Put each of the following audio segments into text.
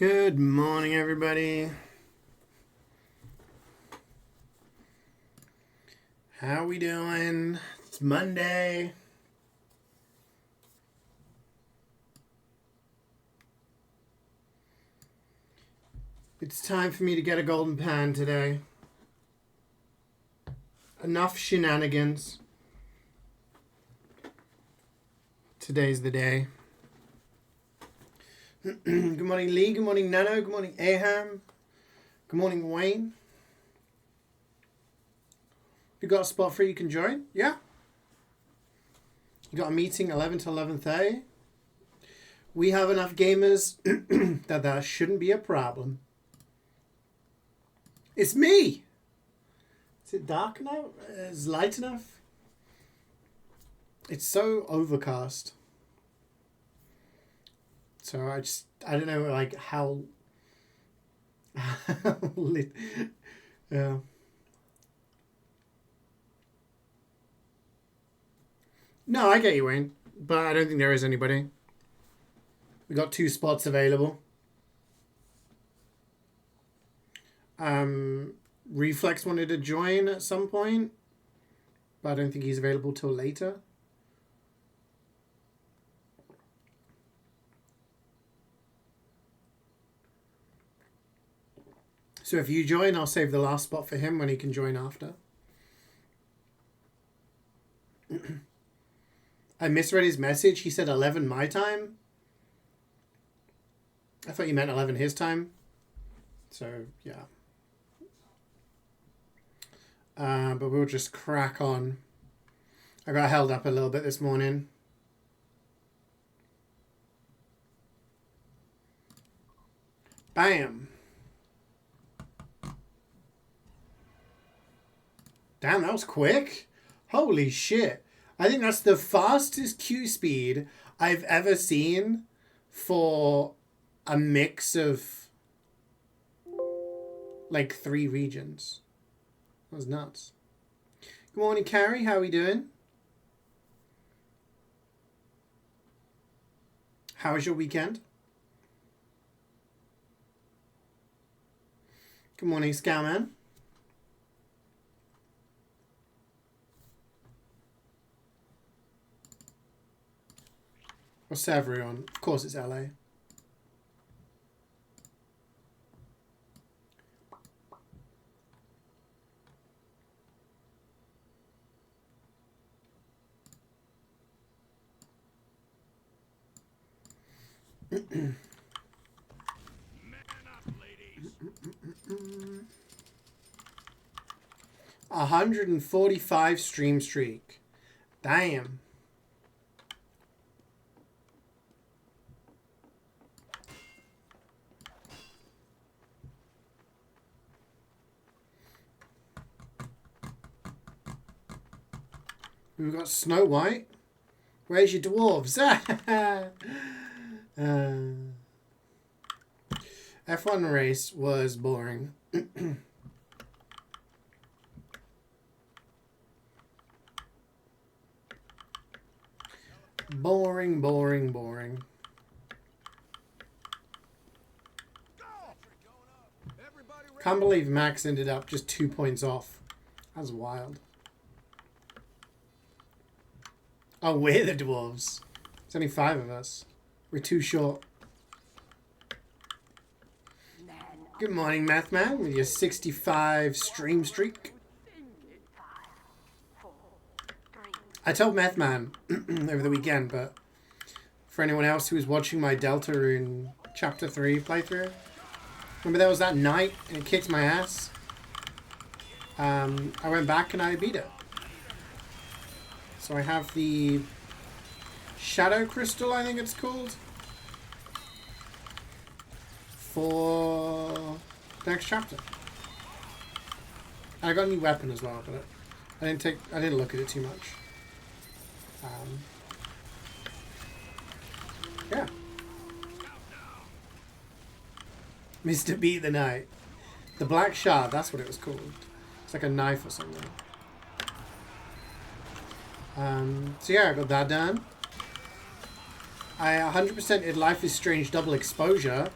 Good morning, everybody. How we doing? It's Monday. It's time for me to get a golden pan today. Enough shenanigans. Today's the day. Good morning, Lee. Good morning, Nano. Good morning, Aham. Good morning, Wayne. You got a spot free you can join? Yeah. You got a meeting 11 to 11:30. We have enough gamers that shouldn't be a problem. It's me. Is it dark enough? Is it light enough? It's so overcast. So I don't know, like, how lit. Yeah. No, I get you, Wayne, but I don't think there is anybody. We got 2 spots available. Reflex wanted to join at some point, but I don't think he's available till later. So if you join, I'll save the last spot for him when he can join after. I misread his message. He said 11 my time. I thought you meant 11 his time. So, yeah. But we'll just crack on. I got held up a little bit this morning. Bam. Damn, that was quick. Holy shit. I think that's the fastest queue speed I've ever seen for a mix of like 3 regions. That was nuts. Good morning, Carrie. How are we doing? How was your weekend? Good morning, Scowman. What's server are you on? Of course it's LA. Man up, ladies. 145 stream streak. Damn. We've got Snow White. Where's your dwarves? F1 race was boring. Boring, boring, boring. Can't believe Max ended up just 2 points off. That's wild. Oh, we're the dwarves. There's only 5 of us. We're too short. Good morning, Math Man, with your 65 stream streak. I told Math Man over the weekend, but for anyone else who was watching my Deltarune Chapter 3 playthrough, remember there was that night and it kicked my ass? I went back and I beat it. So I have the Shadow Crystal, I think it's called, for the next chapter. I got a new weapon as well, but I didn't look at it too much. Yeah. Mr. Beat the Knight. The Black Shard, that's what it was called. It's like a knife or something. So yeah, I got that done. I 100%ed Life is Strange double exposure,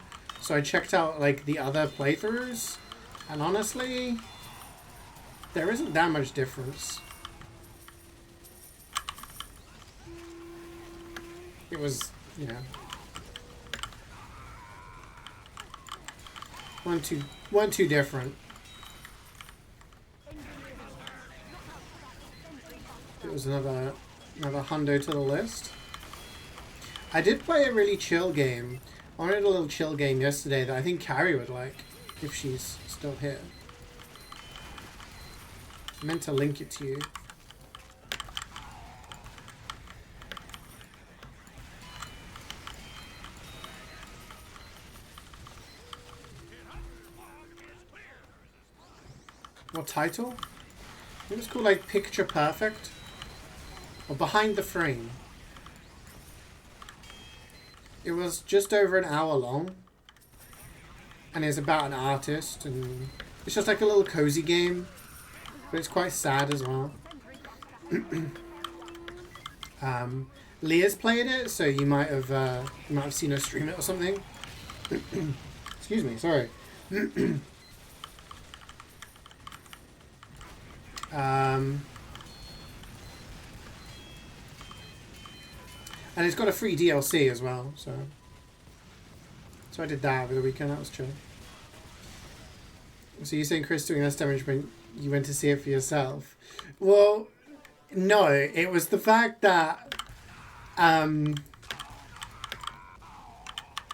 So I checked out like the other playthroughs, and honestly, there isn't that much difference. It was, you know, weren't too different. It was another hundo to the list. I did play a really chill game. I wanted a little chill game yesterday that I think Carrie would like, if she's still here. I meant to link it to you. What title? It was called like Picture Perfect or Behind the Frame. It was just over an hour long, and it's about an artist, and it's just like a little cozy game, but it's quite sad as well. Leah's played it, so you might have seen her stream it or something. Excuse me, sorry. And it's got a free DLC as well, so I did that over the weekend. That was chill. So you're saying Chris doing less damage when you went to see it for yourself? Well, no, it was the fact that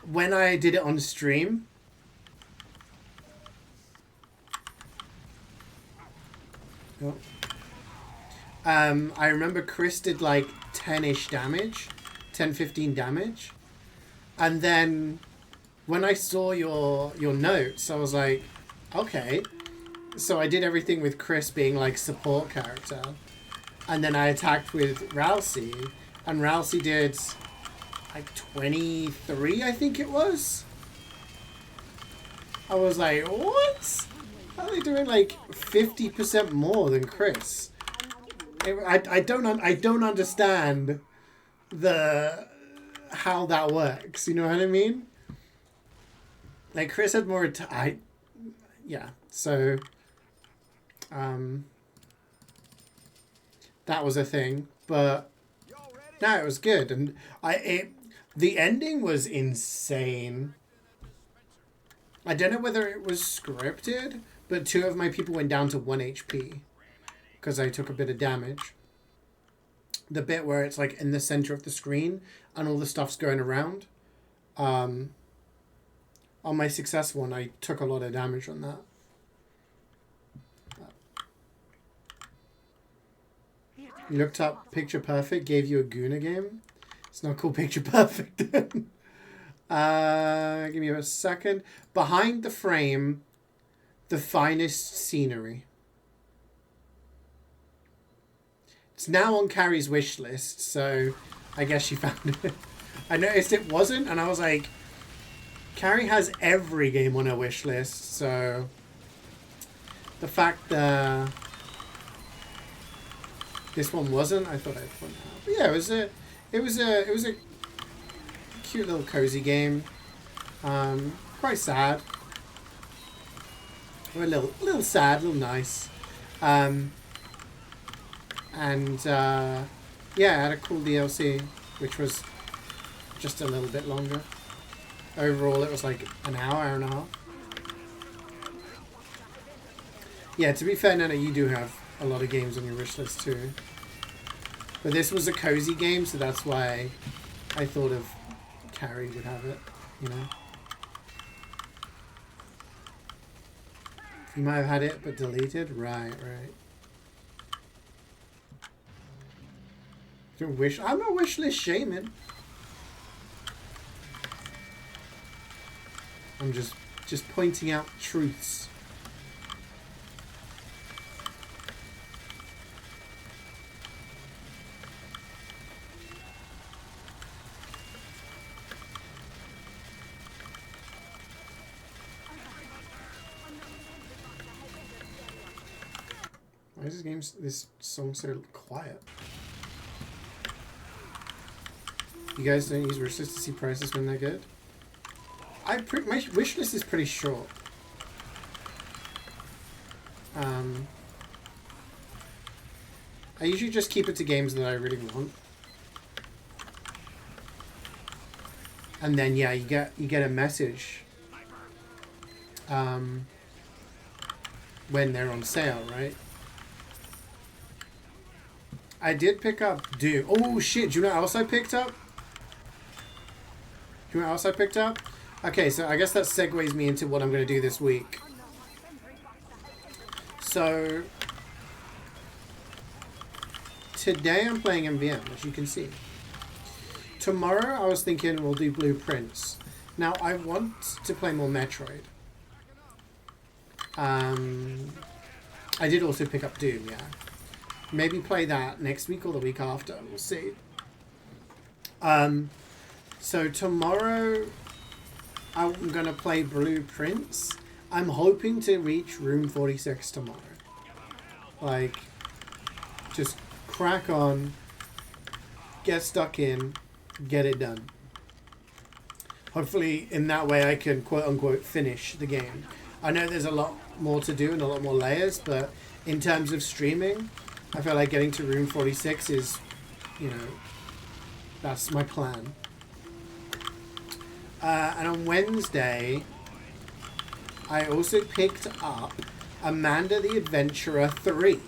when I did it on stream, I remember Chris did like 10-ish damage, 10-15 damage, and then when I saw your notes, I was like, okay. So I did everything with Chris being like support character, and then I attacked with Rousey, and Rousey did like 23, I think it was. I was like, what? How are they doing like 50% more than Chris? I don't understand how that works. You know what I mean? Like Chris had more yeah. So that was a thing, but no, it was good, and the ending was insane. I don't know whether it was scripted, but 2 of my people went down to 1 HP. Because I took a bit of damage. The bit where it's like in the center of the screen and all the stuff's going around. On my success one, I took a lot of damage on that. You looked up Picture Perfect, gave you a Guna game. It's not called Picture Perfect then. Give me a second. Behind the Frame, the finest scenery. It's now on Carrie's wish list, so I guess she found it. I noticed it wasn't, and I was like, Carrie has every game on her wish list, so the fact that this one wasn't, I thought I'd point out. But yeah, it was a cute little cozy game. Quite sad. Or a little sad, a little nice. And yeah, I had a cool DLC, which was just a little bit longer. Overall, it was like an hour and a half. Yeah, to be fair, Nana, you do have a lot of games on your wish list too. But this was a cozy game, so that's why I thought of Carrie would have it, you know. You might have had it, but deleted? Right. I'm a wish list shaman. I'm just pointing out truths. Why is this song so quiet? You guys don't use wish lists to see prices when they're good? my wish list is pretty short. I usually just keep it to games that I really want. And then yeah, you get a message when they're on sale, right? I did pick up Doom. Oh shit, do you know what else I picked up? Do you know what else I picked up? Okay, so I guess that segues me into what I'm going to do this week. So today I'm playing MvM, as you can see. Tomorrow I was thinking we'll do Blueprints. Now I want to play more Metroid. I did also pick up Doom, yeah. Maybe play that next week or the week after, we'll see. So tomorrow I'm gonna play Blueprints. I'm hoping to reach room 46 tomorrow. Like, just crack on, get stuck in, get it done. Hopefully in that way I can quote unquote finish the game. I know there's a lot more to do and a lot more layers, but in terms of streaming, I feel like getting to room 46 is, you know, that's my plan. And on Wednesday, I also picked up Amanda the Adventurer 3.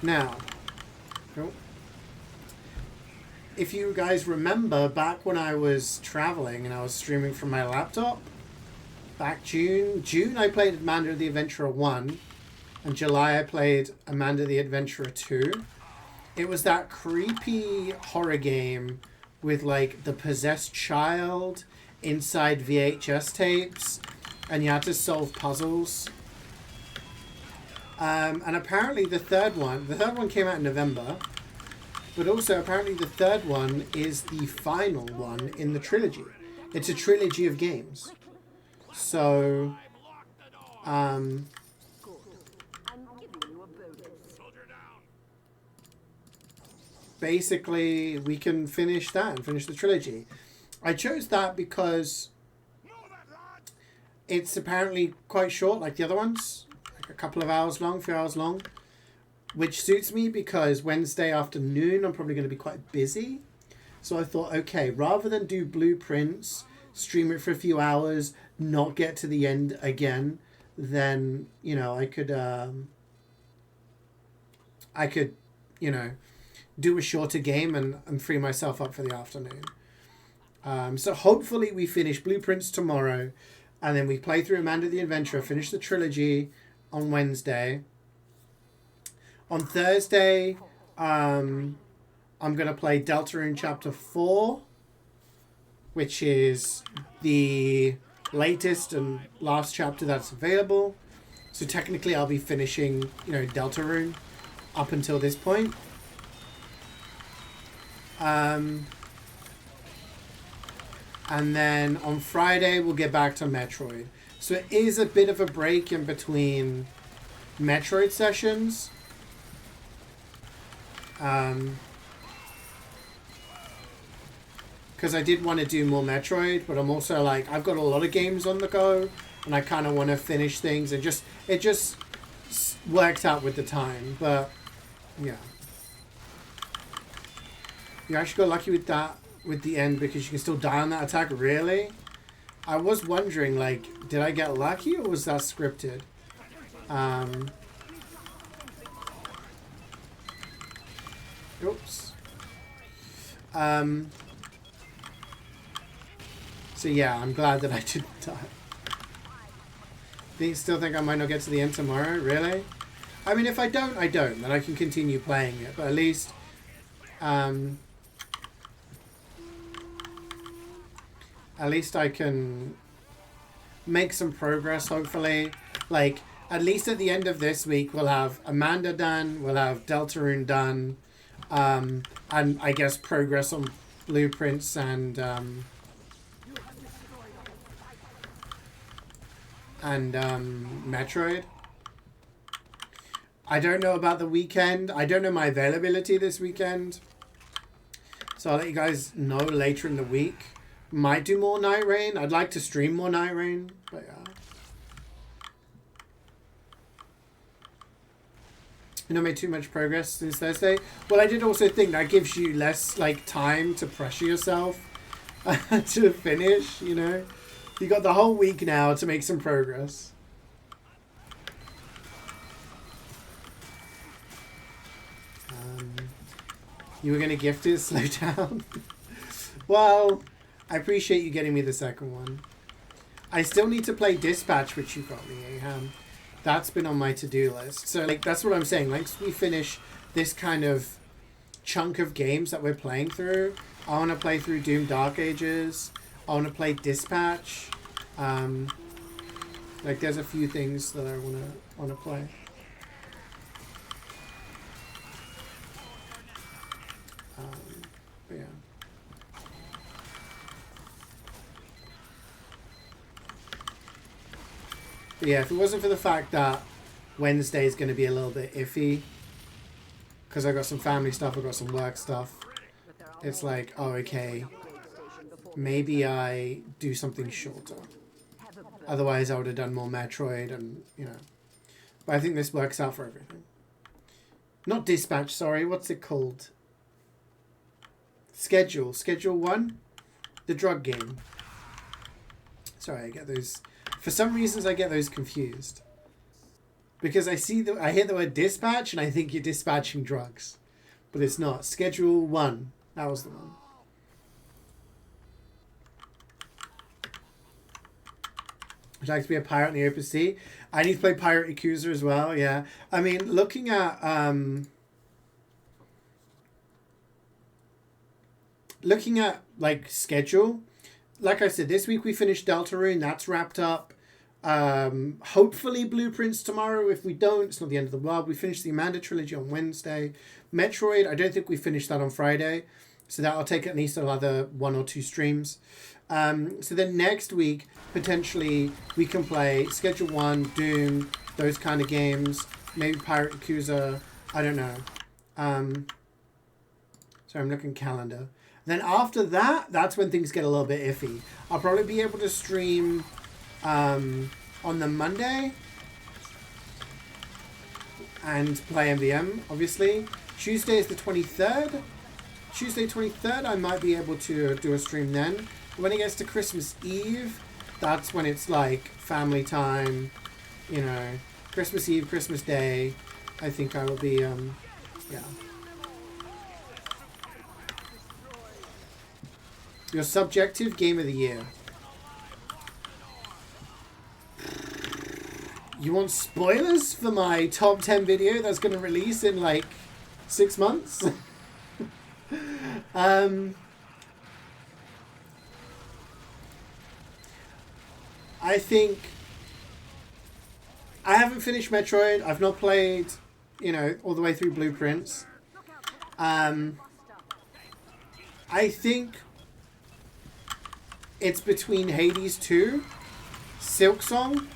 Now, if you guys remember, back when I was traveling and I was streaming from my laptop, back June I played Amanda the Adventurer 1, and July I played Amanda the Adventurer 2. It was that creepy horror game with like the possessed child inside VHS tapes, and you had to solve puzzles. And apparently the third one came out in November, but also apparently the third one is the final one in the trilogy. It's a trilogy of games. So, basically we can finish that and finish the trilogy. I chose that because it's apparently quite short, like the other ones. Like a couple of hours long, few hours long. Which suits me because Wednesday afternoon I'm probably going to be quite busy. So I thought, okay, rather than do Blueprints, stream it for a few hours, not get to the end again, then, you know, I could, you know, do a shorter game and free myself up for the afternoon. So hopefully we finish Blueprints tomorrow, and then we play through Amanda the Adventurer, finish the trilogy on Wednesday. On Thursday, I'm going to play Deltarune Chapter 4, which is the latest and last chapter that's available. So technically I'll be finishing, you know, Deltarune up until this point. And then on Friday, we'll get back to Metroid. So it is a bit of a break in between Metroid sessions. Because I did want to do more Metroid, but I'm also like, I've got a lot of games on the go, and I kind of want to finish things. It just worked out with the time, but yeah. You actually got lucky with that, with the end, because you can still die on that attack. Really? I was wondering, like, did I get lucky or was that scripted? Oops. So yeah, I'm glad that I didn't die. Still think I might not get to the end tomorrow? Really? I mean, if I don't, I don't. Then I can continue playing it. But at least... at least I can make some progress, hopefully. Like, at least at the end of this week, we'll have Amanda done, we'll have Deltarune done, and I guess progress on Blueprints and Metroid. I don't know about the weekend. I don't know my availability this weekend. So I'll let you guys know later in the week. Might do more Night Rain. I'd like to stream more Night Rain, but yeah. You not made too much progress since Thursday. Well, I did also think that gives you less like time to pressure yourself to finish. You know, you got the whole week now to make some progress. You were gonna gift it. Slow down. Well, I appreciate you getting me the second one. I still need to play Dispatch, which you got me, Aham. That's been on my to-do list. So, like, that's what I'm saying. Once we finish this kind of chunk of games that we're playing through, I want to play through Doom Dark Ages. I want to play Dispatch. Like, there's a few things that I want to play. But yeah. But yeah, if it wasn't for the fact that Wednesday is going to be a little bit iffy, because I got some family stuff, I got some work stuff, it's like, oh, okay, maybe I do something shorter. Otherwise, I would have done more Metroid and, you know. But I think this works out for everything. Not Dispatch, sorry. What's it called? Schedule. Schedule 1? The drug game. Sorry, I get those... For some reasons, I get those confused. Because I hear the word dispatch, and I think you're dispatching drugs. But it's not. Schedule 1. That was the one. Would you like to be a pirate in the open sea? I need to play Pirate Yakuza as well, yeah. I mean, looking at like schedule, like I said, this week we finished Deltarune, that's wrapped up. Hopefully Blueprints tomorrow. If we don't, it's not the end of the world. We finished the Amanda trilogy on Wednesday. Metroid, I don't think we finished that on Friday, so that'll take at least another 1 or 2 streams. So then next week, potentially, we can play Schedule 1, Doom, those kind of games. Maybe Pirate Yakuza. I don't know. Sorry, I'm looking calendar. Then after that, that's when things get a little bit iffy. I'll probably be able to stream on the Monday and play MvM, obviously. Tuesday is the 23rd. Tuesday 23rd, I might be able to do a stream then. When it gets to Christmas Eve, that's when it's like family time, you know, Christmas Eve, Christmas Day. I think I will be, yeah. Your subjective game of the year. You want spoilers for my top 10 video that's going to release in like 6 months? I think I haven't finished Metroid. I've not played, you know, all the way through Blueprints. I think it's between Hades 2, Silksong,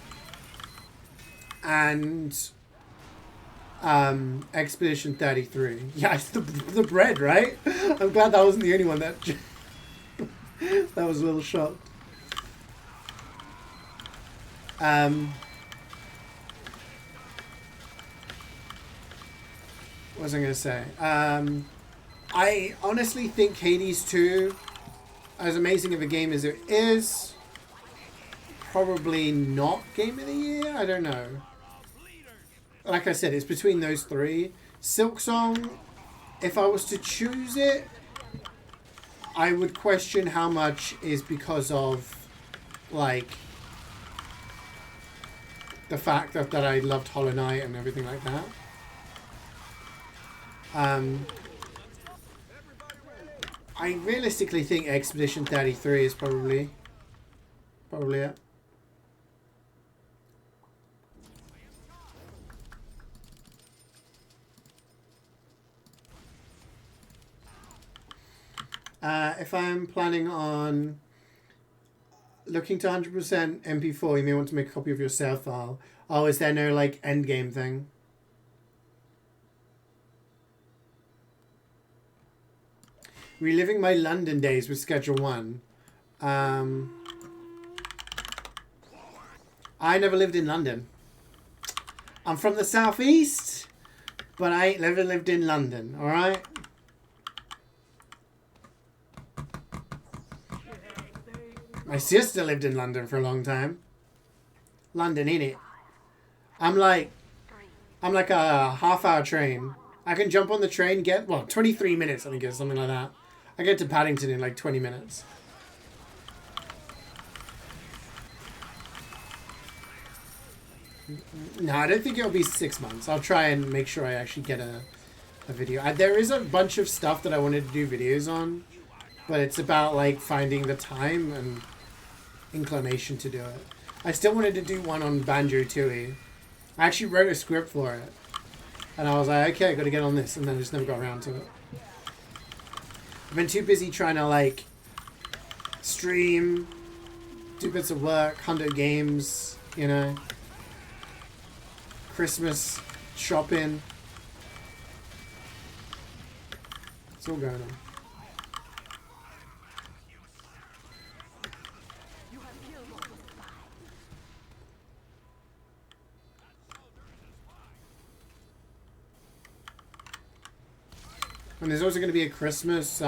and Expedition 33. Yeah, it's the bread, right? I'm glad that wasn't the only one that that was a little shocked. What was I going to say? I honestly think Hades 2, as amazing of a game as it is, probably not Game of the Year. I don't know. Like I said, it's between those 3. Silksong, if I was to choose it, I would question how much is because of, like, the fact that I loved Hollow Knight and everything like that. I realistically think Expedition 33 is probably it. If I'm planning on looking to 100% MP4, you may want to make a copy of your save file. Oh, is there no, like, endgame thing? Reliving my London days with Schedule 1. I never lived in London. I'm from the southeast, but I ain't never lived in London, alright? My sister lived in London for a long time. London, innit? I'm like a half-hour train. I can jump on the train, 23 minutes, I think it's something like that. I get to Paddington in like 20 minutes. No, I don't think it'll be 6 months. I'll try and make sure I actually get a video. There is a bunch of stuff that I wanted to do videos on, but it's about like finding the time and inclination to do it. I still wanted to do one on Banjo-Tooie. I actually wrote a script for it, and I was like, okay, I got to get on this, and then I just never got around to it. I've been too busy trying to like stream, do bits of work, 100 games, you know, Christmas shopping. It's all going on. And there's also going to be a Christmas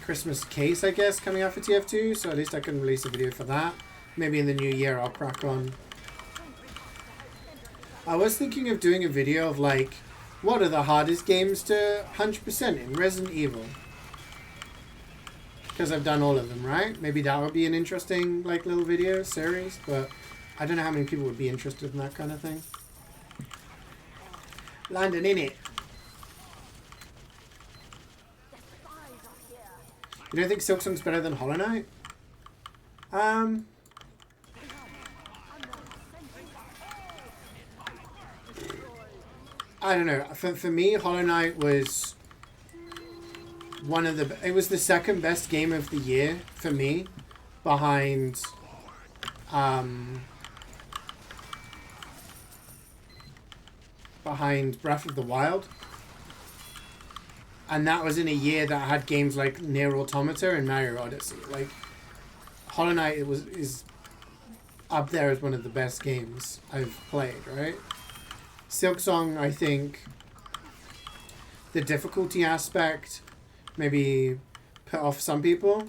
Christmas case, I guess, coming out for TF2, so at least I can release a video for that. Maybe in the new year I'll crack on. I was thinking of doing a video of like, what are the hardest games to 100% in Resident Evil? Because I've done all of them, right? Maybe that would be an interesting like little video series, but I don't know how many people would be interested in that kind of thing. London, innit? You don't think Silksong's better than Hollow Knight? I don't know. For me, Hollow Knight was one of the... It was the second best game of the year for me, behind... behind Breath of the Wild. And that was in a year that had games like Nier Automata and Mario Odyssey. Like, Hollow Knight is up there as one of the best games I've played, right? Silksong, I think the difficulty aspect maybe put off some people.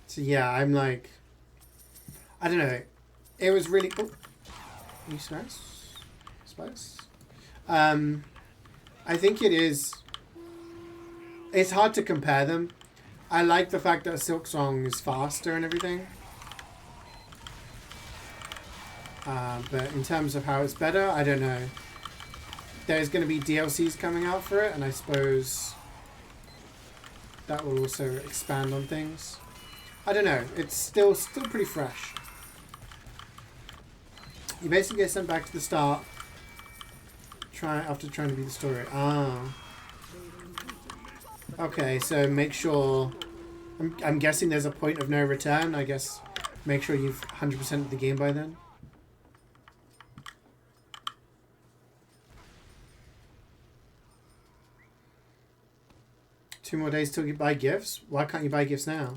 So yeah, I'm like, I don't know. It was really... Oh, any spice? I think it is... It's hard to compare them. I like the fact that Silksong is faster and everything. But in terms of how it's better, I don't know. There's going to be DLCs coming out for it, and I suppose that will also expand on things. I don't know. It's still pretty fresh. You basically get sent back to the start after trying to beat the story. Ah. Okay, so make sure... I'm guessing there's a point of no return. I guess make sure you've 100%ed the game by then. Two more days till you buy gifts? Why can't you buy gifts now?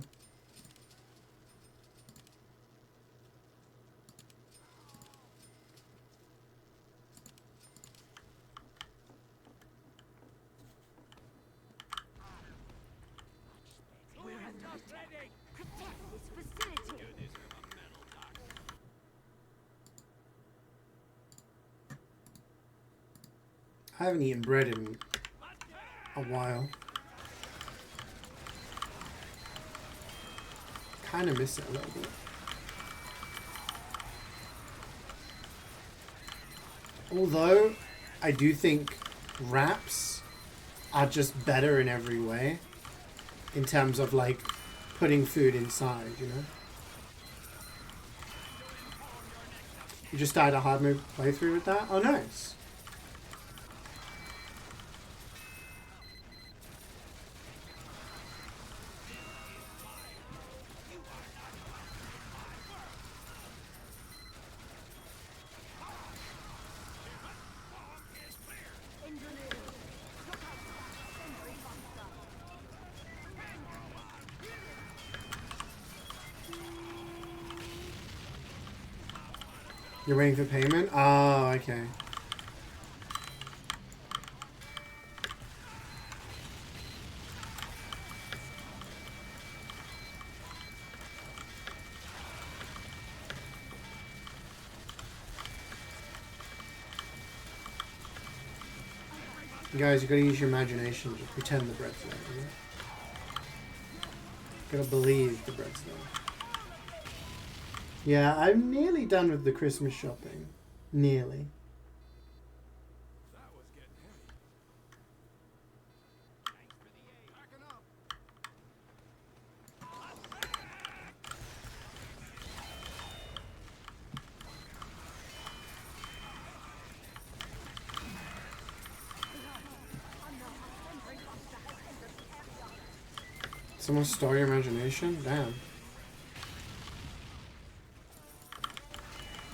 I haven't eaten bread in a while. Kind of miss it a little bit. Although, I do think wraps are just better in every way. In terms of like putting food inside, you know? You just started a hard mode playthrough with that? Oh, nice. You're waiting for payment? Oh, okay. Guys, you gotta use your imagination. Just pretend the bread's there. You know? Gotta believe the bread's there. Yeah, I'm nearly done with the Christmas shopping. Nearly. Someone stole your imagination? Damn.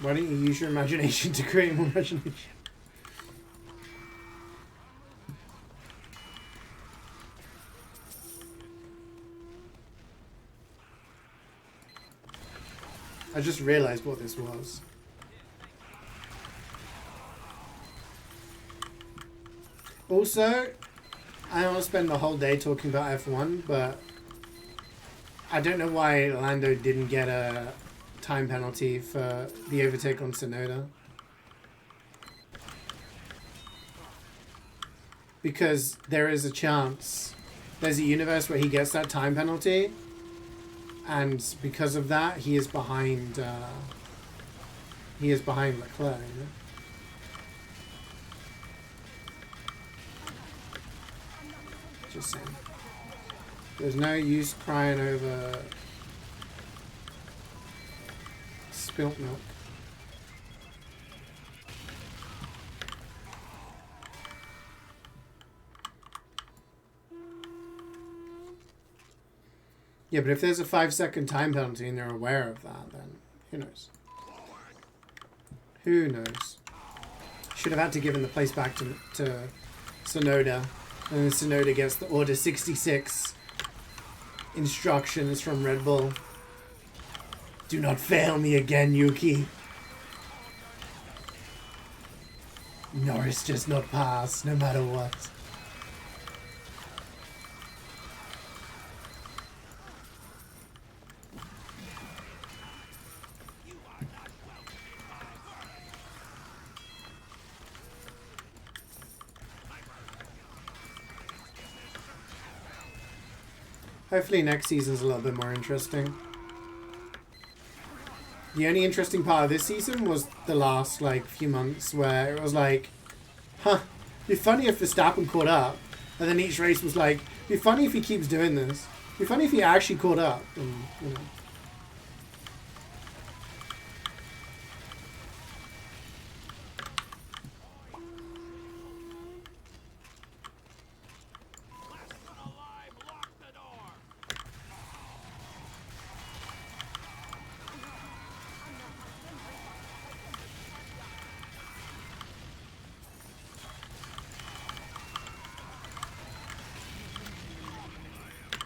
Why don't you use your imagination to create more imagination? I just realized what this was. Also, I don't want to spend the whole day talking about F1, but I don't know why Lando didn't get a time penalty for the overtake on Sonoda. Because there is a chance, there's a universe where he gets that time penalty, and because of that, he is behind Leclerc, you know? Just saying. There's no use crying over spilt milk. Yeah, but if there's a 5-second time penalty and they're aware of that, then who knows? Who knows? Should have had to give the place back to Sonoda. And then Sonoda gets the Order 66 instructions from Red Bull. Do not fail me again, Yuki. Norris does not pass, no matter what. Hopefully next season's a little bit more interesting. The only interesting part of this season was the last, like, few months where it was like, huh, it'd be funny if Verstappen caught up. And then each race was like, it'd be funny if he keeps doing this. It'd be funny if he actually caught up. And, you know.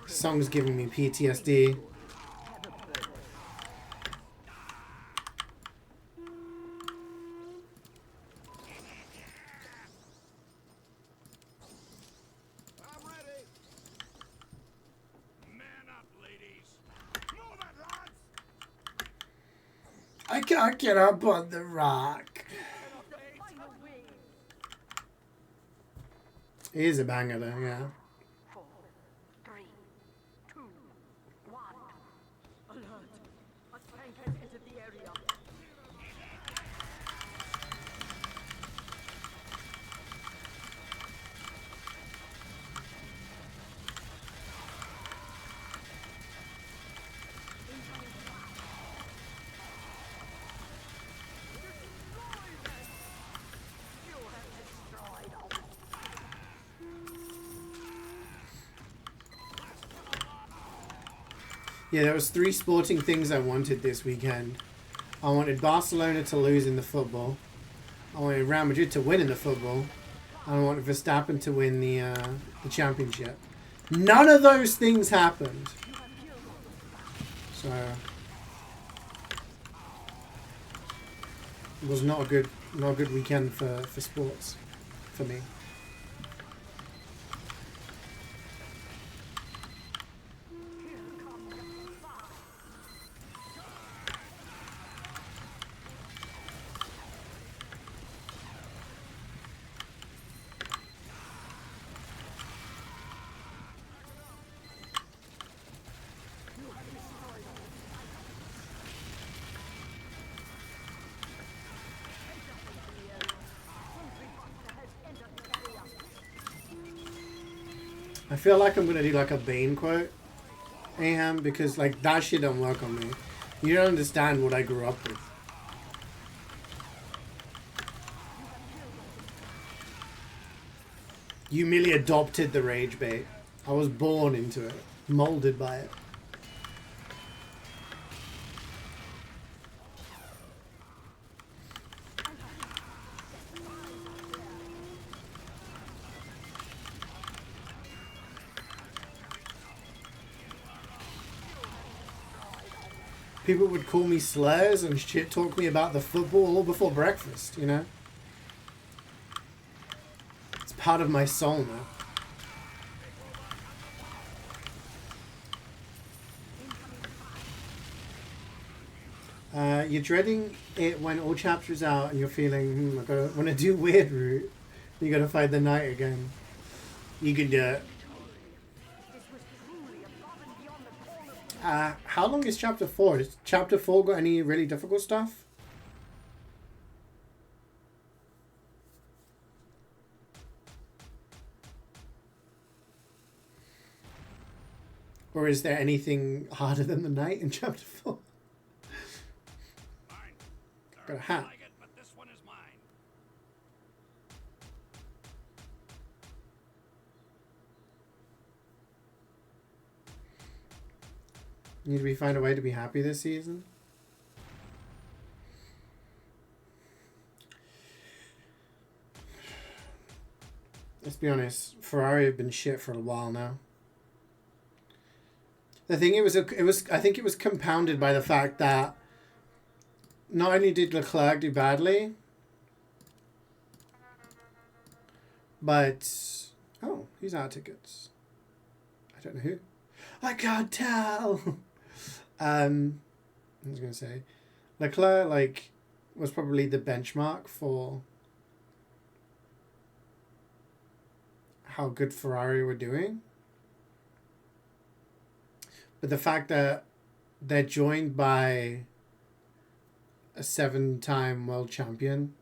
Song's giving me PTSD. I can't get up on the rock. It is a banger though, yeah. Yeah, there was 3 sporting things I wanted this weekend. I wanted Barcelona to lose in the football. I wanted Real Madrid to win in the football. And I wanted Verstappen to win the championship. None of those things happened. So was not a good weekend for sports for me. I feel like I'm gonna do like a Bane quote, Aham, because like that shit don't work on me. You don't understand what I grew up with. You merely adopted the rage bait. I was born into it, molded by it. People would call me slurs and shit talk me about the football all before breakfast, you know? It's part of my soul now. You're dreading it when all chapters out and you're feeling, I want to do weird route. You gotta fight the knight again. You can do it. How long is chapter 4? Has chapter 4 got any really difficult stuff? Or is there anything harder than the knight in chapter 4? Got a hat. Need we find a way to be happy this season? Let's be honest, Ferrari have been shit for a while now. The thing I think it was compounded by the fact that not only did Leclerc do badly, but oh, he's out of tickets. I don't know who. I can't tell. I was gonna say, Leclerc was probably the benchmark for how good Ferrari were doing. But the fact that they're joined by a 7-time world champion,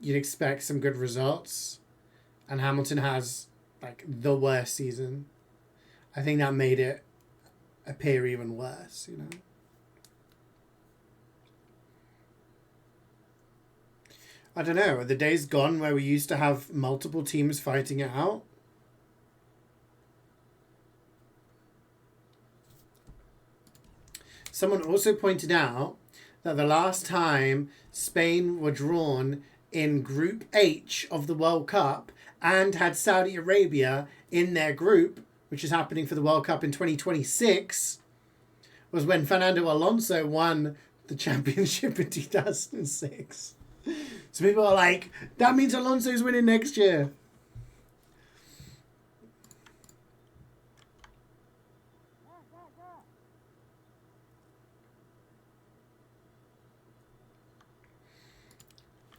you'd expect some good results. And Hamilton has the worst season. I think that made it appear even worse, you know. I don't know, are the days gone where we used to have multiple teams fighting it out? Someone also pointed out that the last time Spain were drawn in Group H of the World Cup and had Saudi Arabia in their group, which is happening for the World Cup in 2026, was when Fernando Alonso won the championship in 2006. So people are like, that means Alonso's winning next year.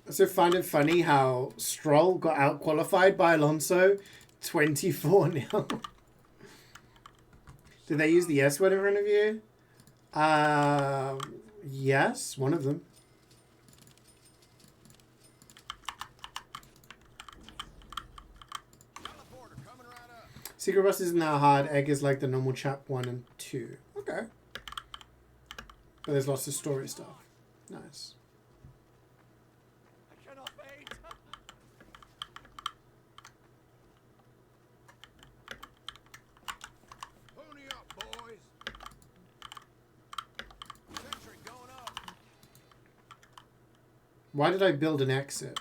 I also find it funny how Stroll got out-qualified by Alonso 24-0. Did they use the S word in front of you? Yes, one of them. Secret Rust isn't that hard. Egg is like the normal chap 1 and 2. Okay. But there's lots of story stuff. Nice. Why did I build an exit?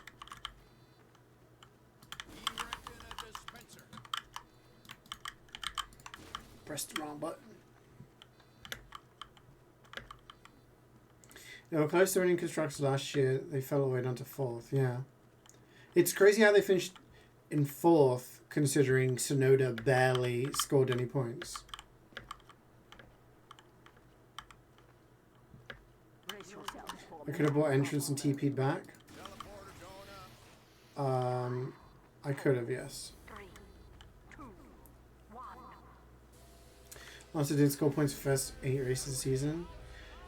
Press the wrong button. They were close to winning constructors last year. They fell all the way down to 4th. Yeah. It's crazy how they finished in 4th, considering Sonoda barely scored any points. I could have bought entrance and TP'd back. I could have, yes. Also didn't score points for first 8 races of the season.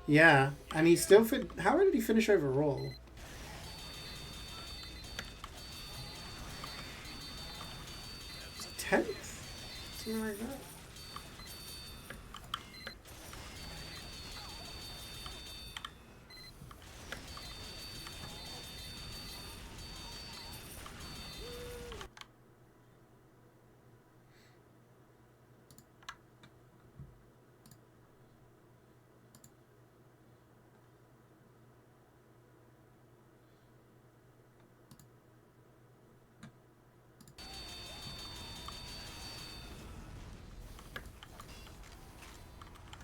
Yeah, and he still fit. How did he finish overall? Was it 10th? Something like that.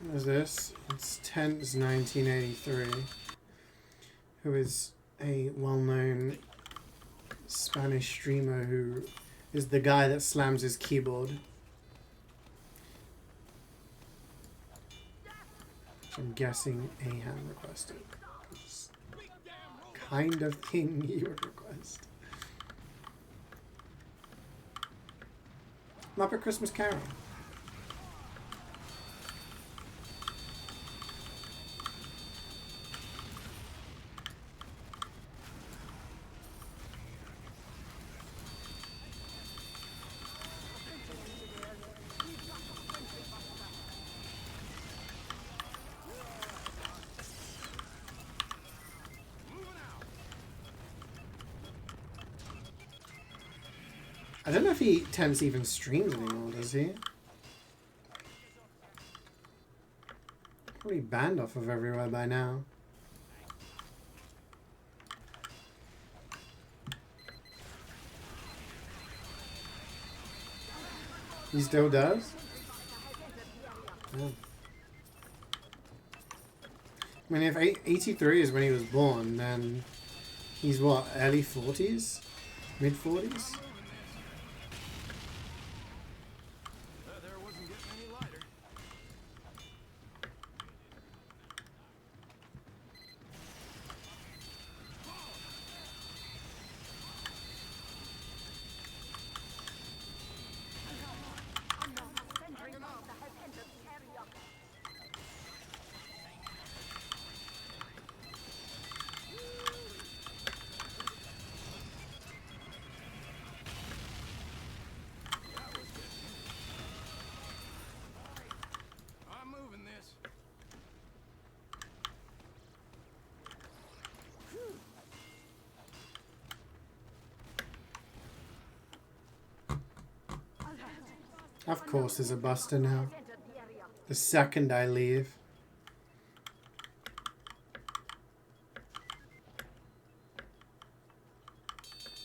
What is this? It's 10th 1983. Who is a well-known Spanish streamer who is the guy that slams his keyboard. Which I'm guessing Ahan requested. It's kind of thing he would request. Muppet Christmas Carol. I don't know if he tends to even streams anymore, does he? Probably banned off of everywhere by now. He still does? Oh. I mean, if 83 is when he was born, then he's what, early 40s? Mid 40s? Of course there's a buster now. The second I leave.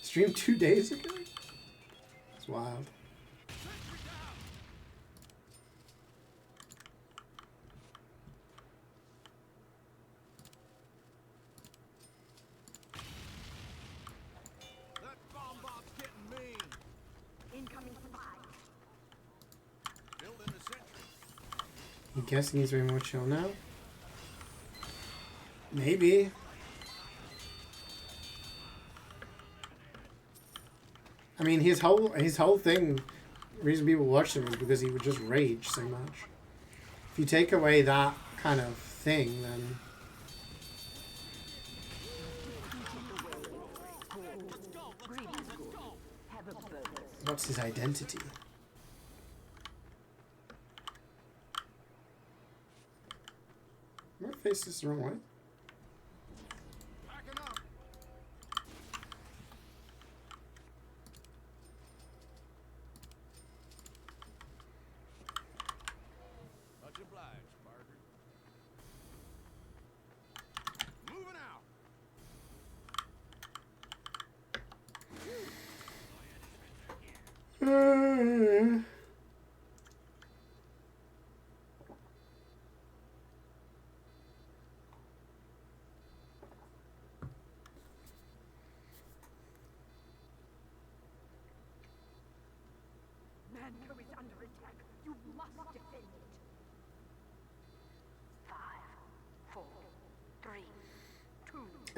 Streamed 2 days ago? It's wild. I'm guessing he's way more chill now. Maybe. I mean, his whole thing, the reason people watched him was because he would just rage so much. If you take away that kind of thing, then what's his identity? Am I face this the wrong way?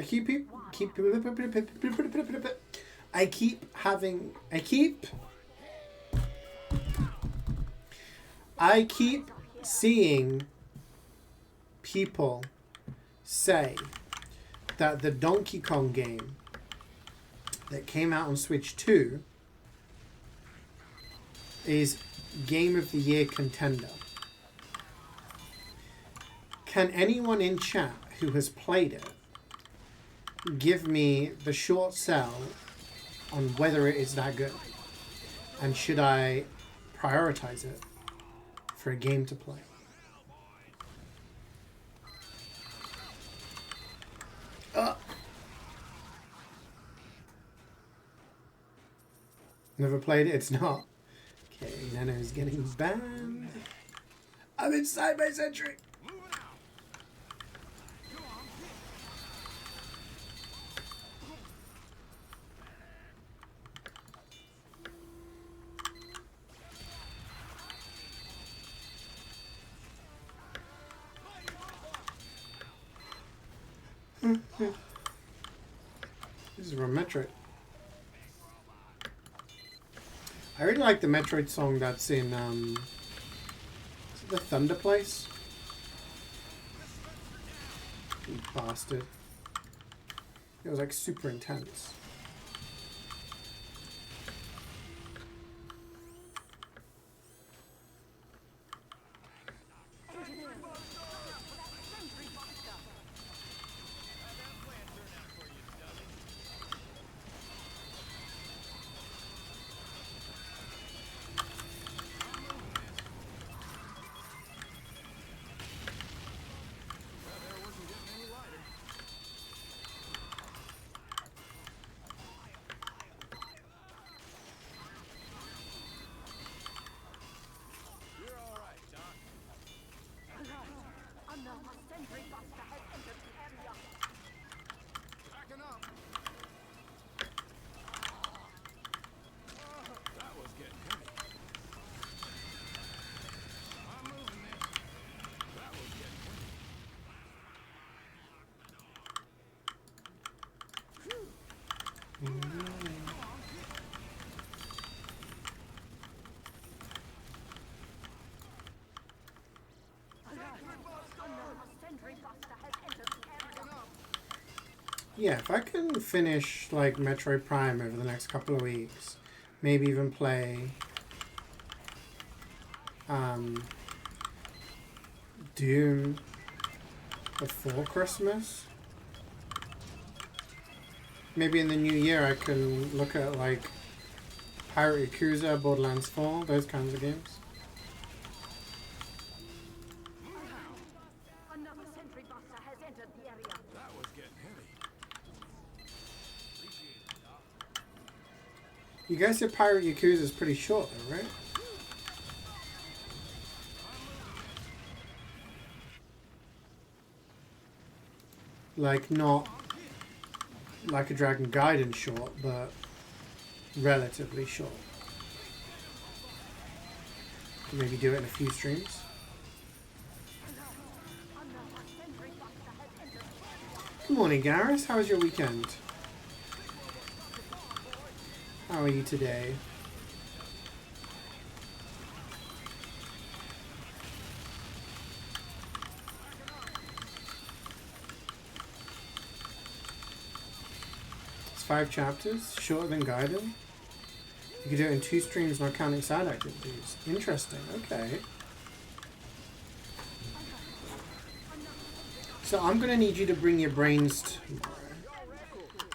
I keep seeing people say that the Donkey Kong game that came out on Switch 2 is Game of the Year contender. Can anyone in chat who has played it give me the short sell on whether it is that good? And should I prioritize it for a game to play? Never played it? It's not. Okay, Nano's getting banned. I'm inside my sentry. This is from Metroid. I really like the Metroid song that's in, is it the Thunder Place? You bastard. It was like super intense. Yeah, if I can finish like Metroid Prime over the next couple of weeks, maybe even play Doom before Christmas. Maybe in the new year I can look at like Pirate Yakuza, Borderlands 4, those kinds of games. You guys said Pirate Yakuza is pretty short though, right? Like not like a Dragon Gaiden short, but relatively short. Maybe do it in a few streams. Good morning, Garrus. How was your weekend? How are you today? It's 5 chapters, shorter than Gaiden. You can do it in 2 streams, not counting side activities. Interesting, okay. So I'm going to need you to bring your brains tomorrow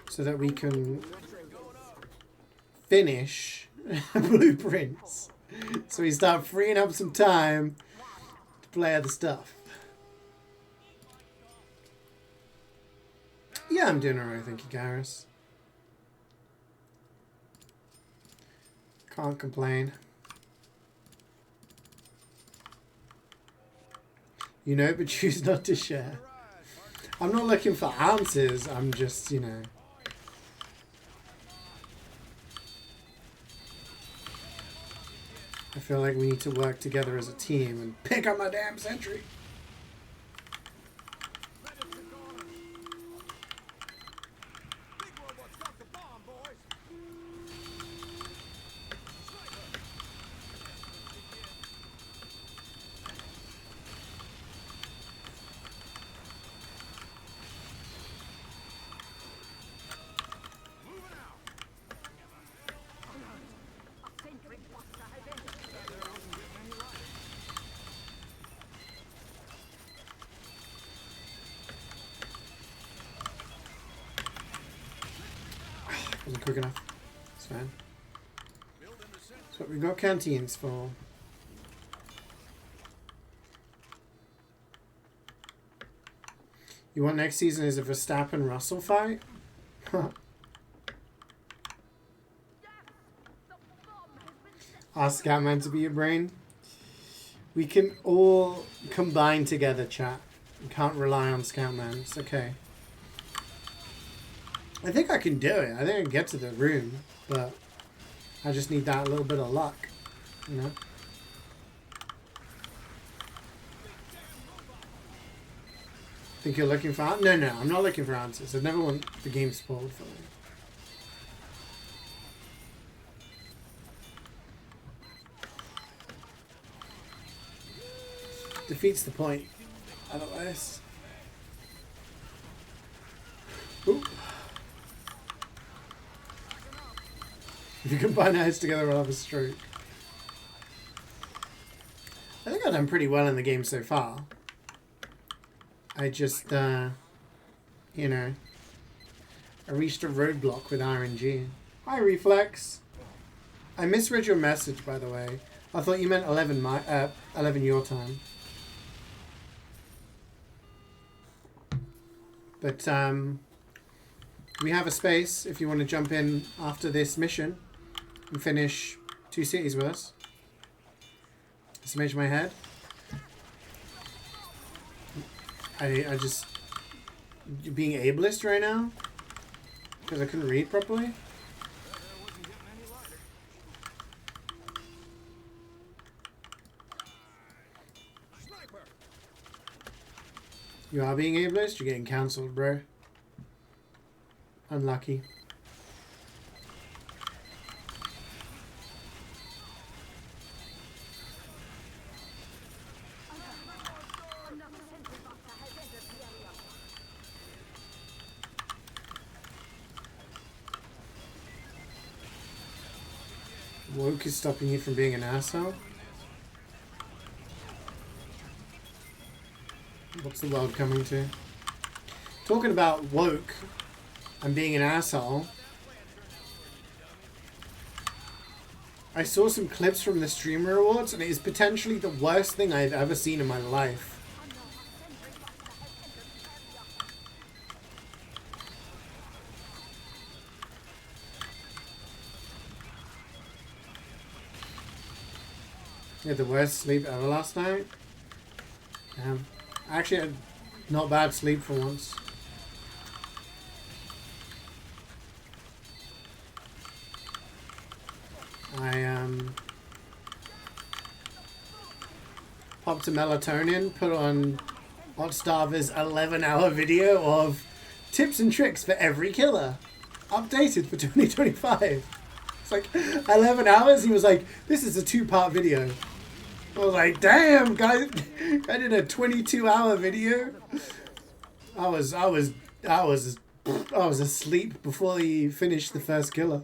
so that we can finish Blueprints. So we start freeing up some time to play other stuff. Yeah, I'm doing alright, thank you, Garrus. Can't complain. You know, but choose not to share. I'm not looking for answers, I'm just, you know. I feel like we need to work together as a team and pick up my damn sentry. Wasn't quick enough. It's fine. That's what we got canteens for. You want next season is a Verstappen-Russell fight? Ask Scoutman to be your brain. We can all combine together, chat. We can't rely on Scoutman. It's okay. I think I can do it. I think I can get to the room, but I just need that little bit of luck, you know? Think you're looking for answers? No, I'm not looking for answers. I never want the game spoiled for me. Defeats the point. Otherwise. Ooh. If you combine our heads together, we'll have a stroke. I think I've done pretty well in the game so far. I just, you know, I reached a roadblock with RNG. Hi, Reflex. I misread your message, by the way. I thought you meant 11 your time. But, we have a space if you want to jump in after this mission and finish 2 cities with us. Just image my head. I just being ableist right now because I couldn't read properly. You are being ableist? You're getting cancelled, bro. Unlucky. Woke is stopping you from being an asshole? What's the world coming to? Talking about woke and being an asshole. I saw some clips from the Streamer Awards and it is potentially the worst thing I've ever seen in my life. You had the worst sleep ever last night? Damn. I actually had not bad sleep for once. I popped a melatonin, put on Hotstava's 11-hour video of tips and tricks for every killer. Updated for 2025. It's like 11 hours. He was like, this is a 2-part video. I was like, damn, guys, I did a 22-hour video. I was asleep before he finished the first killer.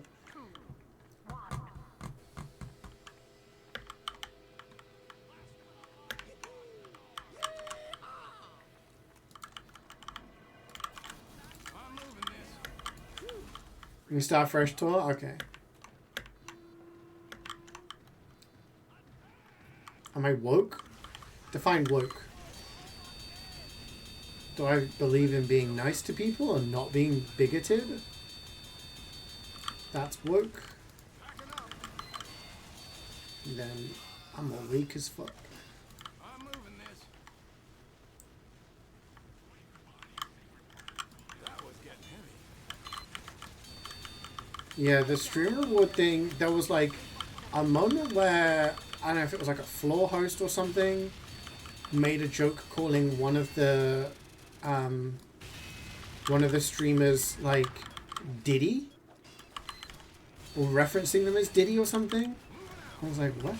Can we start fresh tour? Okay. Am I woke? Define woke. Do I believe in being nice to people and not being bigoted? That's woke. Then I'm all weak as fuck. Yeah, the Streamer Award thing, there was like a moment where, I don't know if it was like a floor host or something, made a joke calling one of the streamers like Diddy, or referencing them as Diddy or something. I was like, what?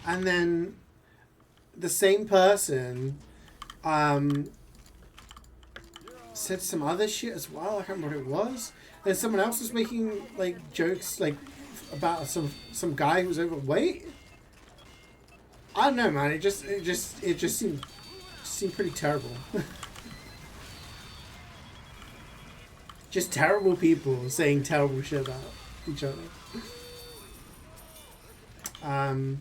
And then the same person said some other shit as well. I can't remember what it was. And someone else was making like jokes like about some guy who was overweight. I don't know, man. It just seemed pretty terrible. Just terrible people saying terrible shit about each other. And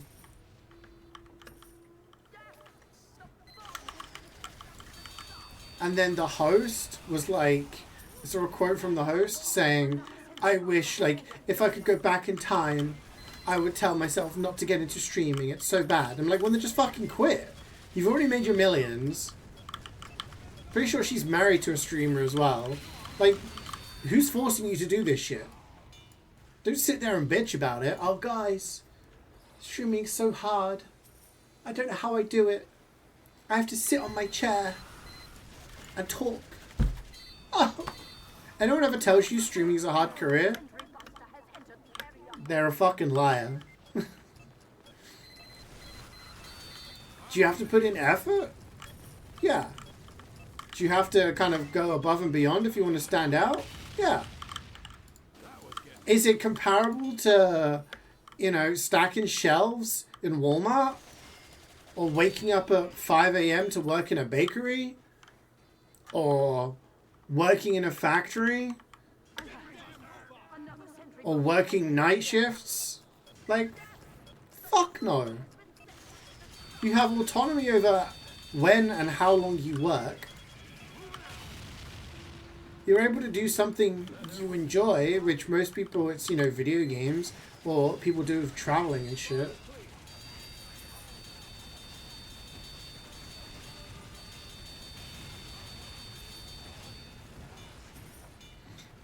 then the host was like, I saw a quote from the host saying, I wish, like, if I could go back in time, I would tell myself not to get into streaming. It's so bad. I'm like, well, then just fucking quit. You've already made your millions. Pretty sure she's married to a streamer as well. Like, who's forcing you to do this shit? Don't sit there and bitch about it. Oh, guys, streaming's so hard. I don't know how I do it. I have to sit on my chair and talk. Oh. Anyone ever tells you streaming's a hard career? They're a fucking liar. Do you have to put in effort? Yeah. Do you have to kind of go above and beyond if you want to stand out? Yeah. Is it comparable to, you know, stacking shelves in Walmart? Or waking up at 5 a.m. to work in a bakery? Or working in a factory? Or working night shifts? Like, fuck no. You have autonomy over when and how long you work. You're able to do something you enjoy, which most people, it's, you know, video games, or people do with traveling and shit.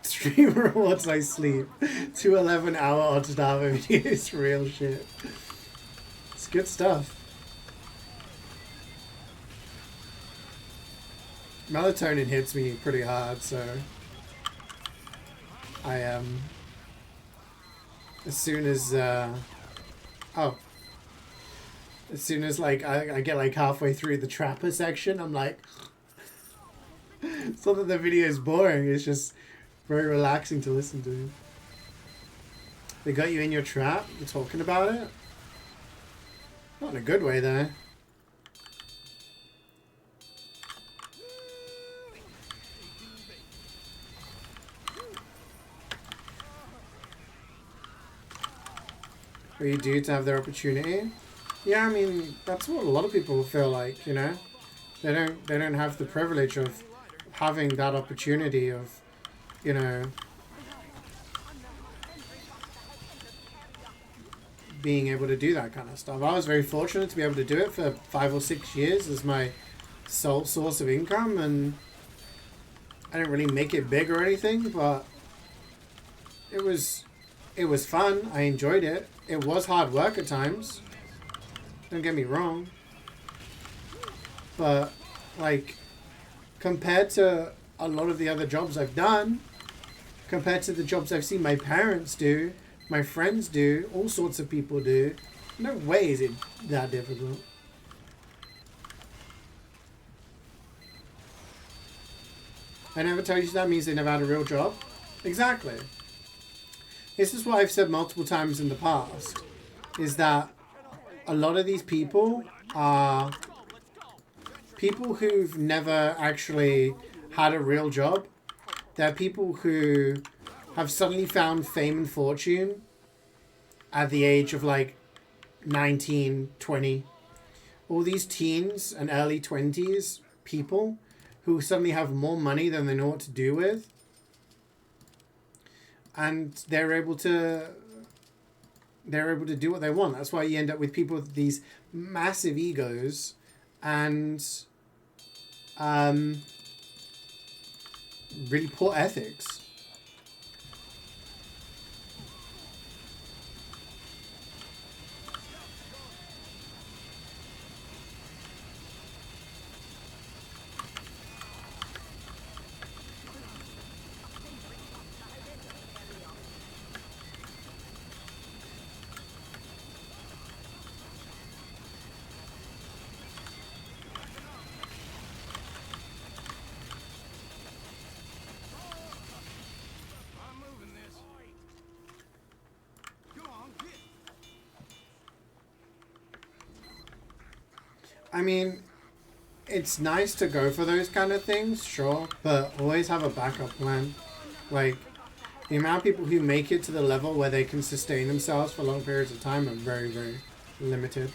Streamer rewards I sleep. 2 11-hour Oddstava videos, real shit. It's good stuff. Melatonin hits me pretty hard, so I as soon as like I get like halfway through the Trapper section, I'm like, it's not that the video is boring, it's just very relaxing to listen to. They got you in your trap? You're talking about it? Not in a good way, though. What you do to have their opportunity? Yeah, I mean, that's what a lot of people feel like, you know? They don't have the privilege of having that opportunity of, you know, being able to do that kind of stuff. I was very fortunate to be able to do it for 5 or 6 years as my sole source of income, and I didn't really make it big or anything, but it was fun. I enjoyed it. It was hard work at times. Don't get me wrong. But, like, compared to a lot of the other jobs I've done, compared to the jobs I've seen my parents do, my friends do, all sorts of people do, no way is it that difficult. I never told you that means they never had a real job? Exactly. This is what I've said multiple times in the past, is that a lot of these people are people who've never actually had a real job. They're people who have suddenly found fame and fortune at the age of like 19, 20. All these teens and early 20s people who suddenly have more money than they know what to do with. And they're able to do what they want. That's why you end up with people with these massive egos and really poor ethics. I mean, it's nice to go for those kind of things, sure, but always have a backup plan. Like, the amount of people who make it to the level where they can sustain themselves for long periods of time are very, very limited.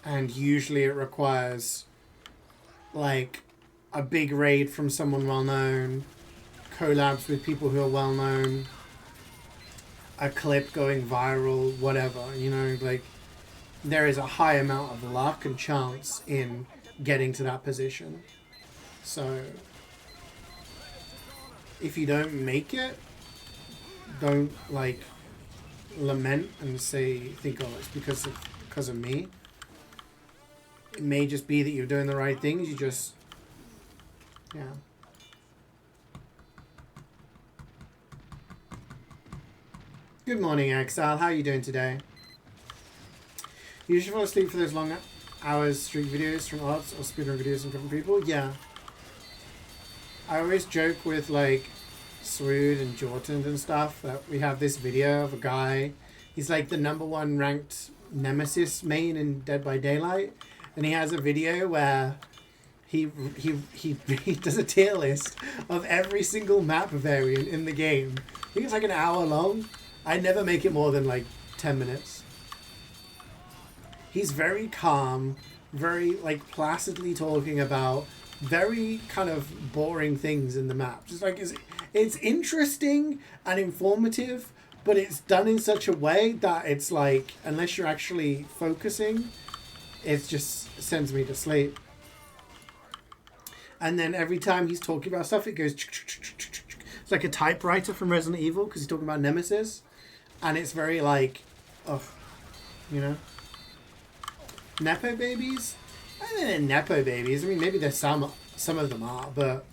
And usually it requires, like, a big raid from someone well-known, collabs with people who are well-known, a clip going viral, whatever, you know, like, there is a high amount of luck and chance in getting to that position. So, if you don't make it, don't, like, lament and think, oh, it's because of me. It may just be that you're doing the right things, you just, yeah. Good morning, Exile. How are you doing today? You usually fall asleep for those long hours streak videos from odds or speedrun videos from different people? Yeah. I always joke with, like, Swood and Jordan and stuff that we have this video of a guy. He's like the #1 ranked Nemesis main in Dead by Daylight. And he has a video where he does a tier list of every single map variant in the game. I think it's like an hour long. I never make it more than like 10 minutes. He's very calm, very like placidly talking about very kind of boring things in the map. Just like it's interesting and informative, but it's done in such a way that it's like, unless you're actually focusing, it just sends me to sleep. And then every time he's talking about stuff, it goes... It's like a typewriter from Resident Evil, because he's talking about Nemesis. And it's very like... Oh, you know? Nepo babies? I don't think they're Nepo babies. I mean, maybe there's some of them are, but...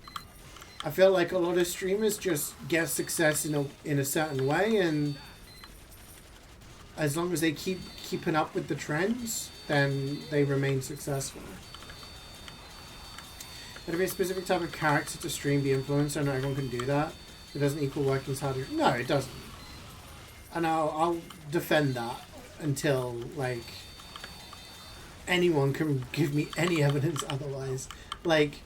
I feel like a lot of streamers just get success in a certain way, and... as long as they keep keeping up with the trends, then they remain successful. Would there be a specific type of character to stream the influencer? Not everyone can do that. It doesn't equal working as hard. No, it doesn't. And I'll defend that until, like, anyone can give me any evidence otherwise. Like,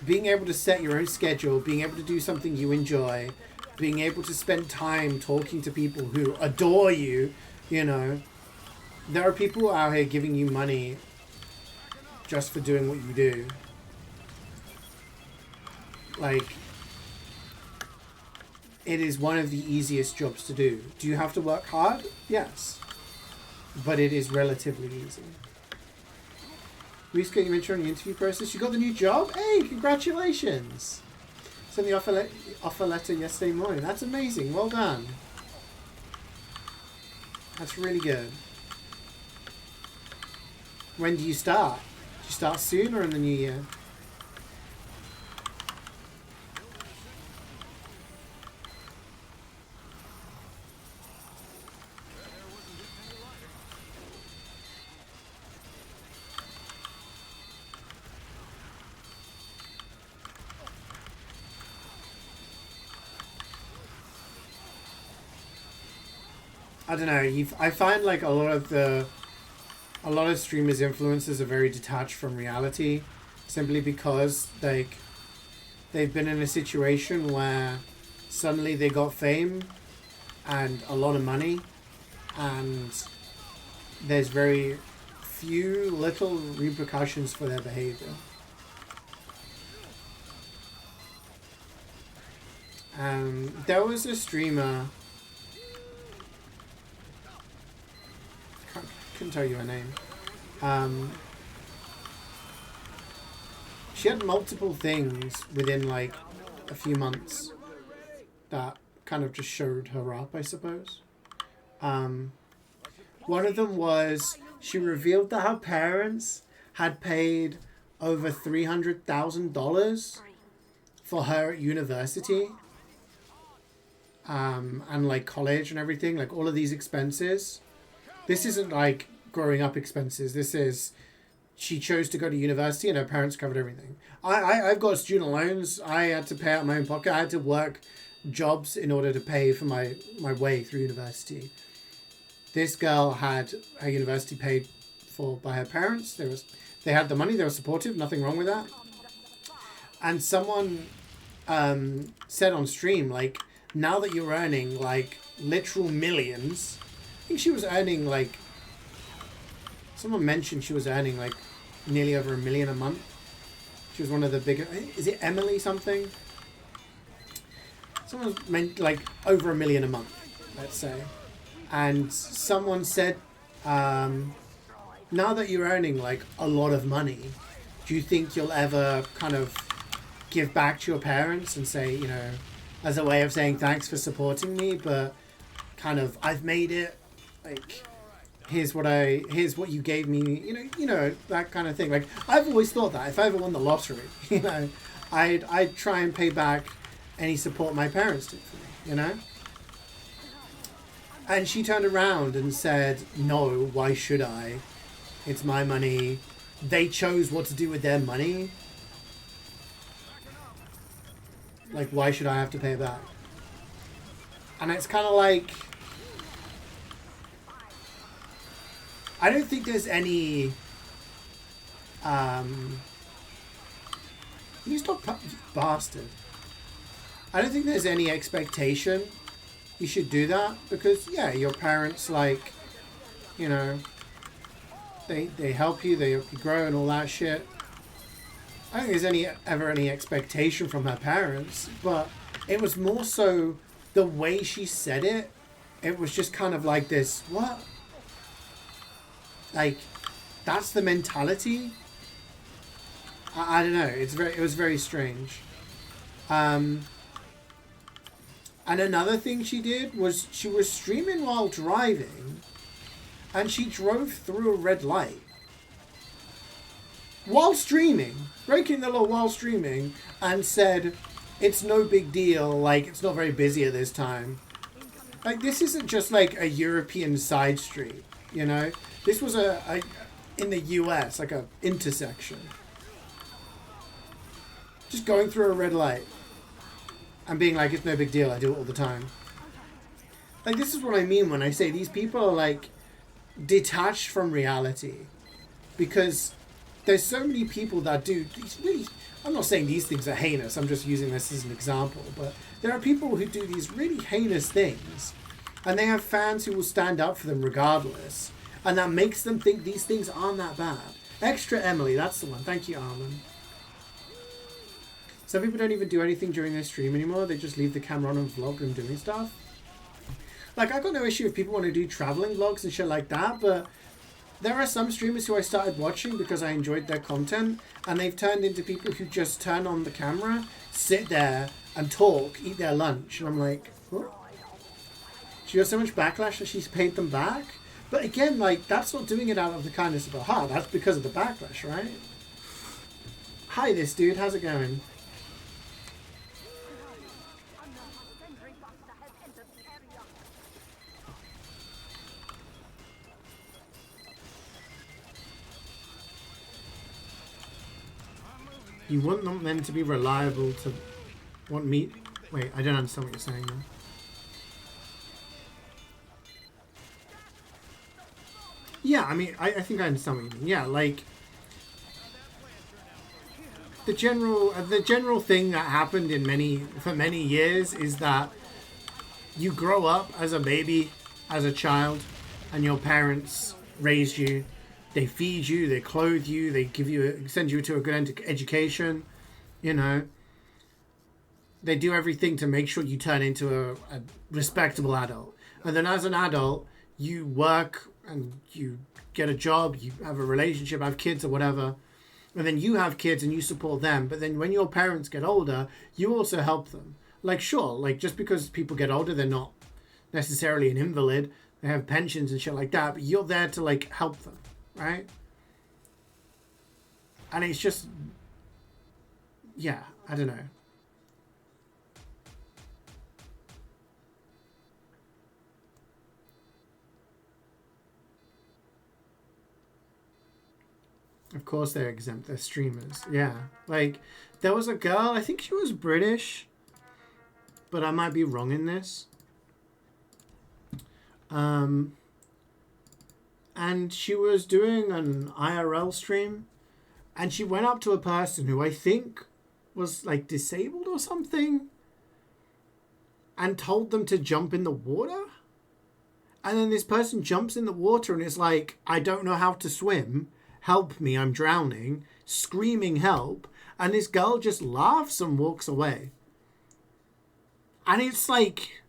being able to set your own schedule, being able to do something you enjoy, being able to spend time talking to people who adore you, you know. There are people out here giving you money just for doing what you do. Like, it is one of the easiest jobs to do. Do you have to work hard? Yes. But it is relatively easy. Reese, get your intro on the interview process. You got the new job? Hey, congratulations. Sent the offer letter yesterday morning. That's amazing. Well done. That's really good. When do you start? Do you start soon or in the new year? I don't know. I find like a lot of streamers' influencers are very detached from reality, simply because like they've been in a situation where suddenly they got fame and a lot of money, and there's very little repercussions for their behavior. There was a streamer. Couldn't tell you her name. She had multiple things within like a few months that kind of just showed her up, I suppose. One of them was she revealed that her parents had paid over $300,000 for her at university, and like college and everything, like all of these expenses. This isn't like growing up expenses. This is, she chose to go to university and her parents covered everything. I've got student loans. I had to pay out my own pocket. I had to work jobs in order to pay for my way through university. This girl had her university paid for by her parents. They had the money. They were supportive. Nothing wrong with that. And someone said on stream, like, now that you're earning like literal millions, I think she was earning like. Someone mentioned she was earning like nearly over $1 million a month. She was one of the bigger. Is it Emily something? Someone meant like over $1 million a month, let's say. And someone said, now that you're earning like a lot of money, do you think you'll ever kind of give back to your parents and say, you know, as a way of saying thanks for supporting me, but kind of I've made it, like here's what you gave me, you know that kind of thing. Like I've always thought that if I ever won the lottery, you know, I'd try and pay back any support my parents did for me, you know. And she turned around and said, no, why should I? It's my money. They chose what to do with their money. Like, why should I have to pay back? And it's kind of like, I don't think there's any, you stop, bastard. I don't think there's any expectation you should do that, because yeah, your parents, like, you know, they help you, they help you grow and all that shit. I don't think there's ever any expectation from her parents, but it was more so the way she said it. It was just kind of like this, what? Like, that's the mentality? I don't know. It was very strange. And another thing she did was she was streaming while driving, and she drove through a red light. While streaming, breaking the law while streaming, and said, it's no big deal, like, it's not very busy at this time. Like, this isn't just like a European side street, you know? This was in the US, like a intersection. Just going through a red light and being like, it's no big deal, I do it all the time. Like, this is what I mean when I say these people are like detached from reality, because there's so many people that do these really, I'm not saying these things are heinous, I'm just using this as an example, but there are people who do these really heinous things, and they have fans who will stand up for them regardless, and that makes them think these things aren't that bad. Extra Emily, that's the one. Thank you, Armin. Some people don't even do anything during their stream anymore, they just leave the camera on and vlog them doing stuff. Like, I've got no issue if people want to do traveling vlogs and shit like that, but there are some streamers who I started watching because I enjoyed their content, and they've turned into people who just turn on the camera, sit there, and talk, eat their lunch. And I'm like, what? She got so much backlash that she's paid them back? But again, like, that's not doing it out of the kindness of her heart. That's because of the backlash, right? Hi, this dude. How's it going? You want them to be reliable to want me... Wait, I don't understand what you're saying now. Yeah, I mean, I think I understand what you mean. Yeah, like... The general thing that happened for many years is that you grow up as a baby, as a child, and your parents raised you. They feed you, they clothe you, they send you to a good education, you know. They do everything to make sure you turn into a respectable adult. And then as an adult, you work and you get a job, you have a relationship, have kids or whatever. And then you have kids and you support them. But then when your parents get older, you also help them. Like, sure, like just because people get older, they're not necessarily an invalid. They have pensions and shit like that. But you're there to like help them. Right? And it's just, yeah, I don't know. Of course they're exempt, they're streamers. Yeah, like, there was a girl, I think she was British, but I might be wrong in this. and she was doing an IRL stream, and she went up to a person who I think was like disabled or something, and told them to jump in the water. And then this person jumps in the water and is like, I don't know how to swim. Help me, I'm drowning. Screaming help. And this girl just laughs and walks away. And it's like,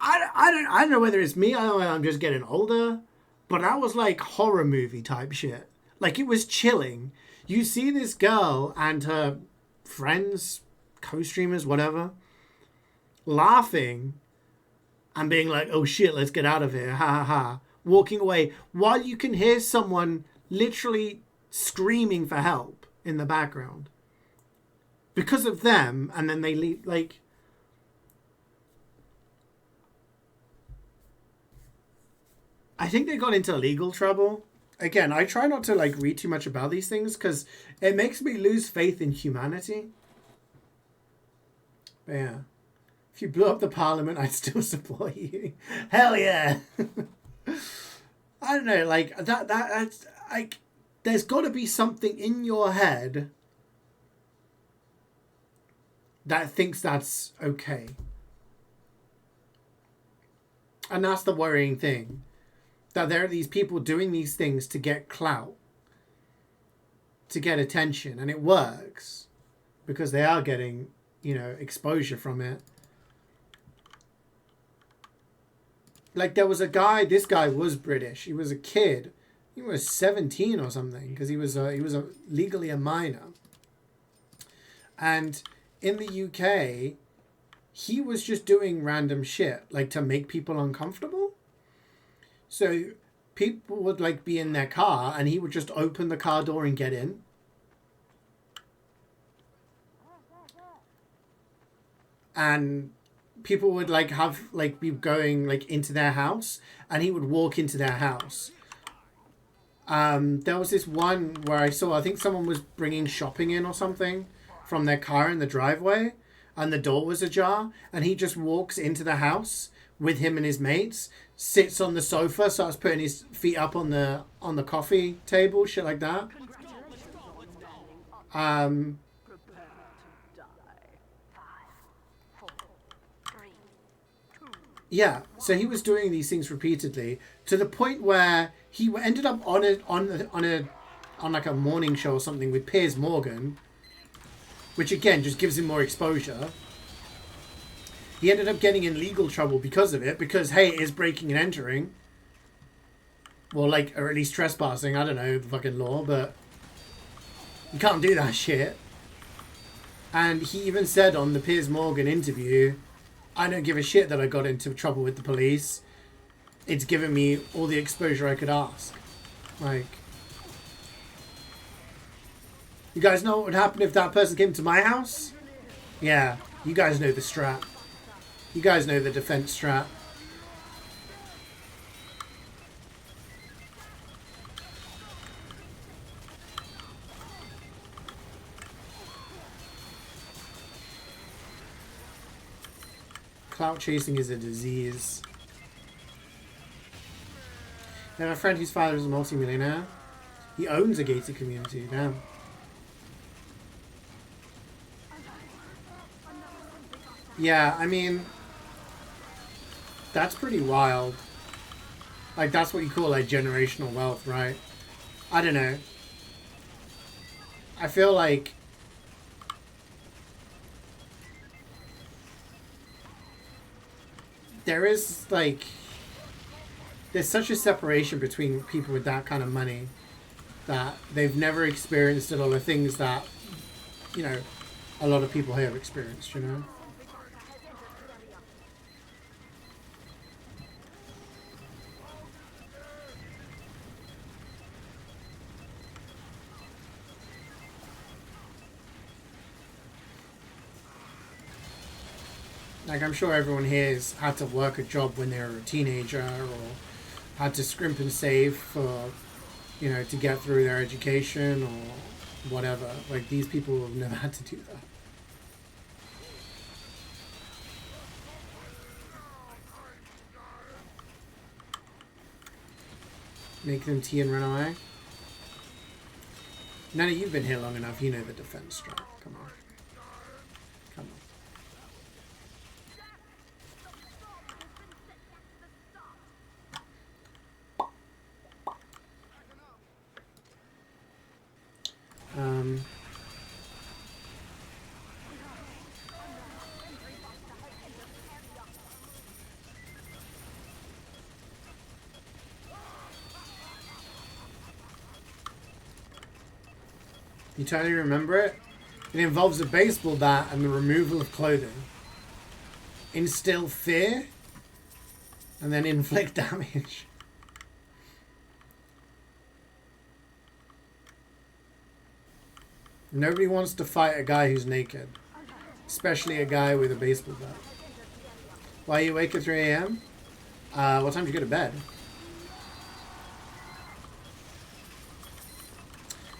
I don't know whether it's me. I don't know, I'm just getting older. But that was like horror movie type shit. Like, it was chilling. You see this girl and her friends, co-streamers, whatever, laughing and being like, oh shit, let's get out of here, ha ha ha, walking away, while you can hear someone literally screaming for help in the background because of them, and then they leave. Like, I think they got into legal trouble. Again, I try not to like read too much about these things because it makes me lose faith in humanity. But yeah. If you blew up the parliament, I'd still support you. Hell yeah. I don't know, like, that's, like, there's got to be something in your head that thinks that's okay. And that's the worrying thing. That there are these people doing these things to get clout. To get attention. And it works. Because they are getting, you know, exposure from it. Like, there was a guy, this guy was British. He was a kid. He was 17 or something, because he was legally a minor. And in the UK, he was just doing random shit, like, to make people uncomfortable. So people would, like, be in their car, and he would just open the car door and get in. And people would like have like be going like into their house, and he would walk into their house. There was this one where I think someone was bringing shopping in or something from their car in the driveway, and the door was ajar, and he just walks into the house with him and his mates, sits on the sofa, starts putting his feet up on the coffee table, shit like that. Yeah, so he was doing these things repeatedly to the point where he ended up on like a morning show or something with Piers Morgan, which again just gives him more exposure. He ended up getting in legal trouble because of it, because hey, it is breaking and entering. Well, like, or at least trespassing, I don't know the fucking law, but you can't do that shit. And he even said on the Piers Morgan interview, I don't give a shit that I got into trouble with the police. It's given me all the exposure I could ask. Like, you guys know what would happen if that person came to my house? Yeah, you guys know the strat. You guys know the defense strat. Clout chasing is a disease. I have a friend whose father is a multi-millionaire. He owns a gated community. Damn. Yeah, I mean, that's pretty wild. Like, that's what you call, like, generational wealth, right? I don't know. I feel like there's such a separation between people with that kind of money that they've never experienced a lot of things that, you know, a lot of people here have experienced, you know? Like, I'm sure everyone here has had to work a job when they were a teenager, or had to scrimp and save for, you know, to get through their education or whatever. Like, these people have never had to do that. make them tea and run away. None of you've been here long enough. You know the defense strat. Come on. Come on. You totally remember it? It involves a baseball bat and the removal of clothing. Instill fear and then inflict damage. Nobody wants to fight a guy who's naked. Especially a guy with a baseball bat. Why are you awake at 3 AM? What time do you go to bed?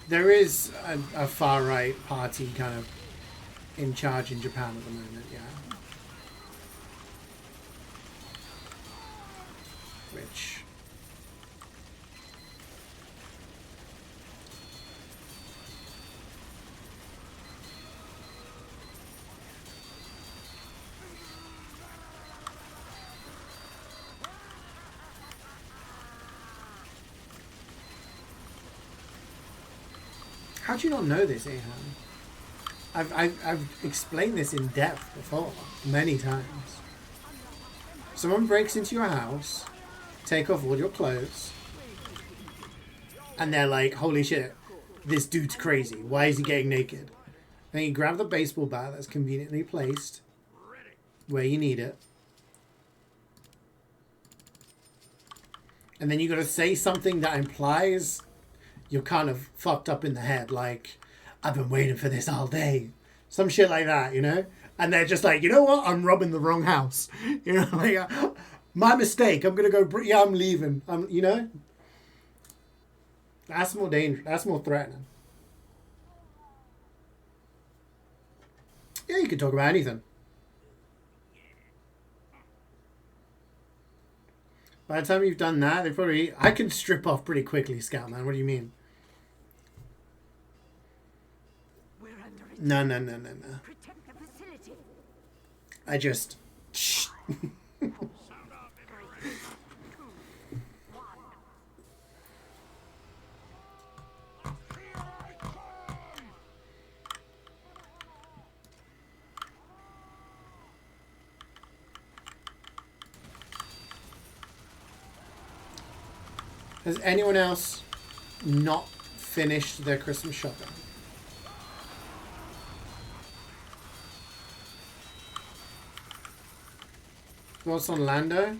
There is a far-right party kind of in charge in Japan at the moment, yeah. Which... How'd you not know this, Ahan? I've explained this in depth before, many times. Someone breaks into your house, take off all your clothes, and they're like, holy shit, this dude's crazy. Why is he getting naked? And you grab the baseball bat that's conveniently placed where you need it. And then you gotta say something that implies you're kind of fucked up in the head, like, I've been waiting for this all day. Some shit like that, you know? And they're just like, you know what? I'm robbing the wrong house. You know, like, my mistake. I'm going to go, yeah, I'm leaving. You know? That's more dangerous. That's more threatening. Yeah, you can talk about anything. By the time you've done that, they probably... I can strip off pretty quickly, Scoutman. What do you mean? No. I just... Shh. Has anyone else not finished their Christmas shopping? What's on Lando?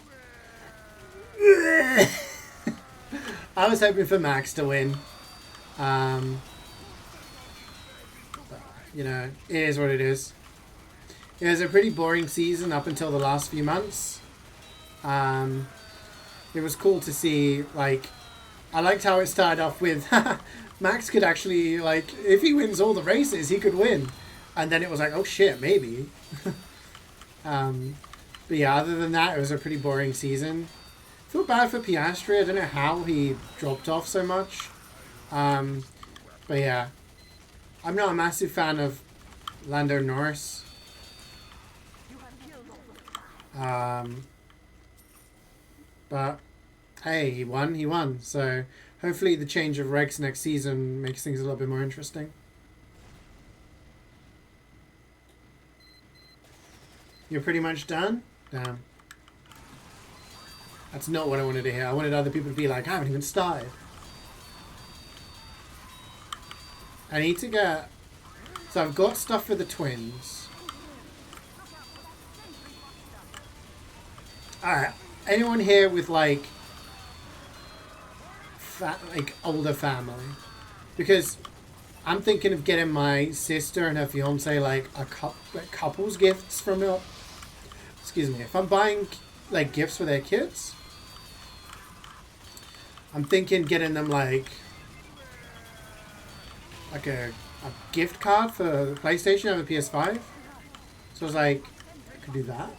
I was hoping for Max to win. But, you know, it is what it is. It was a pretty boring season up until the last few months. It was cool to see, like, I liked how it started off with Max could actually, like, if he wins all the races, he could win. And then it was like, oh shit, maybe. But yeah, other than that, it was a pretty boring season. I feel bad for Piastri. I don't know how he dropped off so much. But yeah, I'm not a massive fan of Lando Norris. But hey, he won. So hopefully the change of regs next season makes things a little bit more interesting. You're pretty much done? Damn. That's not what I wanted to hear. I wanted other people to be like, I haven't even started. I need to get... So I've got stuff for the twins. Alright. Anyone here with, like older family? Because I'm thinking of getting my sister and her fiance, like, couple's gifts from it. Excuse me. If I'm buying, like, gifts for their kids, I'm thinking getting them, like a gift card for the PlayStation and the PS5. So I was like, I could do that.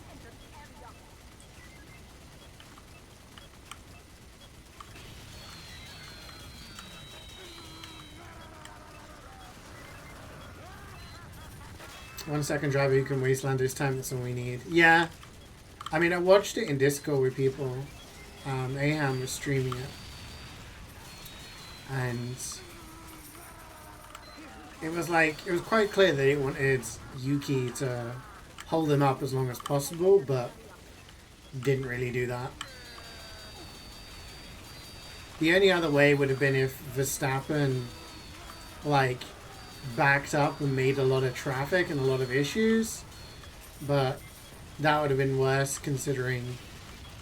1 second driver who can wasteland this time, that's all we need. Yeah. I mean, I watched it in Discord with people. Aham was streaming it. And it was like, it was quite clear that it wanted Yuki to hold him up as long as possible, but didn't really do that. The only other way would have been if Verstappen, like, backed up and made a lot of traffic and a lot of issues, but that would have been worse considering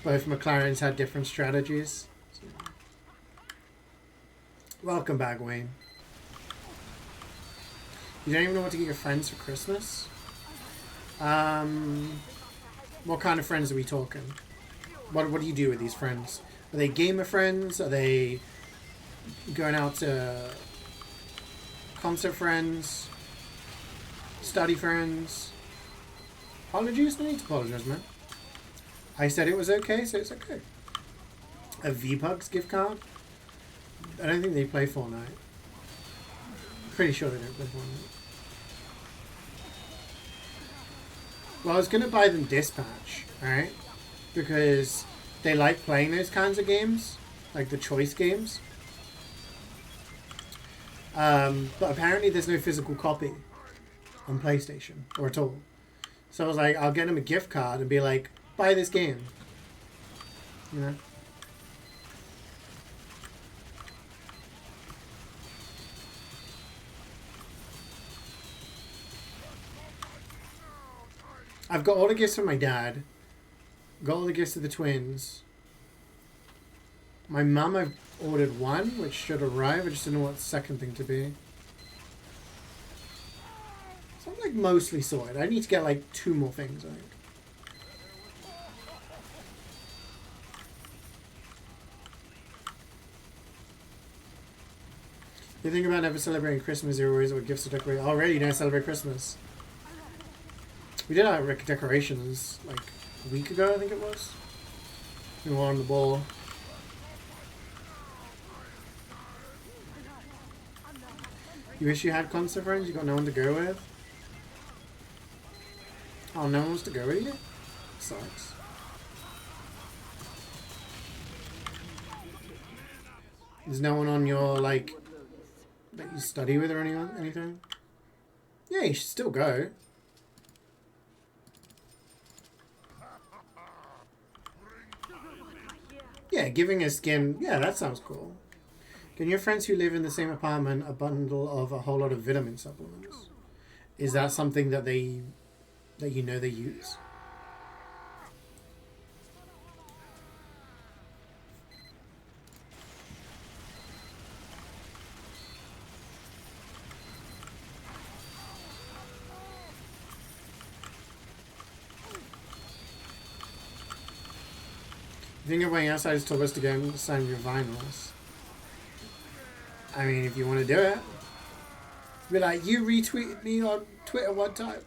both McLarens had different strategies. So. Welcome back, Wayne. You don't even know what to get your friends for Christmas? What kind of friends are we talking? What do you do with these friends? Are they gamer friends? Are they going out to concert friends? Study friends? Apologies? No need to apologize, man. I said it was okay, so it's okay. A V-Bucks gift card? I don't think they play Fortnite. Pretty sure they don't play Fortnite. Well, I was going to buy them Dispatch, right? Because they like playing those kinds of games, like the choice games. But apparently there's no physical copy on PlayStation, or at all. So I was like, I'll get them a gift card and be like, buy this game. You know? I've got all the gifts from my dad. Got all the gifts of the twins. My mum, I've ordered one, which should arrive. I just don't know what the second thing to be. So I'm like mostly sorted. I need to get like 2 more things, I think. You think about never celebrating Christmas, you're always what gifts to decorate. Already you don't celebrate Christmas. We did our decorations like a week ago, I think it was. We were on the ball. You wish you had concert friends? You got no one to go with? Oh, no one wants to go with you? Sucks. There's no one on your, like, that you study with or anything? Yeah, you should still go. Yeah, giving a skin. Yeah, that sounds cool. Can your friends who live in the same apartment a bundle of a whole lot of vitamin supplements? Is that something that you know they use? You think of waiting outside his tour to go and sign your vinyls? I mean, if you want to do it. Be like, you retweeted me on Twitter one time.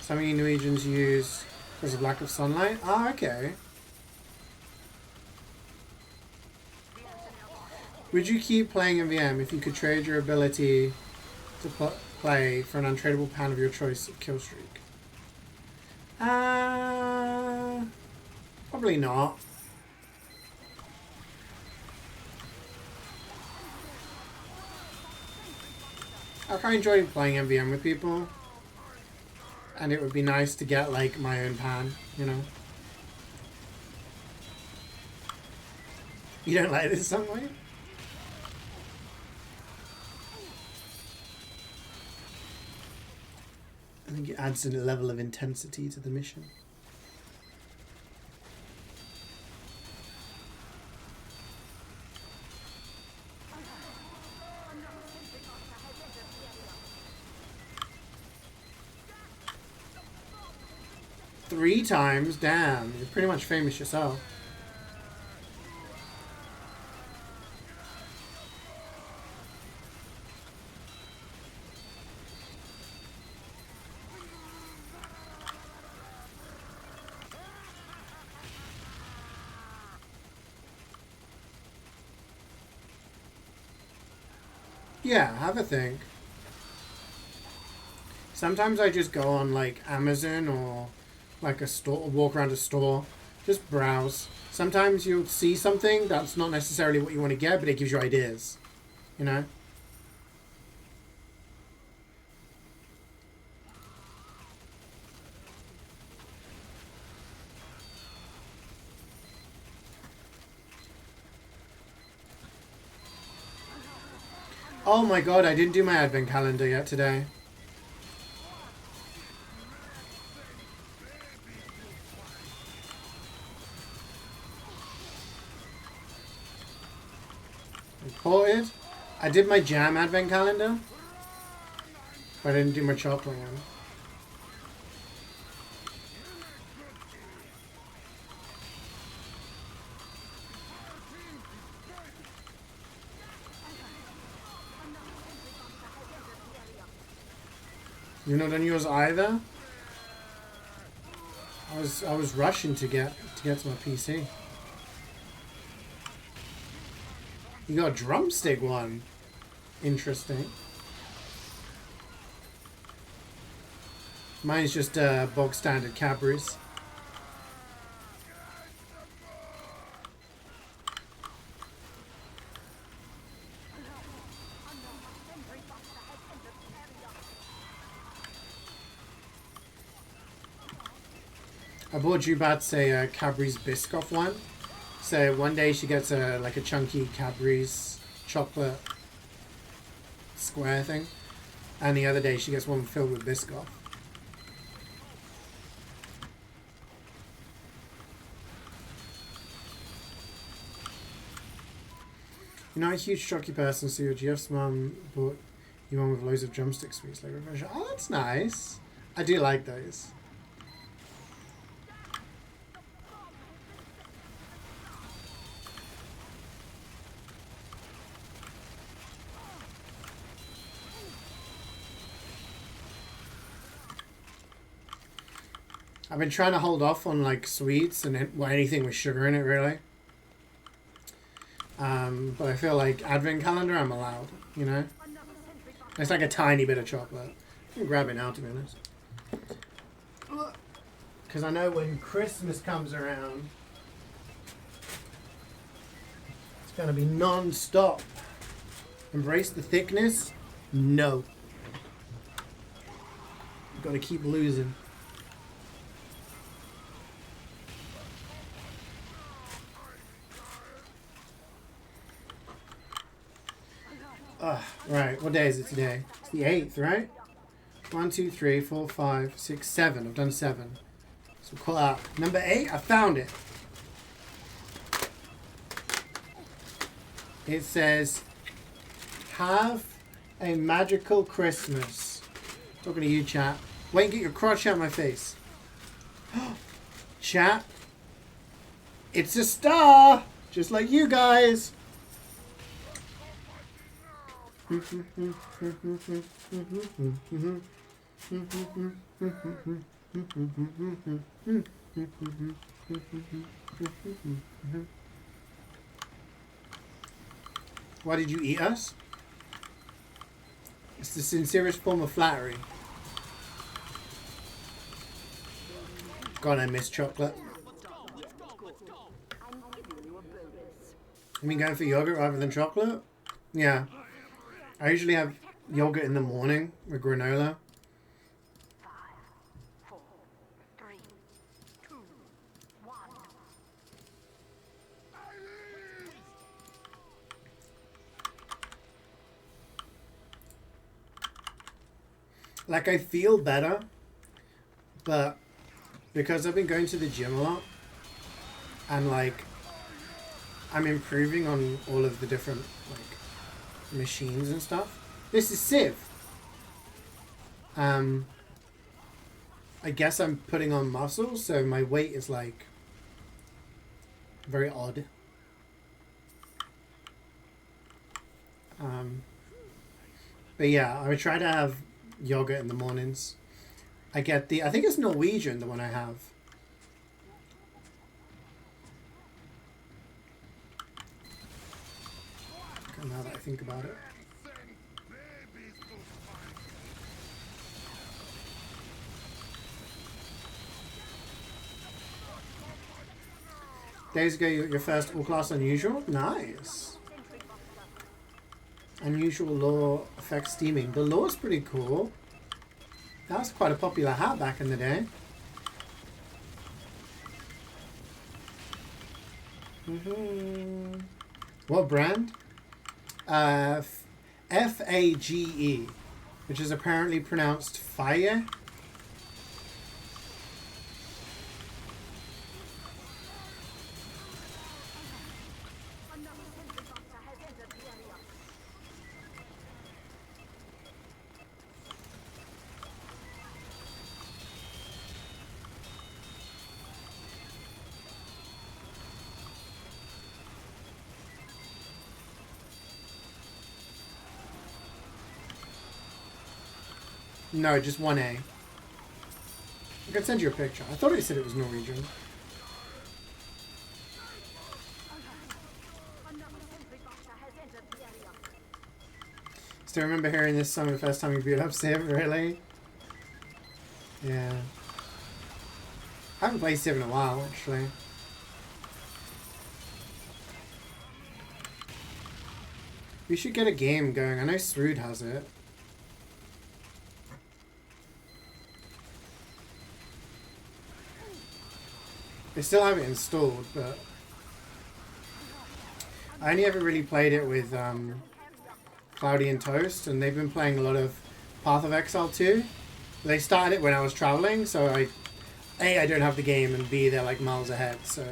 Something Norwegians use because of lack of sunlight? Ah, okay. Would you keep playing MvM if you could trade your ability to play for an untradeable pound of your choice kill streak? Probably not. I quite enjoy playing MvM with people, and it would be nice to get like my own pan, you know. You don't like this song, Wayne? I think it adds a level of intensity to the mission. Three times? Damn, you're pretty much famous yourself. Yeah, have a think. Sometimes I just go on like Amazon or like a store, walk around a store, just browse. Sometimes you'll see something that's not necessarily what you want to get, but it gives you ideas, you know? Oh my god, I didn't do my advent calendar yet today. Reported. I did my jam advent calendar, but I didn't do my chocolate one. You've not done yours either? I was rushing to get to my PC. You got a drumstick one. Interesting. Mine's just bog standard Cadbury's. I bought Jubat's a Cadbury's Biscoff one. So one day she gets a like a chunky Cadbury's chocolate square thing, and the other day she gets one filled with Biscoff. You're not a huge chocolate person, so your GF's mum bought you one with loads of drumstick sweets like revenge. Oh, that's nice. I do like those. I've been trying to hold off on like sweets and anything with sugar in it, really. But I feel like advent calendar, I'm allowed, you know? It's like a tiny bit of chocolate. I can grab it now, to be honest. Because I know when Christmas comes around, it's going to be non-stop. Embrace the thickness? No. You've got to keep losing. Right, what day is it today? It's the 8th, right? 1, 2, 3, 4, 5, 6, 7. I've done 7. So call out. Number 8, I found it. It says, have a magical Christmas. Talking to you, chat. Wait and get your crotch out of my face. Chat. It's a star. Just like you guys. Why did you eat us? It's the sincerest form of flattery. God, I miss chocolate. You mean going for yogurt rather than chocolate? Yeah. I usually have yogurt in the morning with granola. 5, 4, 3, 2, 1. Like, I feel better, but because I've been going to the gym a lot, and like, I'm improving on all of the different like machines and stuff. This is Civ. I guess I'm putting on muscle, so my weight is like very odd. But yeah, I would try to have yogurt in the mornings. I get I think it's Norwegian, the one I have. Okay, now that I think about it. Days ago, you got your first all-class unusual. Nice. Unusual law effect steaming. The law's pretty cool. That was quite a popular hat back in the day. What brand? F-A-G-E, which is apparently pronounced fire. No, just 1A. I can send you a picture. I thought it said it was Norwegian. Still remember hearing this song the first time you boot up Civ, really? Yeah. I haven't played Civ in a while, actually. We should get a game going. I know Srood has it. I still have it installed, but I only ever really played it with Cloudy and Toast, and they've been playing a lot of Path of Exile 2. They started it when I was traveling, so A, I don't have the game, and B, they're like miles ahead, so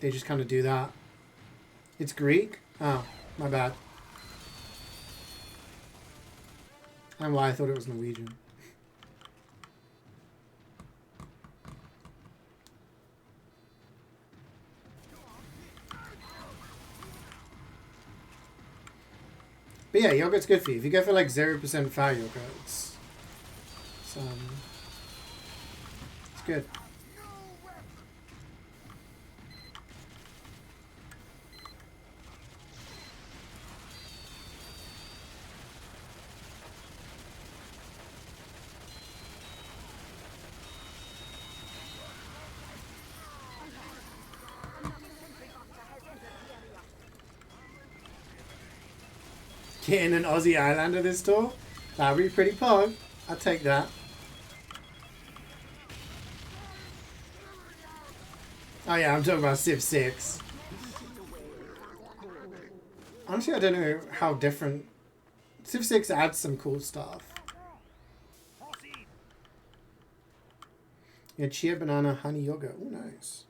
they just kind of do that. It's Greek? Oh, my bad. I don't know why I thought it was Norwegian. But yeah, yogurt's good for you. If you go for like 0% fat yogurt, it's good. Getting an Aussie Islander this tour? That'd be pretty pog. I'd take that. Oh yeah, I'm talking about Civ 6. Honestly, I don't know how different... Civ 6 adds some cool stuff. Yeah, chia, banana, honey, yogurt. Oh, nice.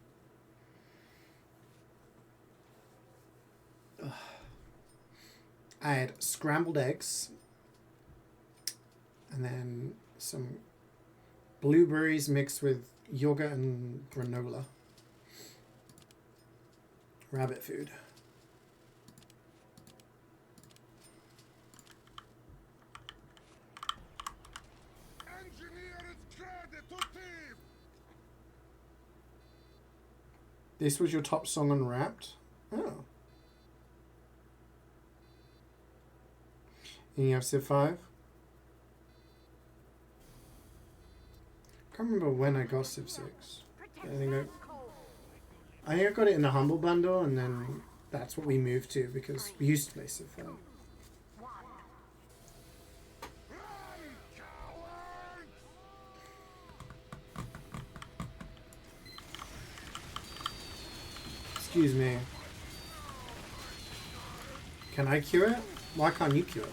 Ugh. I had scrambled eggs and then some blueberries mixed with yogurt and granola. Rabbit food. This was your top song on Wrapped? Oh. And you have Civ 5? I can't remember when I got Civ 6. I think I got it in the Humble Bundle, and then that's what we moved to because we used to play Civ 5. Excuse me. Can I cure it? Why can't you cure it?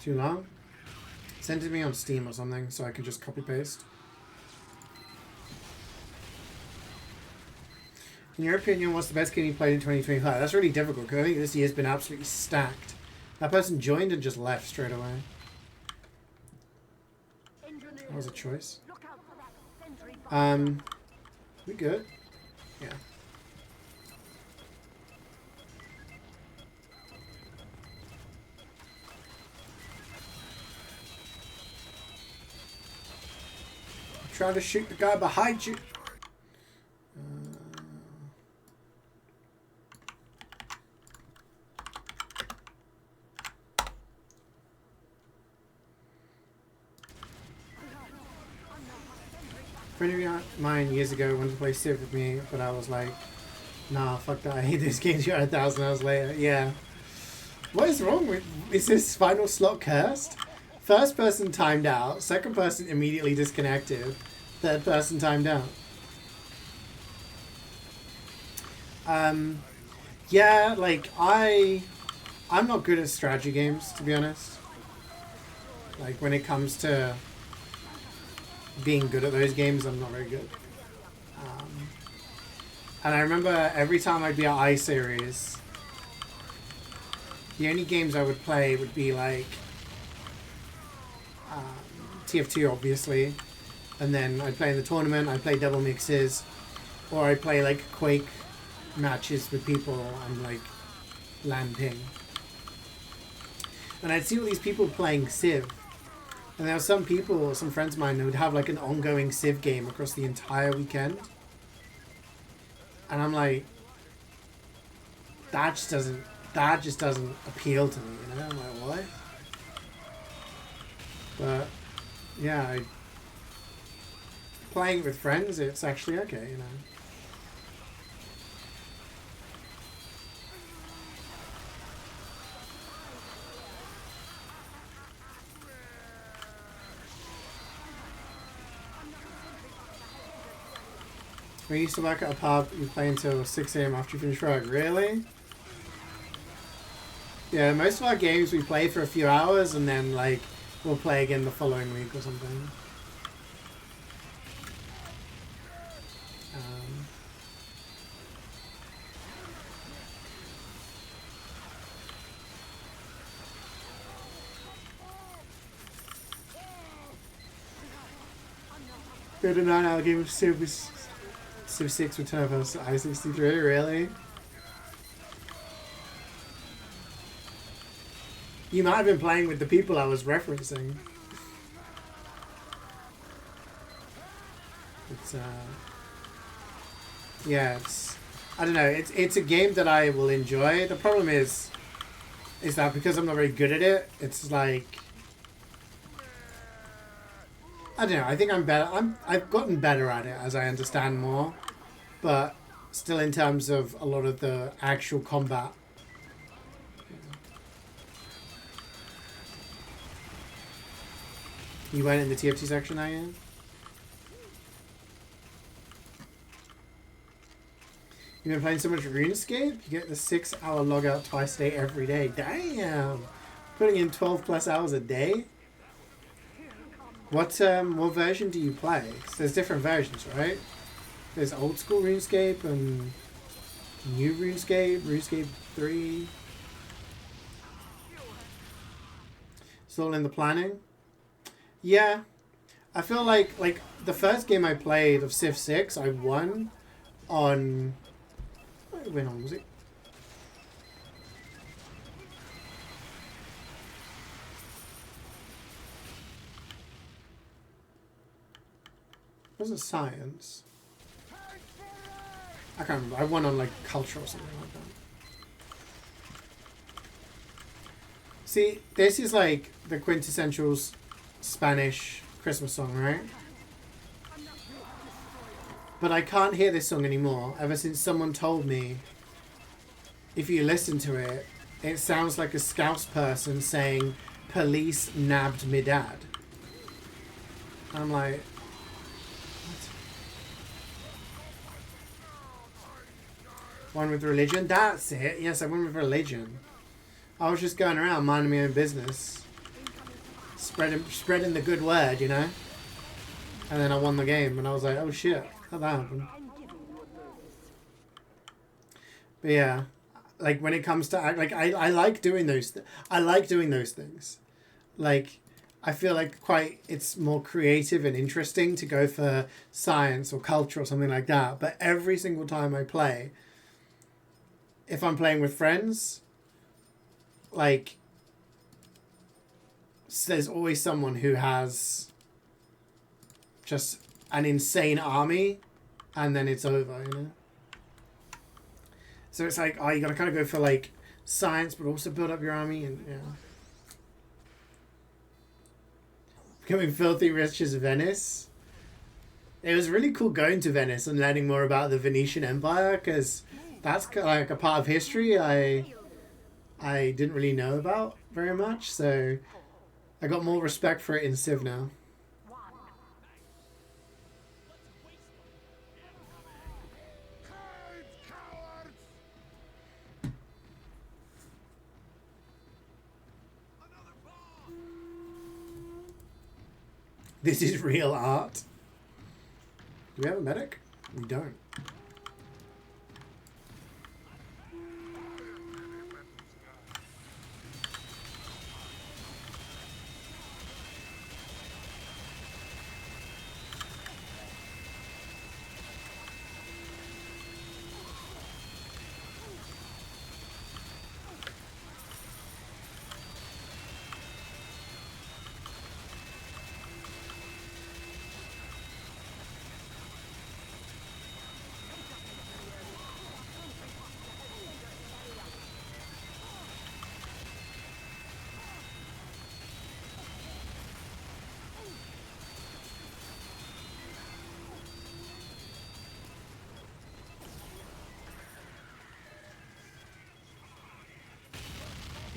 Too long? Send it to me on Steam or something so I can just copy paste. In your opinion, what's the best game you played in 2025? That's really difficult because I think this year's been absolutely stacked. That person joined and just left straight away. That was a choice. We good? Yeah. Try to shoot the guy behind you. friend of mine years ago wanted to play Civ with me, but I was like, nah, fuck that. I hate this game. You got 1,000 hours later. Yeah. What is wrong with... Is this final slot cursed? First person timed out. Second person immediately disconnected. Third person timed out. Yeah, like, I'm not good at strategy games, to be honest. Like, when it comes to being good at those games, I'm not very good. And I remember every time I'd be at iSeries, the only games I would play would be like TF2, obviously, and then I'd play in the tournament, I'd play double mixes, or I'd play like Quake matches with people on like LAN ping. And I'd see all these people playing Civ. And there were some people, some friends of mine, who would have like an ongoing Civ game across the entire weekend. And I'm like, that just doesn't appeal to me, you know? I'm like, what? But yeah, playing with friends, it's actually okay, you know. We used to work at a pub, you play until 6 AM after you finish work. Really? Yeah, most of our games we play for a few hours and then like we'll play again the following week or something. We had a 9-hour game of Civ 6 with 10 of us. I-63, really? You might have been playing with the people I was referencing. It's yeah, I don't know. It's a game that I will enjoy. The problem is that because I'm not very good at it, it's like, I don't know. I think I'm better. I've gotten better at it as I understand more, but still, in terms of a lot of the actual combat. You went in the TFT section, are you? You've been playing so much RuneScape, you get the 6-hour logout twice a day every day. Damn! Putting in 12 plus hours a day? What version do you play? 'Cause there's different versions, right? There's old school RuneScape and new RuneScape, RuneScape 3. It's all in the planning. Yeah. I feel like the first game I played of Civ 6, I won on... What did I win on, was it? Was it science? I can't remember. I won on like culture or something like that. See, this is like the quintessential Spanish Christmas song, right? But I can't hear this song anymore ever since someone told me if you listen to it, it sounds like a Scouse person saying, "Police nabbed me dad." I'm like, one with religion? That's it. Yes, I went with religion. I was just going around minding my own business. Spreading the good word, you know? And then I won the game and I was like, oh shit, how'd that happen? But yeah, like when it comes to, like, I like doing those, I like doing those things. Like, I feel like it's more creative and interesting to go for science or culture or something like that. But every single time I play, if I'm playing with friends, like, there's always someone who has just an insane army, and then it's over, you know? So it's like, oh, you gotta kind of go for, like, science, but also build up your army, and, yeah. Becoming filthy rich as Venice. it was really cool going to Venice and learning more about the Venetian Empire, because that's like a part of history I didn't really know about very much. So I got more respect for it in Civ now. This is real art. Do we have a medic? We don't.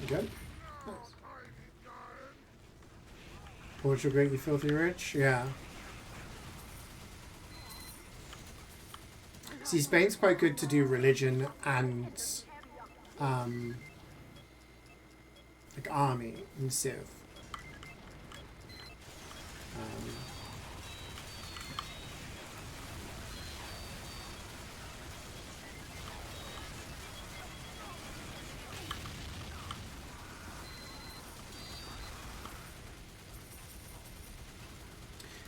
Good. Nice. Portugal great, you filthy rich? Yeah. See, Spain's quite good to do religion and like army in Civ.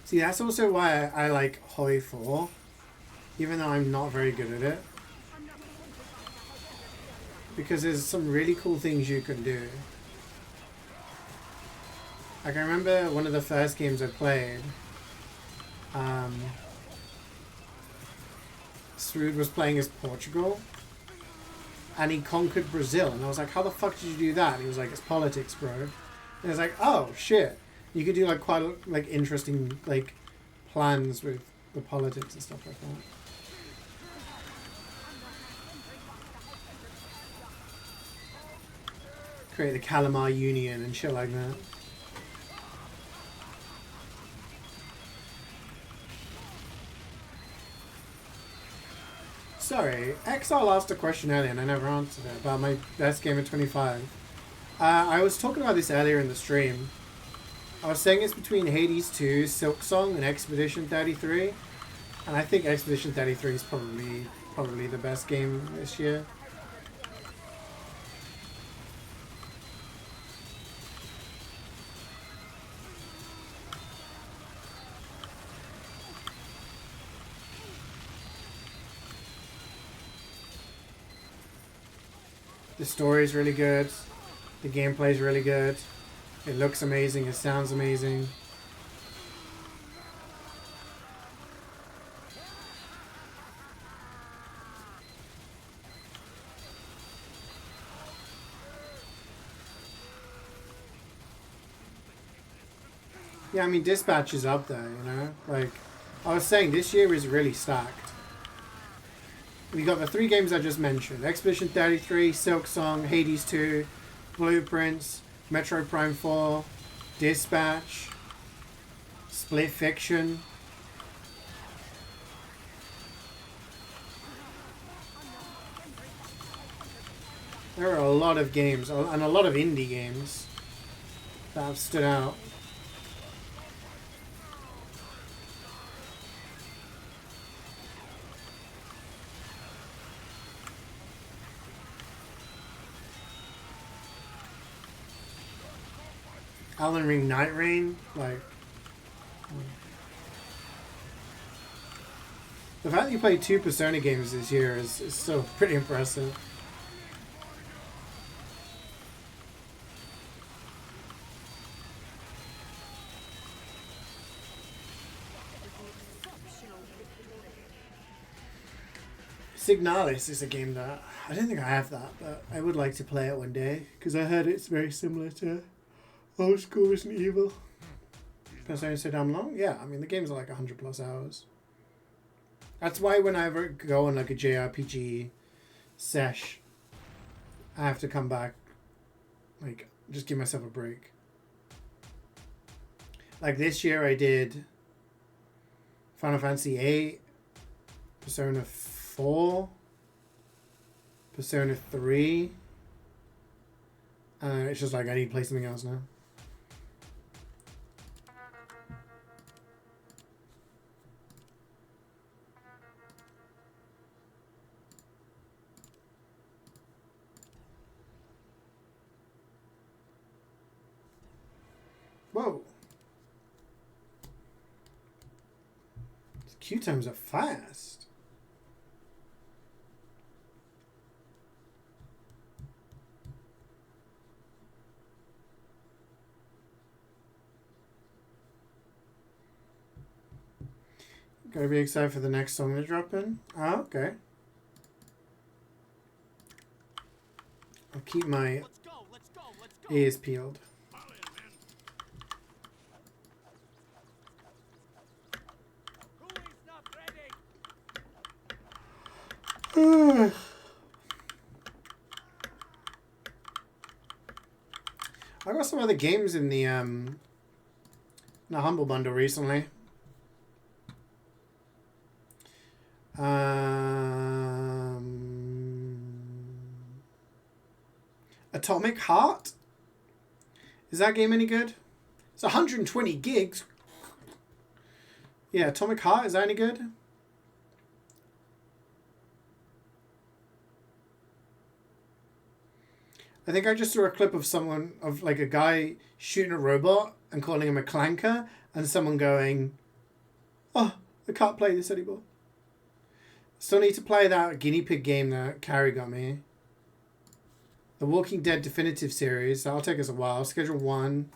See, that's also why I like Hoi 4, even though I'm not very good at it. Because there's some really cool things you can do. Like, I remember one of the first games I played, Srood was playing as Portugal, and he conquered Brazil, and I was like, how the fuck did you do that? And he was like, it's politics, bro. And I was like, oh, shit. You could do like quite like interesting like plans with the politics and stuff like that. Create the Calamar Union and shit like that. Sorry, XR asked a question earlier and I never answered it about my best game of 25. I was talking about this earlier in the stream. I was saying it's between Hades 2, Silksong, and Expedition 33. And I think Expedition 33 is probably the best game this year. The story is really good. The gameplay is really good. It looks amazing. It sounds amazing. Yeah, I mean, Dispatch is up there, you know? Like, I was saying, this year is really stacked. We got the 3 games I just mentioned. Expedition 33, Silksong, Hades 2, Blueprints, Metro Prime 4, Dispatch, Split Fiction. There are a lot of games, and a lot of indie games that have stood out. Elden Ring Night Rain, like... The fact that you played 2 Persona games this year is still pretty impressive. Signalis is a game that... I don't think I have that, but I would like to play it one day, because I heard it's very similar to old school Resident Evil. Persona so damn long? Yeah, I mean the games are like 100+ hours. That's why when I ever go on like a JRPG sesh, I have to come back, like, just give myself a break. Like this year I did Final Fantasy 8, Persona 4, Persona 3. It's just like I need to play something else now. Whoa. Queue times are fast. Gotta be excited for the next song to drop in. Oh, okay. I'll keep my ears peeled. I got some other games in the Humble Bundle recently. Atomic Heart? Is that game any good? It's 120 gigs. Yeah, Atomic Heart, is that any good? I think I just saw a clip of someone, of like a guy shooting a robot and calling him a clanker, and someone going, "Oh, I can't play this anymore." Still need to play that guinea pig game that Carrie got me. The Walking Dead Definitive Series. That'll take us a while. Schedule 1.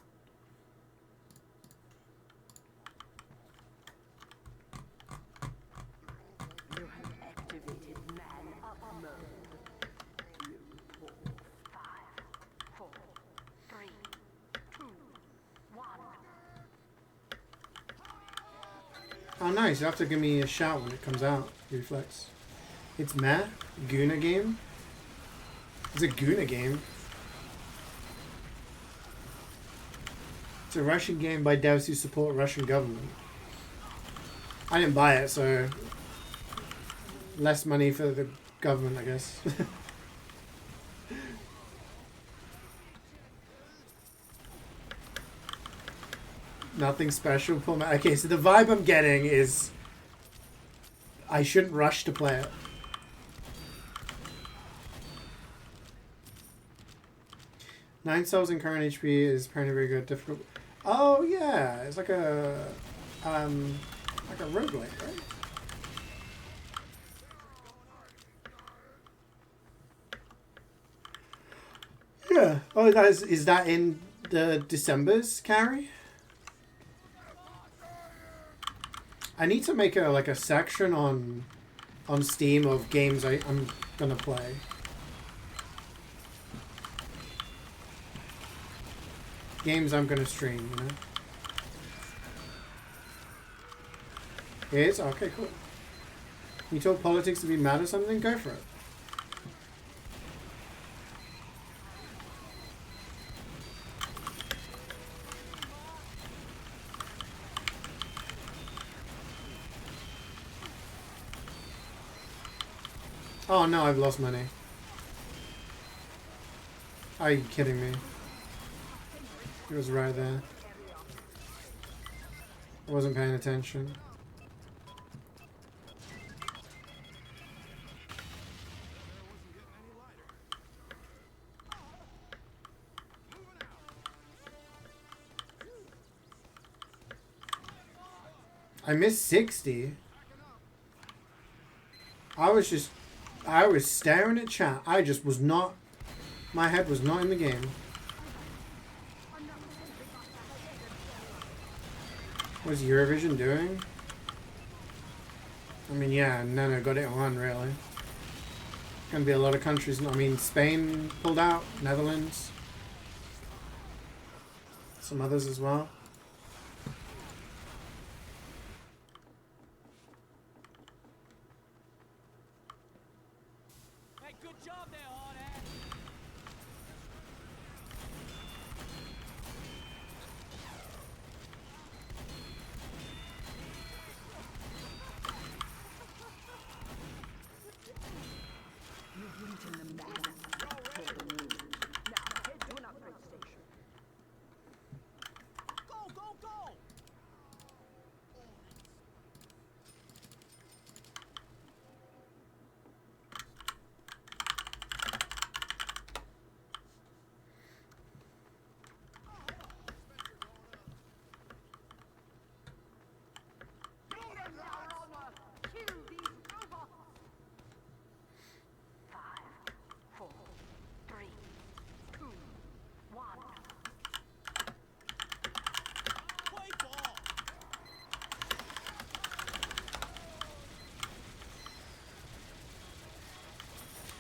Oh, nice. You have to give me a shout when it comes out. Reflex. It's meh. Guna game. It's a Guna game. It's a Russian game by devs who support Russian government. I didn't buy it, so less money for the government, I guess. Nothing special. Okay, so the vibe I'm getting is I shouldn't rush to play it. Nine souls in current HP is apparently very good. Difficult. Oh yeah, it's like a roguelike, right? Yeah. Oh, is that in the December's carry? I need to make a section on Steam of games I'm gonna play. Games I'm gonna stream, you know. It is? Okay, cool. You told politics to be mad or something? Go for it. Oh no, I've lost money. Are you kidding me? It was right there. I wasn't paying attention. I missed 60. I was staring at chat. I just was not, my head was not in the game. What's Eurovision doing? I mean, yeah, Nana got it on, really. Gonna be a lot of countries. I mean, Spain pulled out, Netherlands, some others as well.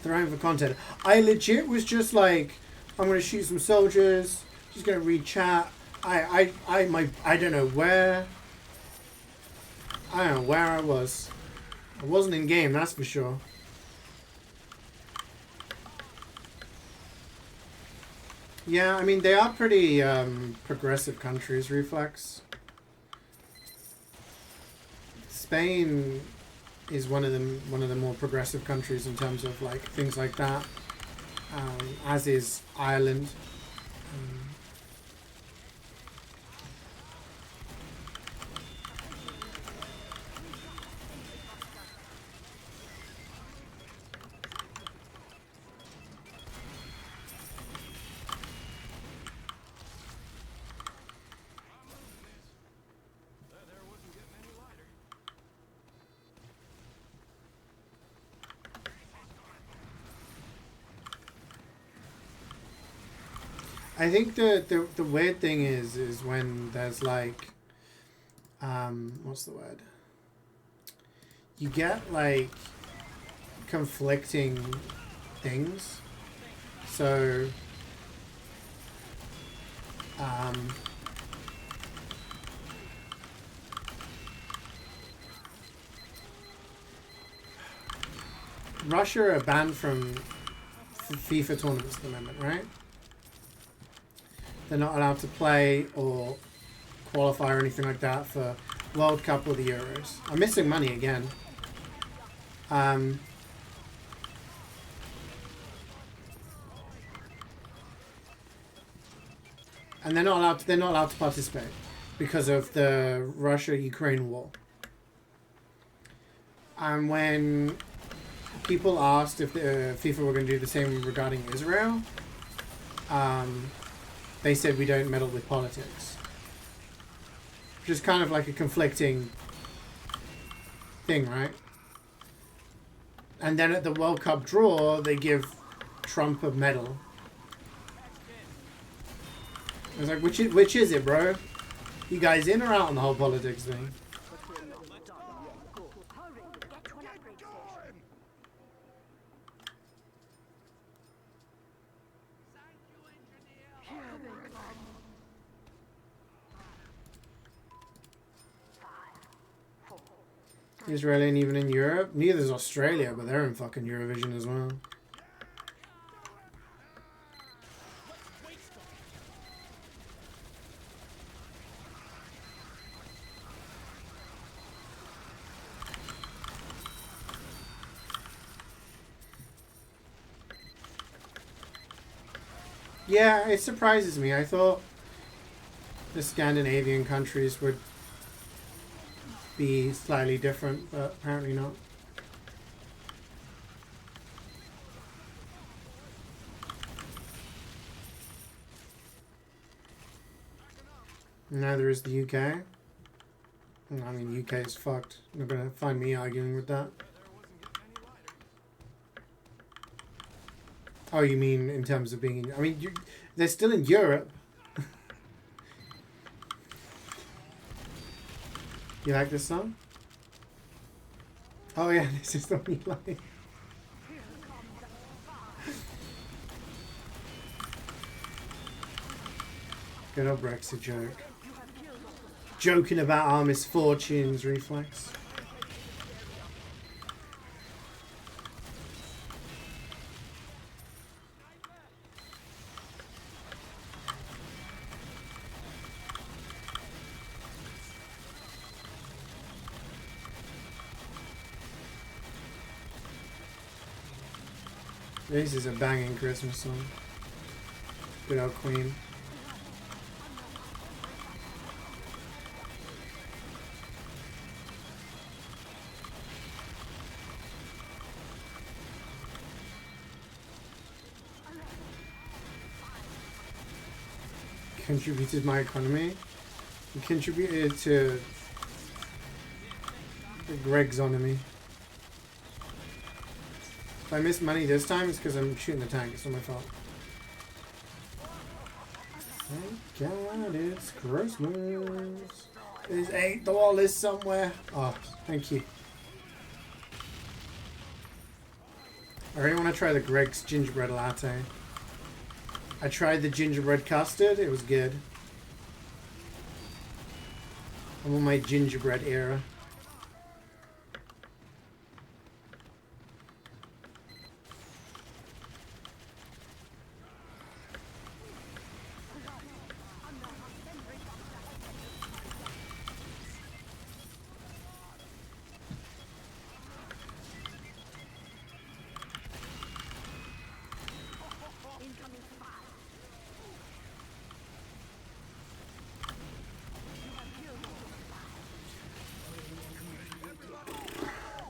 thriving for content. I legit was just like, I'm gonna shoot some soldiers. Just gonna read chat. I don't know where. I don't know where I was. I wasn't in game, that's for sure. Yeah, I mean they are pretty progressive countries. Reflex. Spain is one of the more progressive countries in terms of like things like that. As is Ireland. I think the weird thing is when there's like, what's the word? You get like conflicting things. So, Russia are banned from FIFA tournaments at the moment, right? They're not allowed to play or qualify or anything like that for World Cup or the Euros. I'm missing money again. And they're not allowed to participate because of the Russia-Ukraine war. And when people asked if the FIFA were going to do the same regarding Israel, they said we don't meddle with politics. Which is kind of like a conflicting thing, right? And then at the World Cup draw, they give Trump a medal. I was like, which is it, bro? You guys in or out on the whole politics thing? Israel ain't even in Europe. Neither is Australia, but they're in fucking Eurovision as well. Yeah, it surprises me. I thought the Scandinavian countries would be slightly different, but apparently not. Neither is the UK. I mean, UK is fucked. You're not gonna find me arguing with that. Oh, you mean in terms of being in... I mean, they're still in Europe. You like this song? Oh yeah, this is the one you like. Good old Brexit joke. Joking about our misfortunes, Reflex. This is a banging Christmas song. Good old Queen. Contributed my economy. You contributed to Greg's economy. If I miss money this time, it's because I'm shooting the tank. It's not my fault. Thank God it's Christmas. Is $8 somewhere? Oh, thank you. I really want to try the Greg's gingerbread latte. I tried the gingerbread custard. It was good. I'm on my gingerbread era.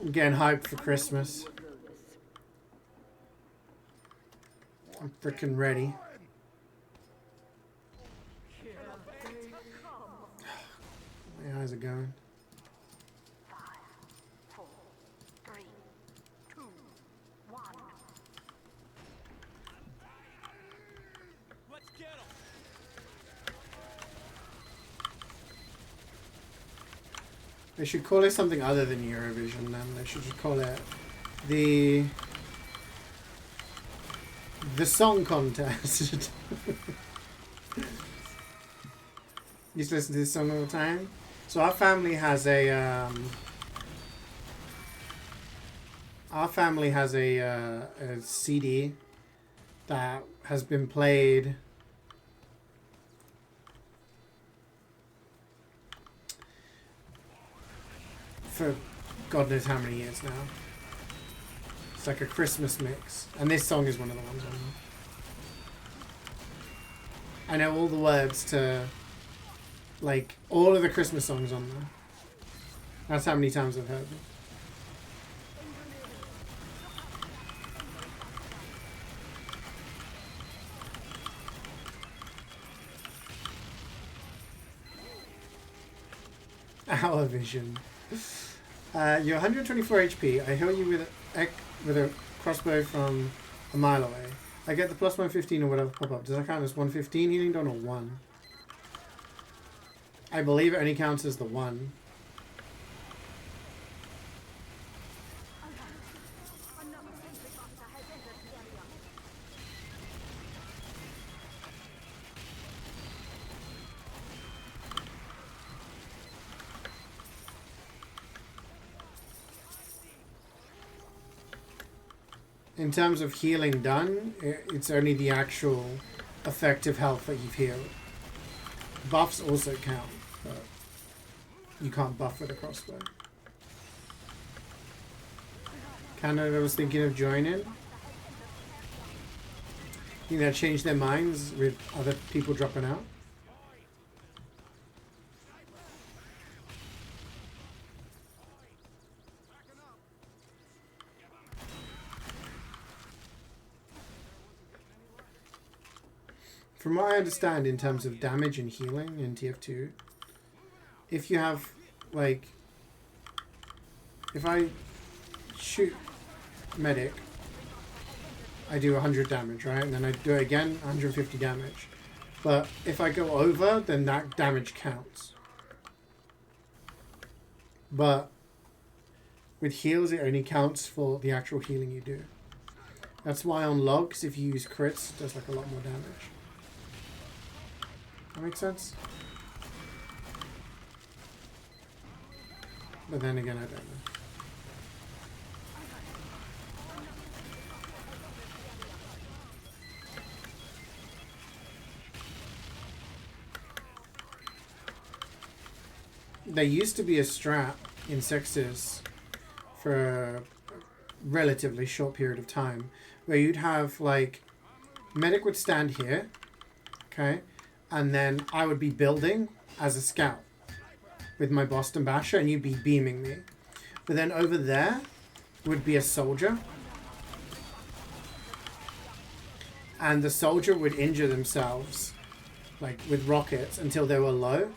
I'm getting hyped for Christmas. I'm freaking ready. My eyes are going. 5, 4, 3, 2, 1. Let's get 'em. They should call it something other than Eurovision then. They should just call it the song contest. You used to listen to this song all the time? So our family has a a CD that has been played for God knows how many years now. It's like a Christmas mix, and this song is one of the ones on there. I know all the words to like all of the Christmas songs on there. That's how many times I've heard them. Our vision. You're 124 HP. I heal you with a crossbow from a mile away. I get the plus 115 or whatever pop up. Does that count as 115 healing done or 1? I believe it only counts as the 1. In terms of healing done, it's only the actual effective health that you've healed. Buffs also count, but you can't buff with a crossbow. Canada was thinking of joining. You think they'll change their minds with other people dropping out? From what I understand in terms of damage and healing in TF2, if you have, like, if I shoot medic, I do 100 damage, right? And then I do it again, 150 damage. But if I go over, then that damage counts. But with heals, it only counts for the actual healing you do. That's why on logs, if you use crits, it does like a lot more damage. That makes sense? But then again, I don't know. There used to be a strat in Sexes for a relatively short period of time where you'd have, like, medic would stand here, okay? And then I would be building as a scout with my Boston Basher, and you'd be beaming me. But then over there would be a soldier. And the soldier would injure themselves, like with rockets, until they were low.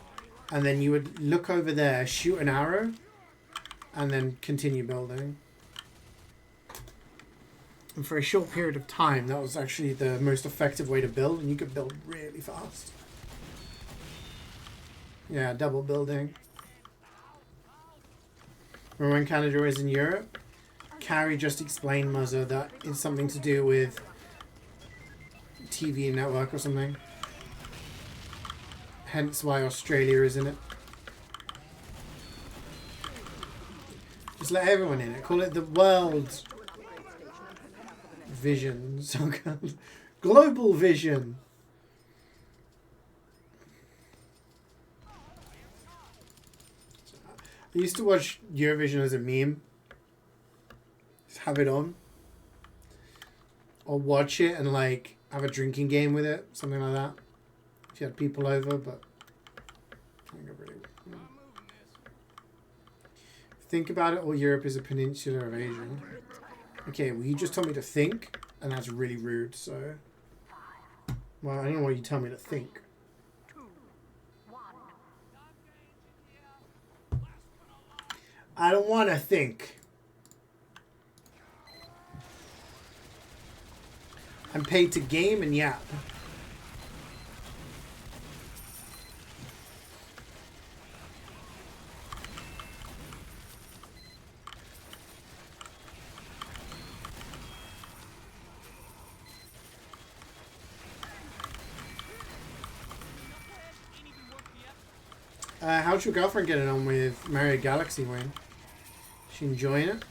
And then you would look over there, shoot an arrow, and then continue building. And for a short period of time, that was actually the most effective way to build, and you could build really fast. Yeah, double building. Remember when Canada was in Europe? Carrie just explained, Muzzer, that it's something to do with TV network or something. Hence why Australia is in it. Just let everyone in it. Call it the World Vision. So-called Global Vision. I used to watch Eurovision as a meme. Just have it on. Or watch it and like have a drinking game with it. Something like that. If you had people over, but I think I really think about it, all Europe is a peninsula of Asia. Okay, well you just told me to think, and that's really rude, so... Well, I don't know why you tell me to think. 2, 1. I don't want to think. I'm paid to game and yap. How's your girlfriend getting on with Mario Galaxy, Wayne? She enjoying it?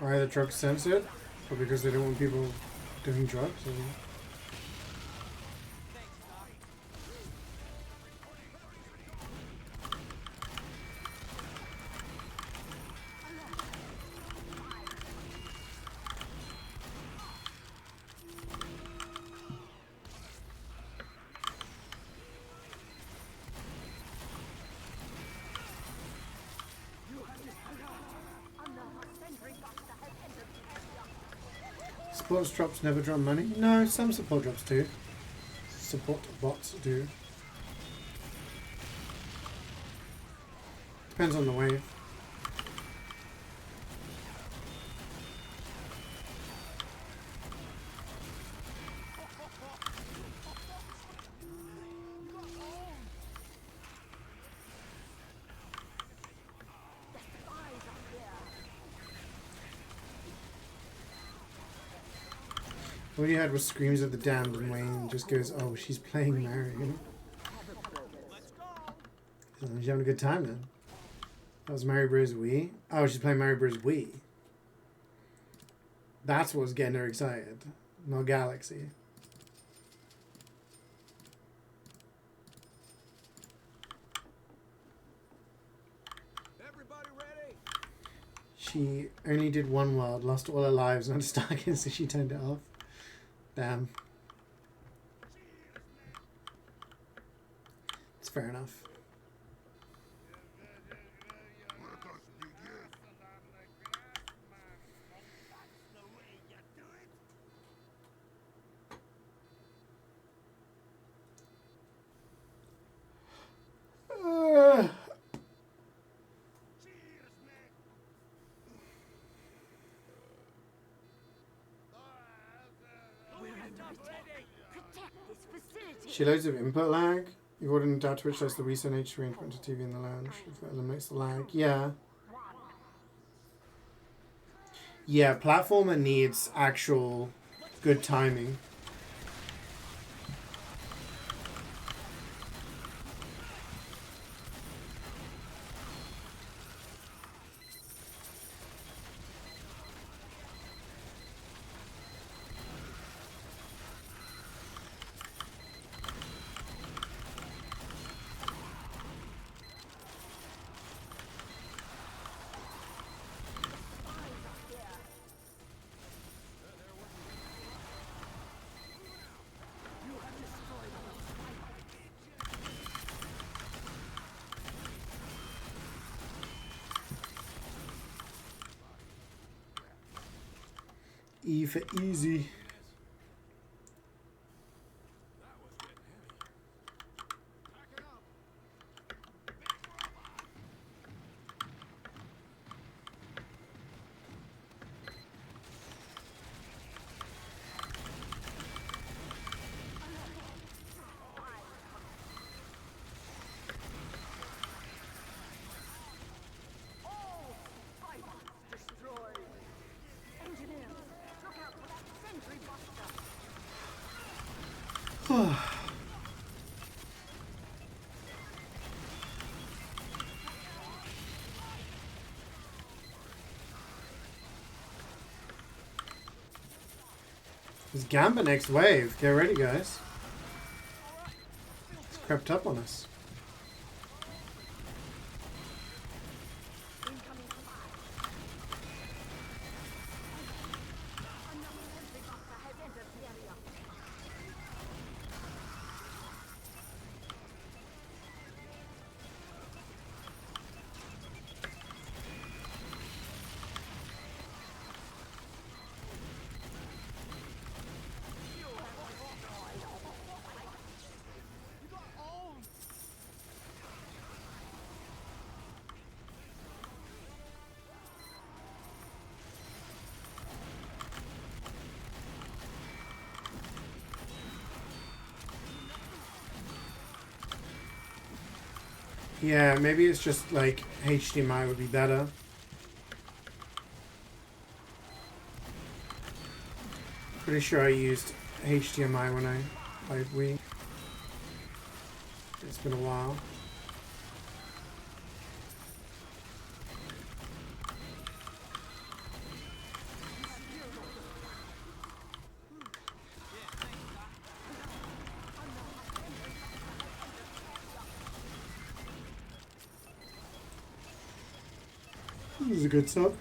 Why are the drugs censored? Or because they don't want people doing drugs? Or... Support drops never drop money? No, some support drops do. Support bots do. Depends on the wave. All you had was screams of the damned, and Wayne just goes, "Oh, she's playing Mario." She's having a good time then. That was Mario Bros. Wii. Oh, she's playing Mario Bros. Wii. That's what's getting her excited, not Galaxy. Everybody ready? She only did one world, lost all her lives, and had to start again, so she turned it off. Damn. It's fair enough. She loads of input lag. You ordered a data which does the recent H arrangement to TV in the lounge. If that eliminates the lag. Yeah. Yeah, platformer needs actual good timing. E for easy. It's Gambit next wave. Get ready, guys. It's crept up on us. Yeah, maybe it's just like HDMI would be better. Pretty sure I used HDMI when I played Wii. It's been a while. This is a good sub.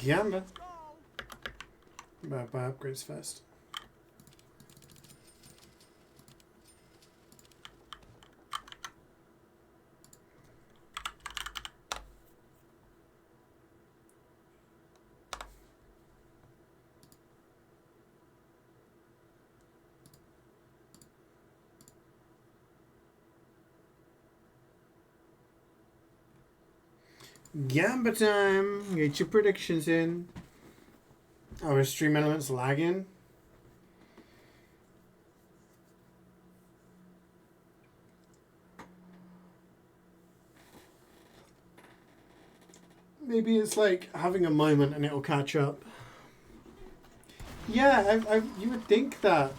Gamba. Buy upgrades first. Gamba time! Get your predictions in. Oh, is Stream Elements lagging? Maybe it's like having a moment and it'll catch up. Yeah, you would think that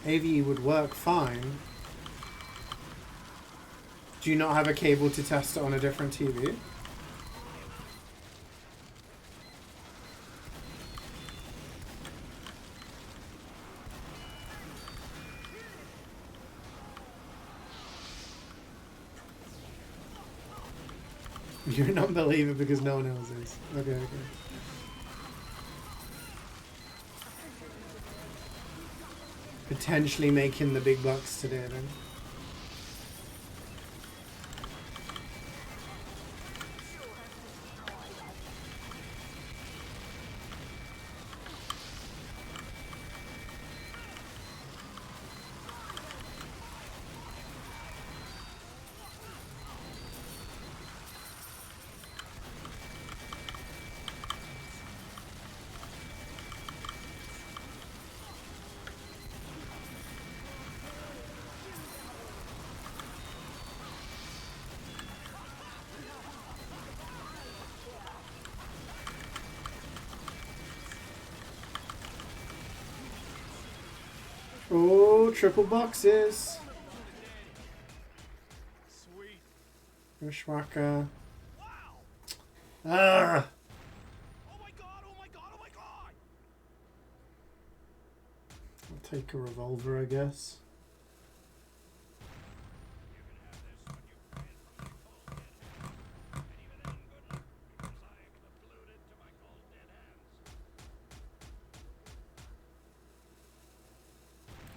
AV would work fine. Do you not have a cable to test it on a different TV? You're an unbeliever because no one else is. Okay, okay. Potentially making the big bucks today then. Oh, triple boxes. Sweet. Bushwhacker. Wow. Ah! Oh my god, oh my god, oh my god. I'll take a revolver, I guess.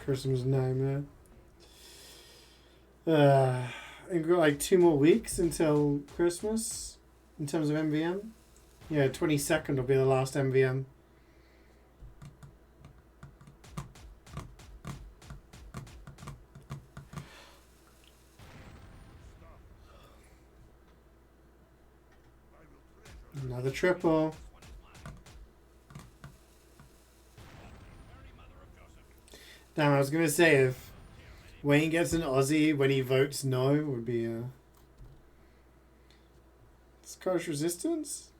Christmas nightmare. I've got like 2 more weeks until Christmas in terms of MvM. Yeah, 22nd will be the last MvM. Another triple. Damn, I was gonna say if Wayne gets an Aussie when he votes no, it would be Scottish Resistance.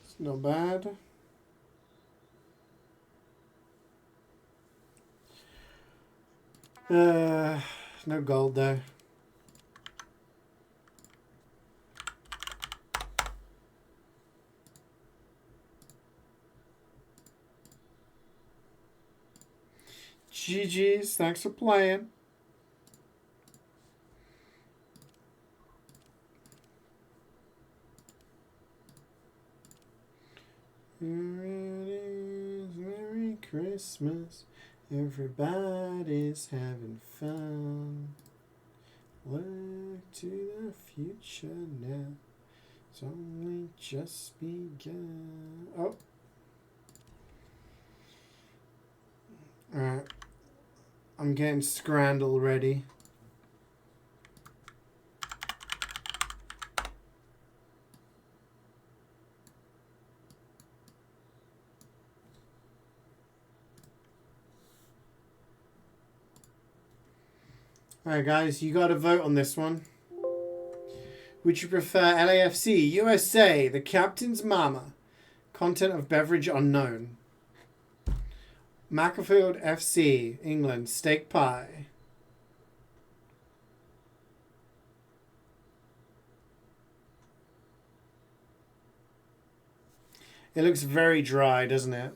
It's not bad. No gold though. GG's, thanks for playing. Here it is, Merry Christmas. Everybody's having fun. Look to the future now. It's only just begun. Oh. Alright. I'm getting Scrandle ready. Alright guys, you gotta vote on this one. Would you prefer LAFC, USA, the captain's mama, content of beverage unknown? Macclesfield FC, England, steak pie. It looks very dry, doesn't it?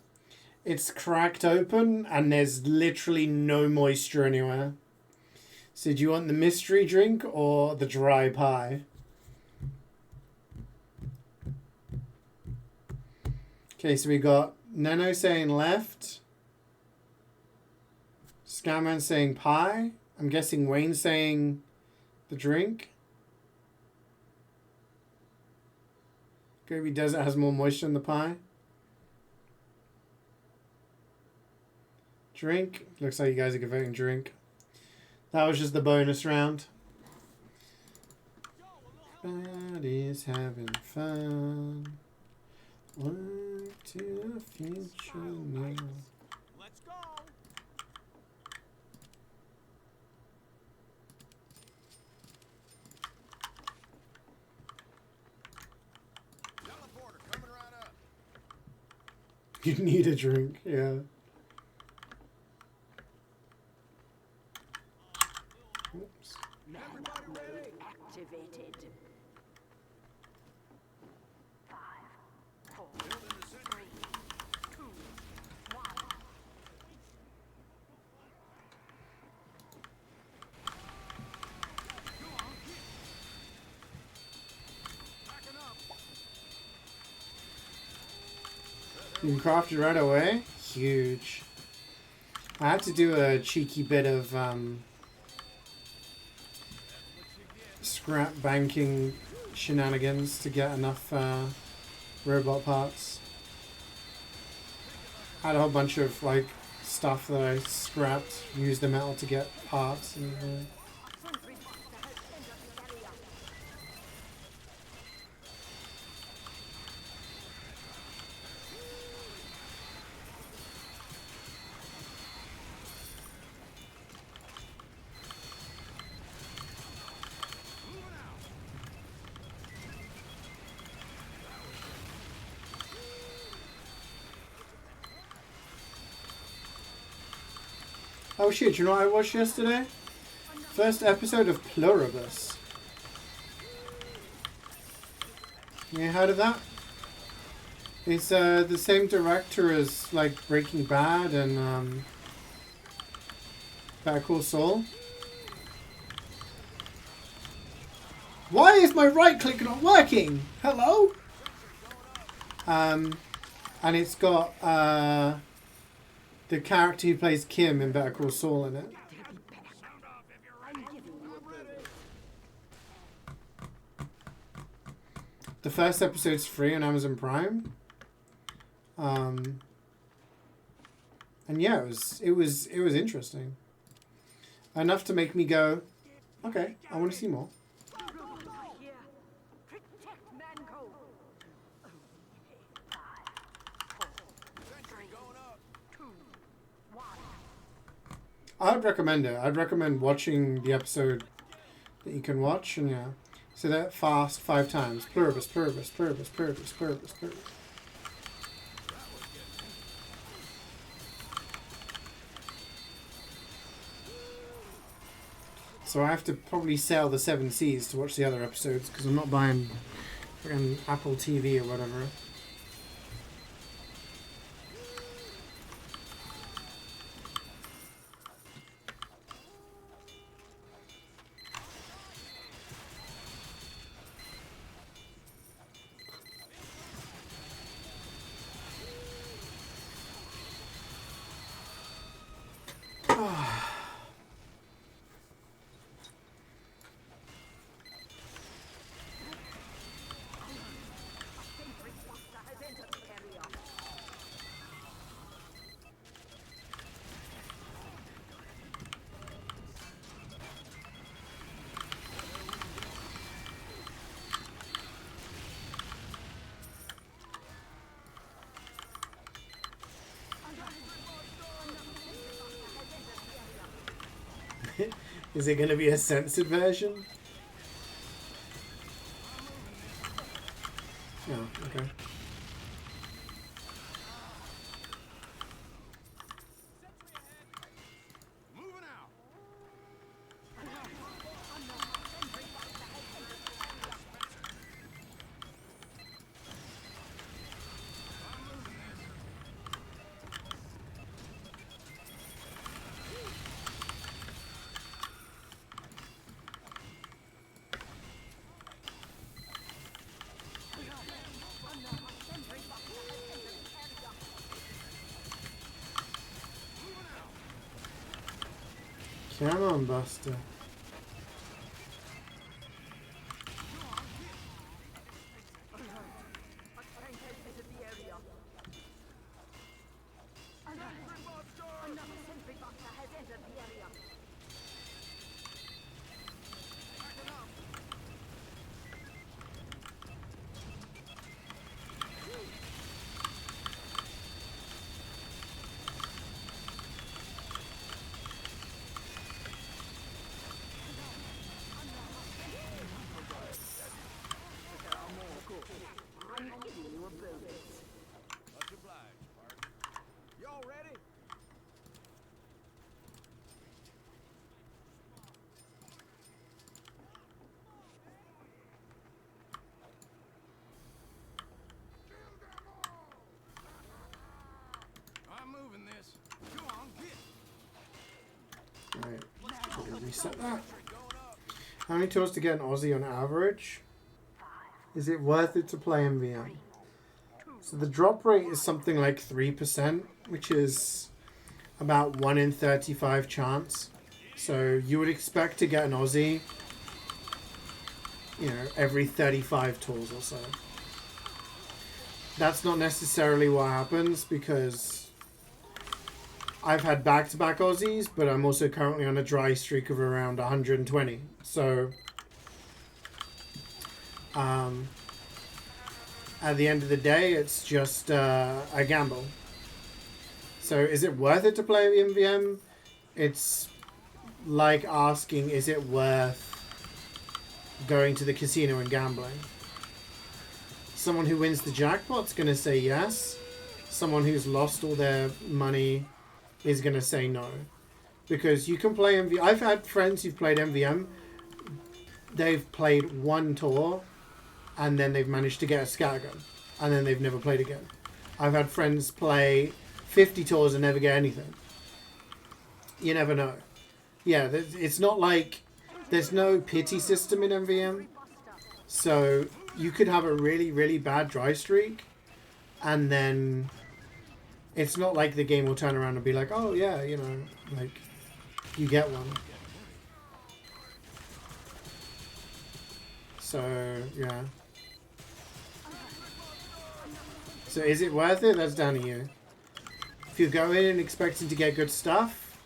It's cracked open and there's literally no moisture anywhere. So do you want the mystery drink or the dry pie? Okay, so we got Nano saying left. Scamman saying pie. I'm guessing Wayne saying the drink. Gravy Desert has more moisture in the pie. Drink. Looks like you guys are voting drink. That was just the bonus round. Everybody's having fun. Look to the future now. Let's go. Teleporter coming right up. You need a drink, yeah. Oops. Everybody ready? Activated. 5, 4, 3, 2, 1. Packing up. You can craft it right away. Huge. I have to do a cheeky bit of scrap banking shenanigans to get enough robot parts. I had a whole bunch of like stuff that I scrapped, used the metal to get parts and Oh shit, you know what I watched yesterday? First episode of Pluribus. You heard of that? It's the same director as like Breaking Bad and Better Call Saul. Why is my right click not working? Hello? And it's got the character who plays Kim in Better Call Saul in it. The first episode's free on Amazon Prime. And yeah, it was interesting. Enough to make me go, okay, I want to see more. Here. Protect Manco. 5, 4, 3, 2, 1. I would recommend it. I'd recommend watching the episode that you can watch, and yeah. So that fast 5 times. Pluribus, pluribus, pluribus, pluribus, pluribus, pluribus. So I have to probably sail the 7 seas to watch the other episodes because I'm not buying an Apple TV or whatever. Is it going to be a censored version? No, okay. Moving out. Come on, Buster. Much obliged, partner. Y'all ready? I'm moving this. Come on, get. Alright, we're gonna reset that. How many tours to get an Aussie on average? Is it worth it to play MvM? So the drop rate is something like 3%, which is about 1 in 35 chance. So you would expect to get an Aussie, you know, every 35 tours or so. That's not necessarily what happens because I've had back-to-back Aussies, but I'm also currently on a dry streak of around 120. So at the end of the day, it's just a gamble. So is it worth it to play MvM? It's like asking, is it worth going to the casino and gambling? Someone who wins the jackpot's going to say yes. Someone who's lost all their money is going to say no. Because you can play MvM. I've had friends who've played MvM. They've played one tour, and then they've managed to get a scattergun, and then they've never played again. I've had friends play 50 tours and never get anything. You never know. Yeah, it's not like there's no pity system in MvM. So you could have a really, really bad dry streak, and then it's not like the game will turn around and be like, oh yeah, you know, like you get one. So yeah. So is it worth it? That's down to you. If you go in and expecting to get good stuff,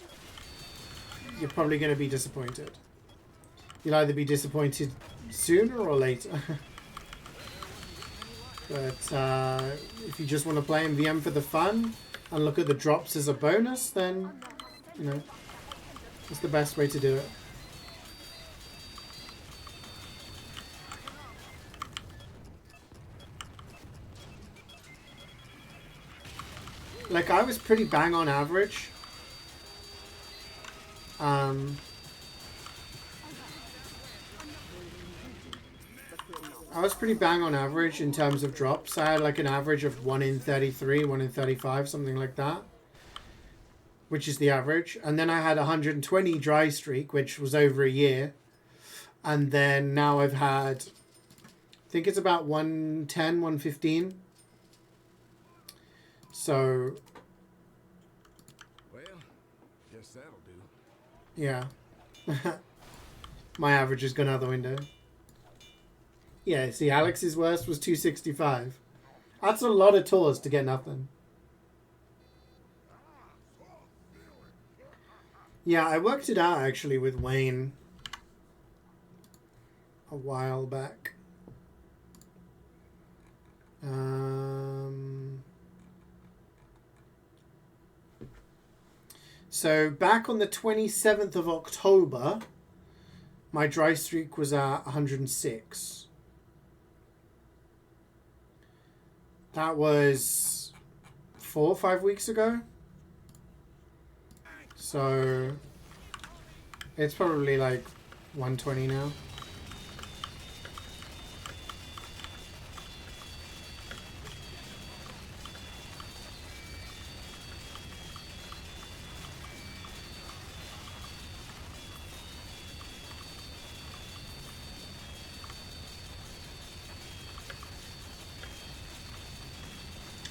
you're probably going to be disappointed. You'll either be disappointed sooner or later. But if you just want to play MvM for the fun and look at the drops as a bonus, then, you know, it's the best way to do it. Like, I was pretty bang on average. I was pretty bang on average in terms of drops. I had like an average of 1 in 33, 1 in 35, something like that. Which is the average. And then I had 120 dry streak, which was over a year. And then now I've had, I think it's about 110, 115. So, Well, guess that'll do. yeah. My average has gone out the window. Yeah, see, Alex's worst was 265. That's a lot of tours to get nothing. Yeah, I worked it out actually with Wayne a while back. So back on the 27th of October, my dry streak was at 106. That was 4 or 5 weeks ago. So it's probably like 120 now.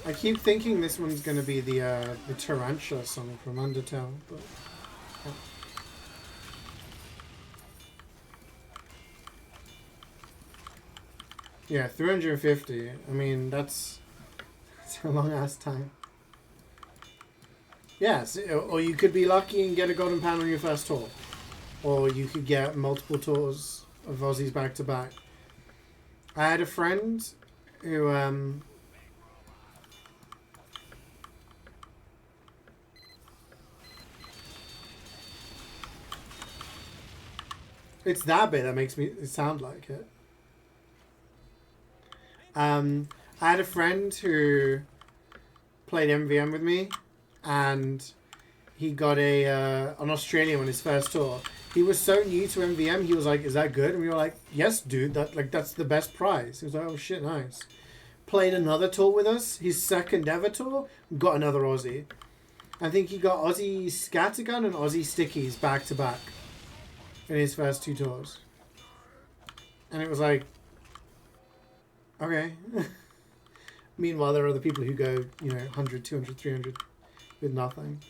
I keep thinking this one's going to be the Tarantula song from Undertale, but yeah, 350. I mean, that's a long ass time. Yes, or you could be lucky and get a golden pan on your first tour, or you could get multiple tours of Aussies back to back. I had a friend who it's that bit that makes me sound like it. I had a friend who played MvM with me, and he got an Australian on his first tour. He was so new to MvM, he was like, "Is that good?" And we were like, "Yes, dude. That's the best prize." He was like, "Oh shit, nice." Played another tour with us, his second ever tour, got another Aussie. I think he got Aussie Scattergun and Aussie Stickies back to back in his first 2 tours. And it was like, okay. Meanwhile, there are other people who go, 100, 200, 300 with nothing.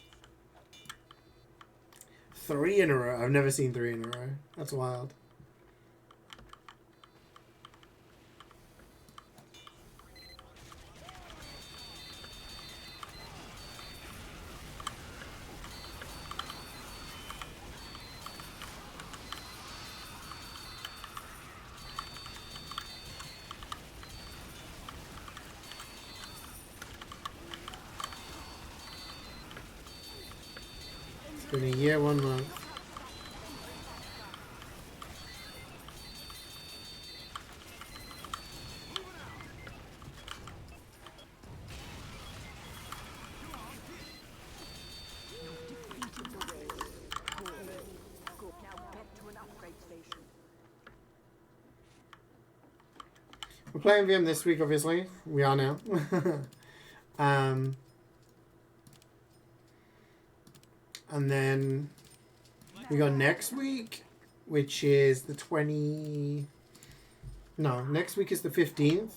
3 in a row. I've never seen 3 in a row. That's wild. Been a year, 1 month. playing MvM this week, obviously. We are now. And then we got next week, which is the 20... No, next week is the 15th.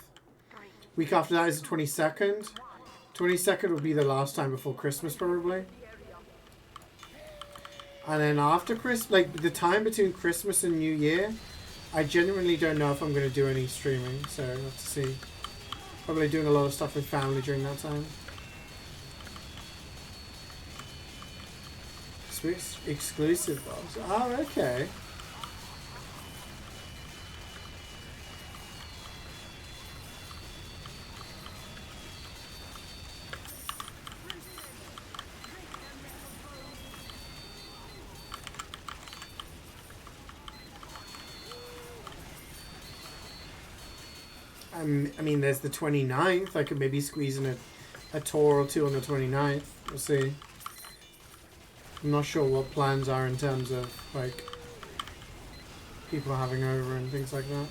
Week after that is the 22nd. 22nd will be the last time before Christmas, probably. And then after Christmas, like the time between Christmas and New Year, I genuinely don't know if I'm going to do any streaming, so we'll have to see. Probably doing a lot of stuff with family during that time. Switch exclusive box. Oh, okay. I mean, there's the 29th. I could maybe squeeze in a tour or two on the 29th. We'll see. I'm not sure what plans are in terms of, like, people having over and things like that.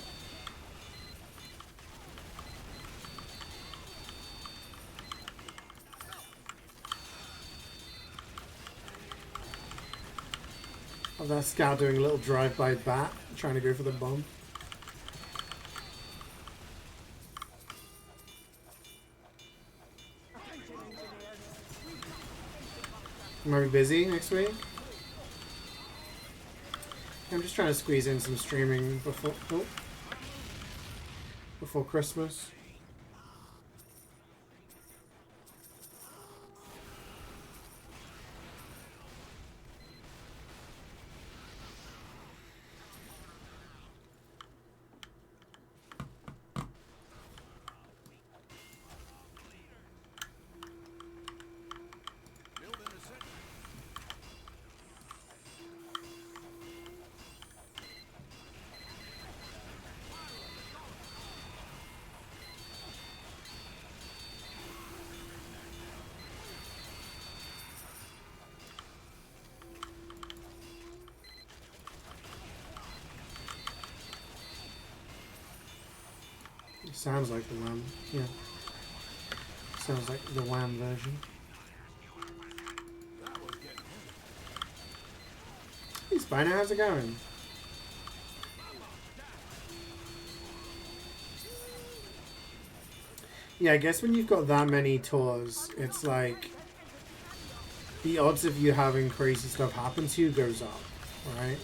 Oh, that scout doing a little drive-by bat, trying to go for the bomb. Am I busy next week? I'm just trying to squeeze in some streaming before Christmas. Sounds like the Wham. Yeah. Sounds like the Wham version. Hey Spino, how's it going? Yeah, I guess when you've got that many tours, it's like the odds of you having crazy stuff happen to you goes up, right?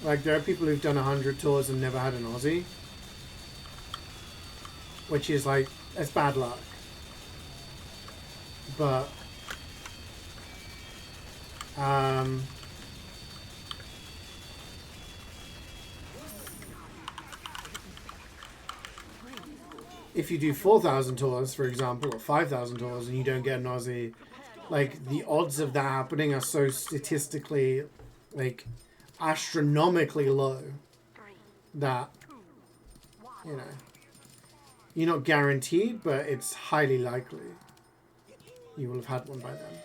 Like, there are people who've done 100 tours and never had an Aussie. Which is, like, it's bad luck. But, if you do 4,000 tours, for example, or 5,000 tours and you don't get an Aussie, like, the odds of that happening are so statistically, like, astronomically low that, you know, you're not guaranteed, but it's highly likely you will have had one by then.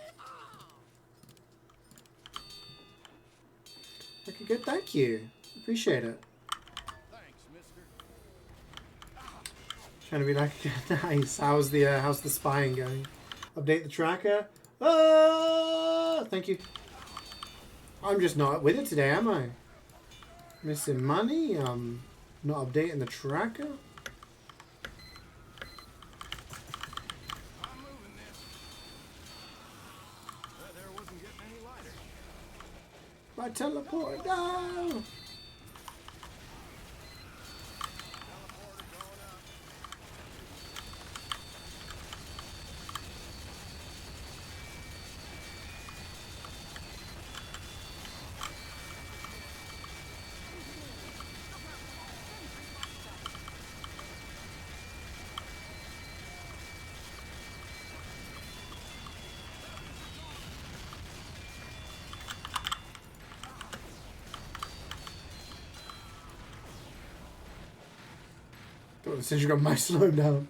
Okay, good, thank you. Appreciate it. Trying to be like, nice. How's the spying going? Update the tracker. Thank you. I'm just not with it today, am I? Missing money? Not updating the tracker? I'm moving this. That there wasn't getting any lighter. My teleport, no! Since you got my slow down.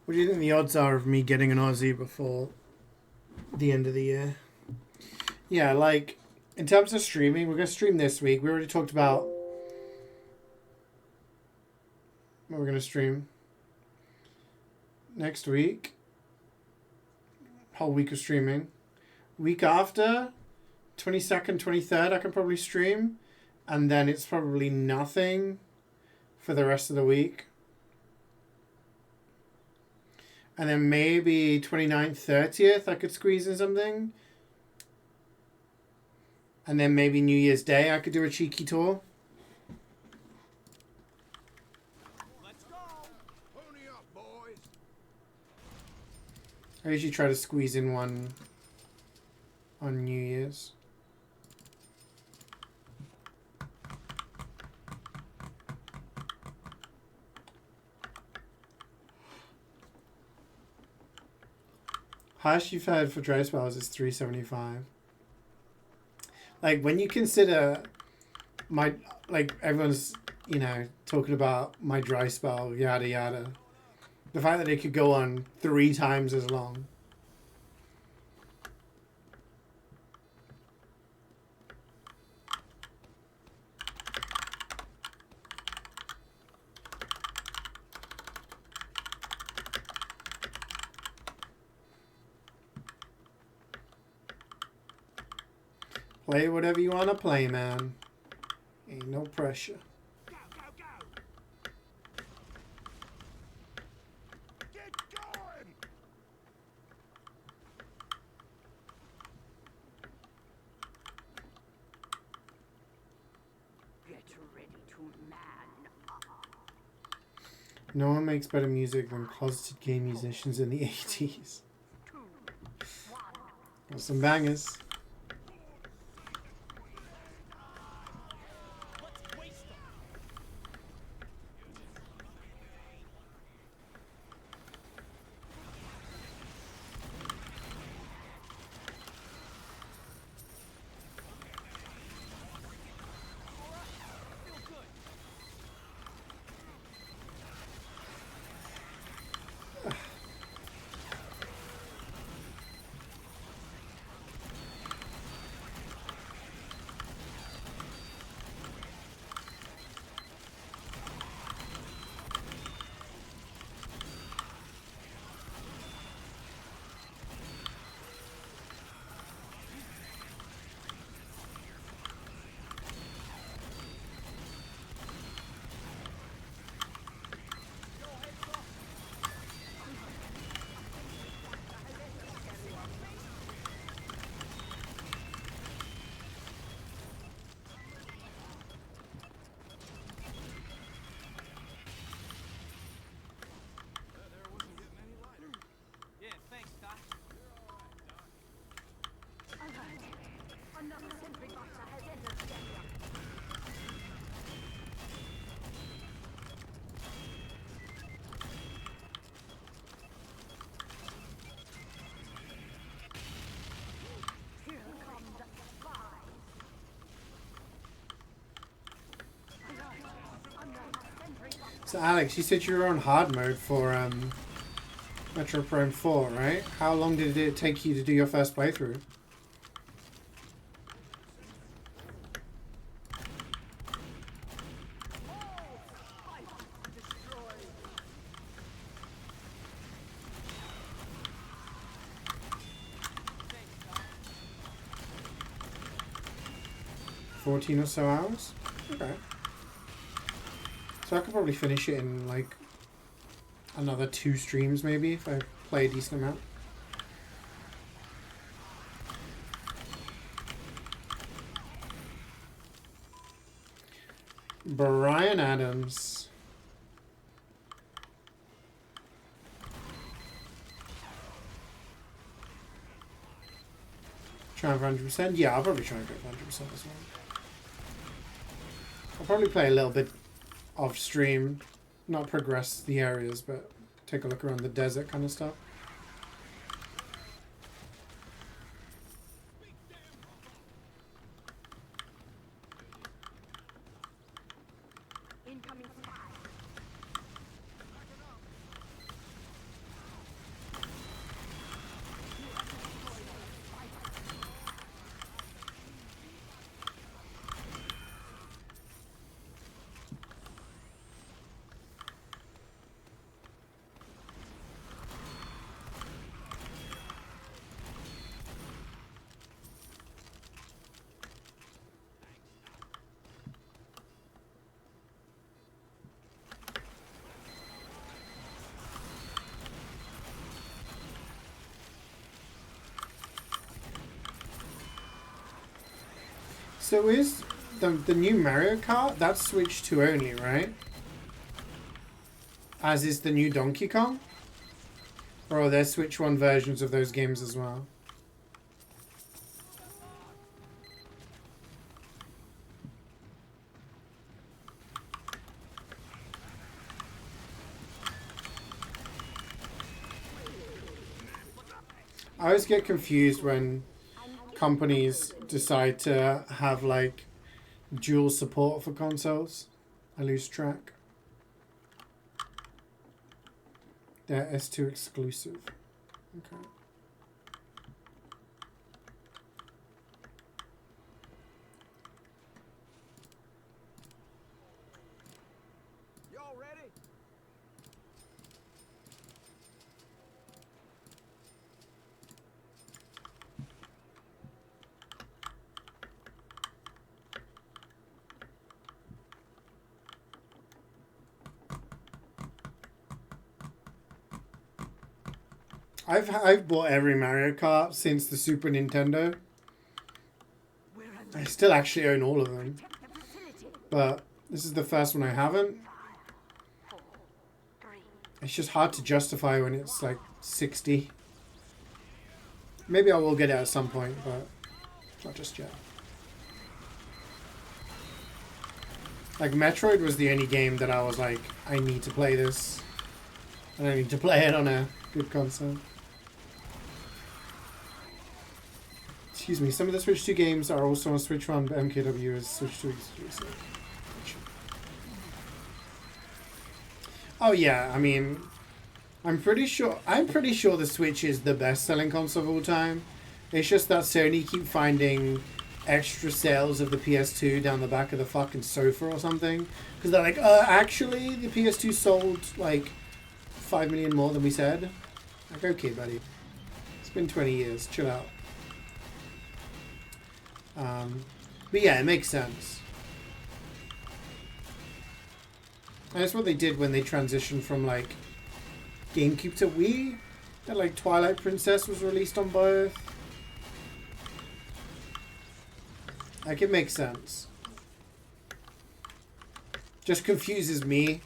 What do you think the odds are of me getting an Aussie before the end of the year? Yeah, like, in terms of streaming, we're going to stream this week. We already talked about what we're going to stream next week. Whole week of streaming. Week after, 22nd, 23rd, I can probably stream. And then it's probably nothing for the rest of the week. And then maybe 29th, 30th, I could squeeze in something. And then maybe New Year's Day, I could do a cheeky tour. Let's go. Pony up, boys. I usually try to squeeze in one on New Year's. Highest you've had for dry spells is 375. Like, when you consider my, like, everyone's, you know, talking about my dry spell, yada yada. The fact that it could go on 3 times as long. Play whatever you want to play, man. Ain't no pressure. Go, go, go. Get going. Get ready to man up. No one makes better music than closeted gay musicians in the 80s. 2, 1. Got some bangers. There wasn't getting any lighter. Yeah, thanks, Doc. Alert! Another sentry boxer has entered the area. Here come the spies. Alert! Another sentry boxer. So Alex, you said you were on hard mode for Metro Prime 4, right? How long did it take you to do your first playthrough? Destroyed. 14 or so hours? Okay. So I could probably finish it in like another 2 streams maybe if I play a decent amount. Brian Adams. Trying for 100%? Yeah, I'll probably try and go for 100% as well. I'll probably play a little bit off stream, not progress the areas, but take a look around the desert kind of stuff. Incoming spy. So is the new Mario Kart, that's Switch 2 only, right? As is the new Donkey Kong? Or are there Switch 1 versions of those games as well? I always get confused when companies decide to have like dual support for consoles. I lose track. They're S2 exclusive. Okay. Y'all ready? I've bought every Mario Kart since the Super Nintendo. I still actually own all of them, but this is the first one I haven't. It's just hard to justify when it's like 60. Maybe I will get it at some point, but not just yet. Like Metroid was the only game that I was like, I need to play this. And I need to play it on a good console. Excuse me, some of the Switch 2 games are also on Switch 1, but MKW is Switch 2 exclusive. Oh yeah, I mean, I'm pretty sure the Switch is the best-selling console of all time. It's just that Sony keep finding extra sales of the PS2 down the back of the fucking sofa or something. Because they're like, actually, the PS2 sold like 5 million more than we said. Like, okay, buddy. It's been 20 years. Chill out. But yeah, it makes sense. And that's what they did when they transitioned from like GameCube to Wii. That like Twilight Princess was released on both. Like it makes sense. Just confuses me.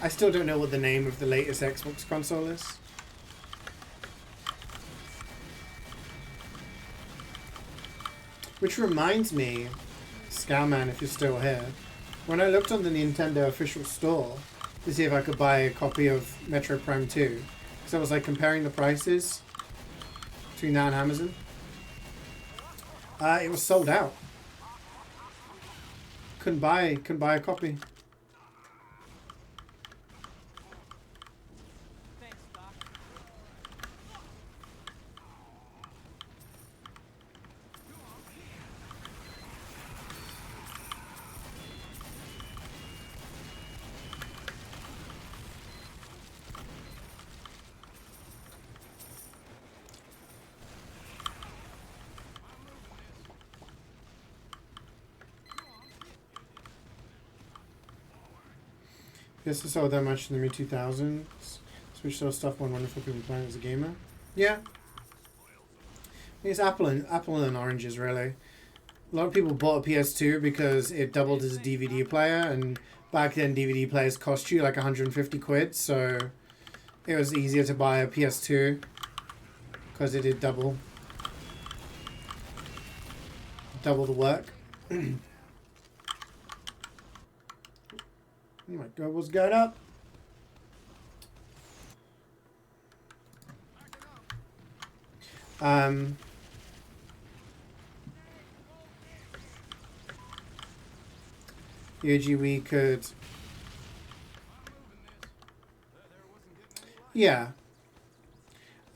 I still don't know what the name of the latest Xbox console is. Which reminds me, Scowman, if you're still here, when I looked on the Nintendo official store to see if I could buy a copy of Metro Prime 2, because I was like comparing the prices between that and Amazon, it was sold out. Couldn't buy a copy. Guess I saw that much in the mid-2000s. Switch saw stuff one wonderful people playing as a gamer. Yeah. I think it's apple and oranges, really. A lot of people bought a PS2 because it doubled as a DVD player, and back then DVD players cost you like 150 quid, so it was easier to buy a PS2 because it did double the work. Oh my god, what's going up? Yuji, we could... Yeah.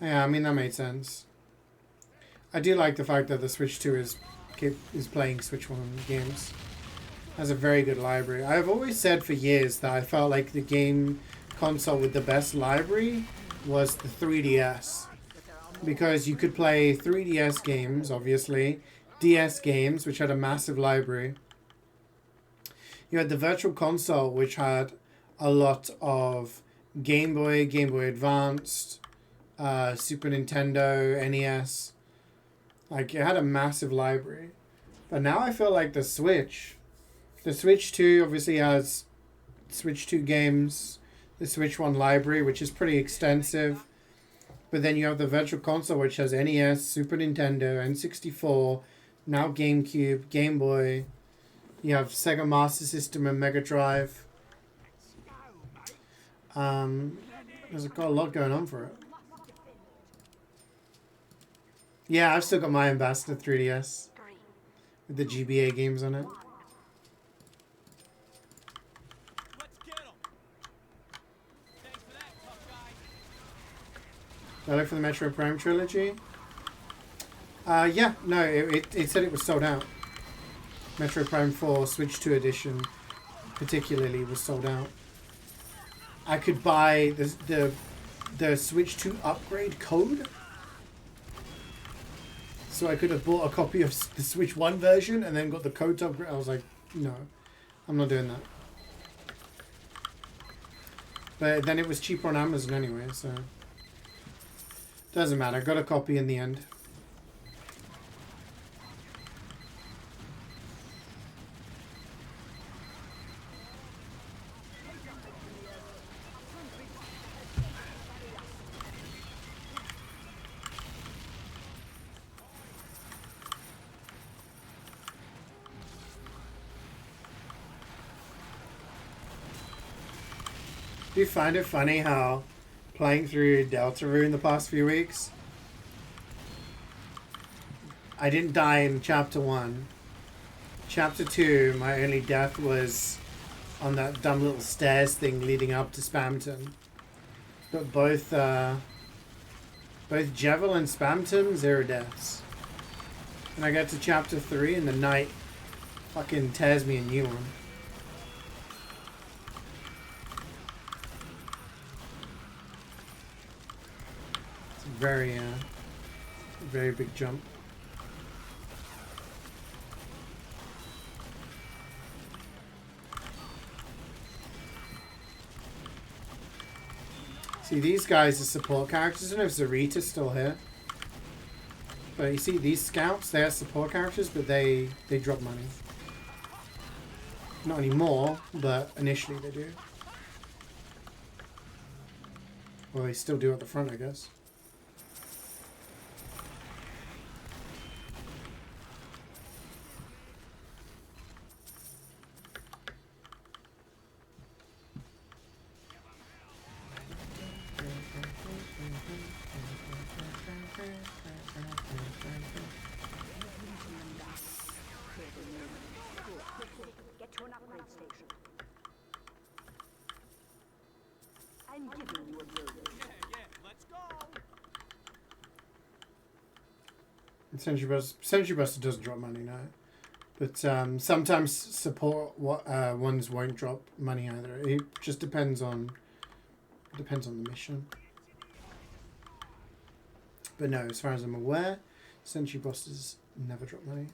Yeah, I mean, that made sense. I do like the fact that the Switch 2 is playing Switch 1 games. Has a very good library. I've always said for years that I felt like the game console with the best library was the 3DS. Because you could play 3DS games, obviously, DS games, which had a massive library. You had the Virtual Console, which had a lot of Game Boy, Game Boy Advanced, Super Nintendo, NES. Like, it had a massive library. But now I feel like the Switch 2 obviously has Switch 2 games, the Switch 1 library, which is pretty extensive. But then you have the Virtual Console, which has NES, Super Nintendo, N64, now GameCube, Game Boy. You have Sega Master System and Mega Drive. There's got a lot going on for it. Yeah, I've still got my Ambassador 3DS with the GBA games on it. Let's get 'em. Thanks for that, tough guy. Did I look for the Metro Prime trilogy? Yeah, no, it said it was sold out. Metro Prime 4 Switch 2 edition particularly was sold out. I could buy the Switch 2 upgrade code. So I could have bought a copy of the Switch 1 version and then got the code to upgrade. I was like, no, I'm not doing that. But then it was cheaper on Amazon anyway, so doesn't matter. Got a copy in the end. Do you find it funny how playing through Deltarune the past few weeks, I didn't die in Chapter 1. Chapter 2, my only death was on that dumb little stairs thing leading up to Spamton. But both Jevil and Spamton, 0 deaths. And I get to Chapter 3 and the knight fucking tears me a new one. Very, very big jump. See, these guys are support characters. I don't know if Zarita's still here. But you see, these scouts, they are support characters, but they drop money. Not anymore, but initially they do. Well, they still do at the front, I guess. Get to an upgrade station. I'm giving you a burger. Yeah, let's go. Sentry Buster doesn't drop money now. But sometimes support ones won't drop money either. It just depends on the mission. But no, as far as I'm aware, Sentry Busters never drop money.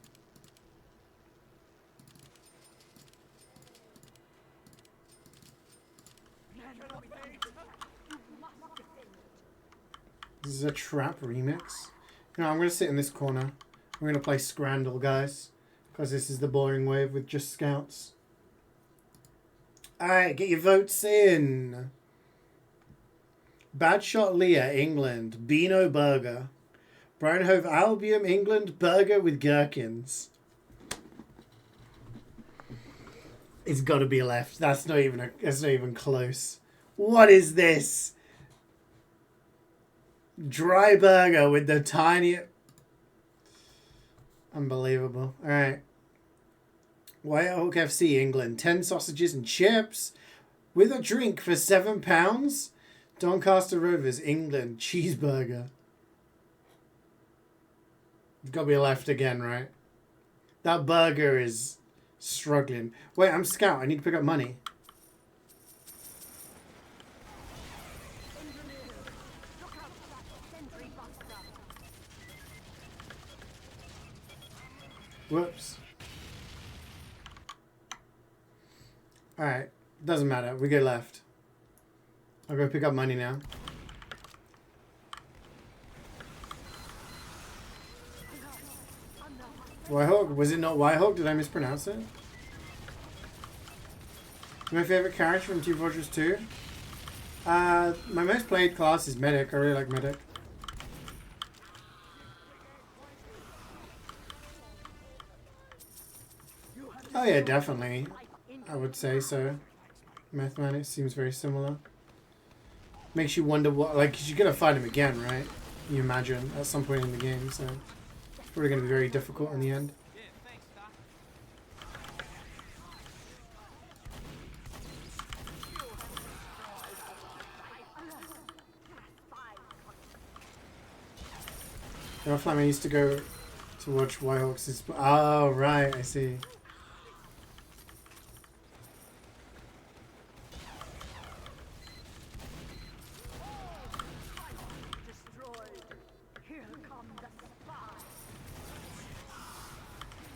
This is a trap remix. You know, I'm going to sit in this corner. I'm going to play Scrandle, guys. Because this is the boring wave with just scouts. Alright, get your votes in. Bad Shot Leah, England. Beano Burger. Brian Hove, Albion, England. Burger with gherkins. It's got to be left. That's not even close. What is this? Dry burger with the tiny... Unbelievable. Alright. White Oak FC, England. 10 sausages and chips with a drink for £7. Doncaster Rovers, England. Cheeseburger. It's got to be left again, right? That burger is struggling. Wait, I'm Scout. I need to pick up money. Whoops. Alright. Doesn't matter. We get left. I'll go pick up money now. Whitehawk? Was it not Whitehawk? Did I mispronounce it? My favorite character from Team Fortress 2? My most played class is Medic. I really like Medic. Oh yeah, definitely. I would say so. Mathematics seems very similar. Makes you wonder what, like, 'cause you're gonna fight him again, right? You imagine at some point in the game, so it's probably gonna be very difficult in the end. Yeah, thanks, Doc. Offline, I used to go to watch Whitehawks. Oh right, I see. Destroyed. Here come the spies. Another sentry box ahead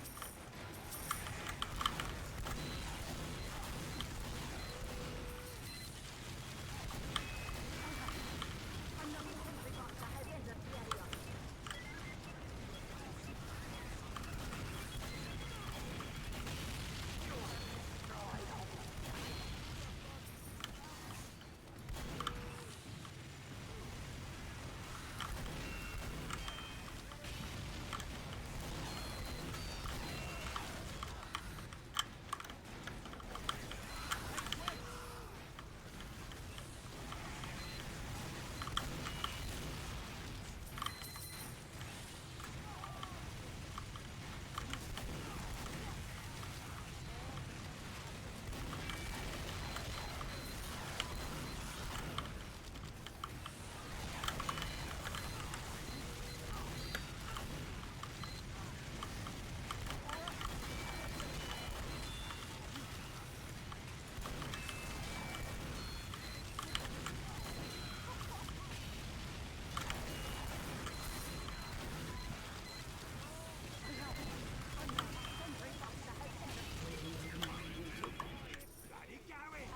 in the area.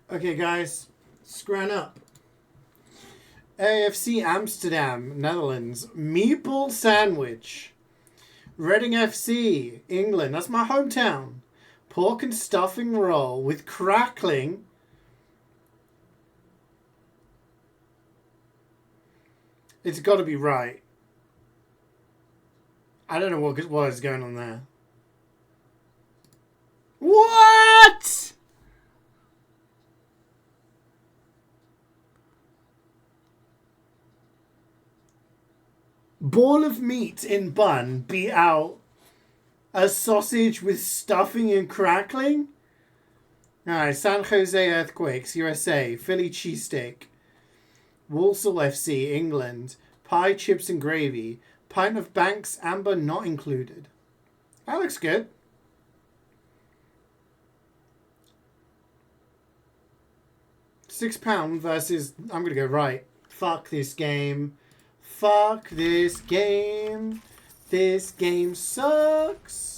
Okay, guys, scran up. AFC Amsterdam, Netherlands, meatball sandwich. Reading FC, England. That's my hometown. Pork and stuffing roll with crackling. It's got to be right. I don't know what is going on there. What? Ball of meat in bun beat out a sausage with stuffing and crackling? Alright, San Jose Earthquakes, USA, Philly cheesesteak. Walsall FC, England, pie, chips and gravy. Pint of Banks Amber not included. That looks good. £6 versus, I'm going to go right. Fuck this game. Fuck this game. This game sucks.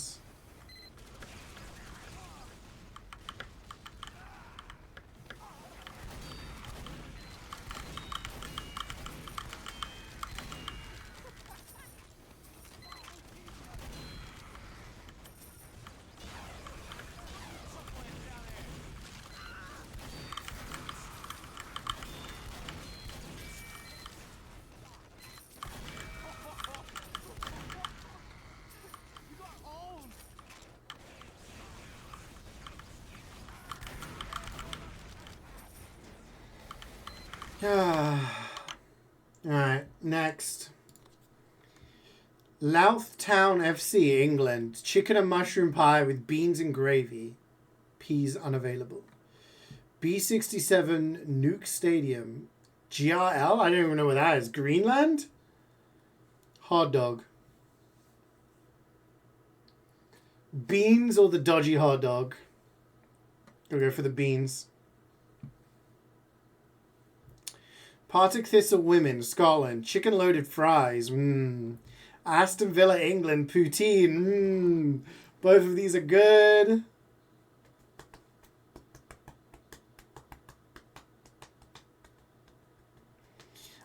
Alright, next. Louth Town FC, England. Chicken and mushroom pie with beans and gravy. Peas unavailable. B67 Nuke Stadium. GRL? I don't even know what that is. Greenland? Hot dog. Beans or the dodgy hot dog? I'll go for the beans. Partick Thistle Women, Scotland. Chicken loaded fries. Aston Villa, England. Poutine. Both of these are good.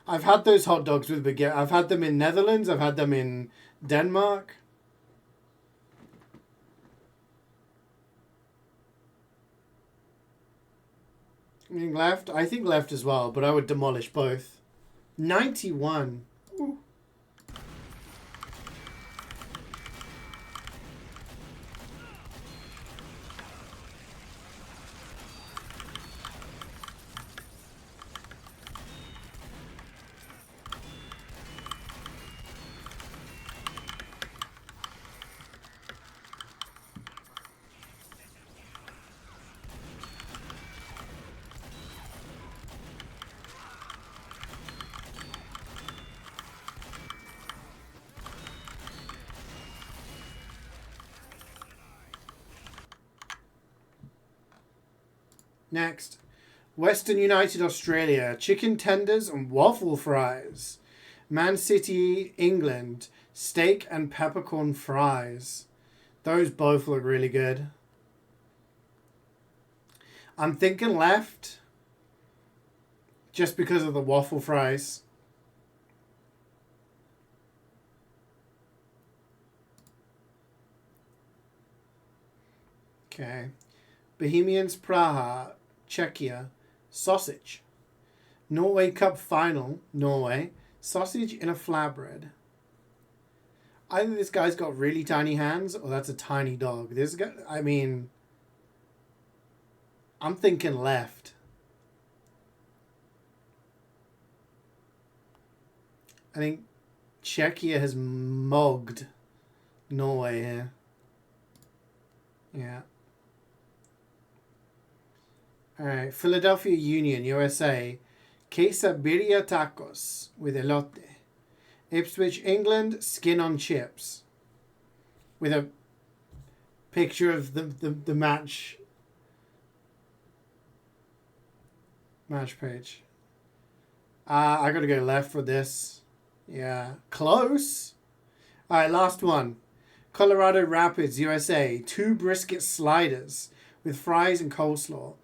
I've had those hot dogs with baguette. I've had them in Netherlands. I've had them in Denmark. I mean, left. I think left as well, but I would demolish both. 91. Ooh. Next, Western United Australia, chicken tenders and waffle fries. Man City, England, steak and peppercorn fries. Those both look really good. I'm thinking left, just because of the waffle fries. Okay. Bohemians Praha, Czechia, sausage. Norway Cup final, Norway, sausage in a flatbread. Either this guy's got really tiny hands or that's a tiny dog. This guy, I mean, I'm thinking left. I think Czechia has mugged Norway here. Yeah. Alright, Philadelphia Union, USA. Quesabirria tacos with elote. Ipswich, England, skin on chips. With a picture of the match page. I gotta go left for this. Yeah, close. Alright, last one. Colorado Rapids, USA. 2 brisket sliders with fries and coleslaw.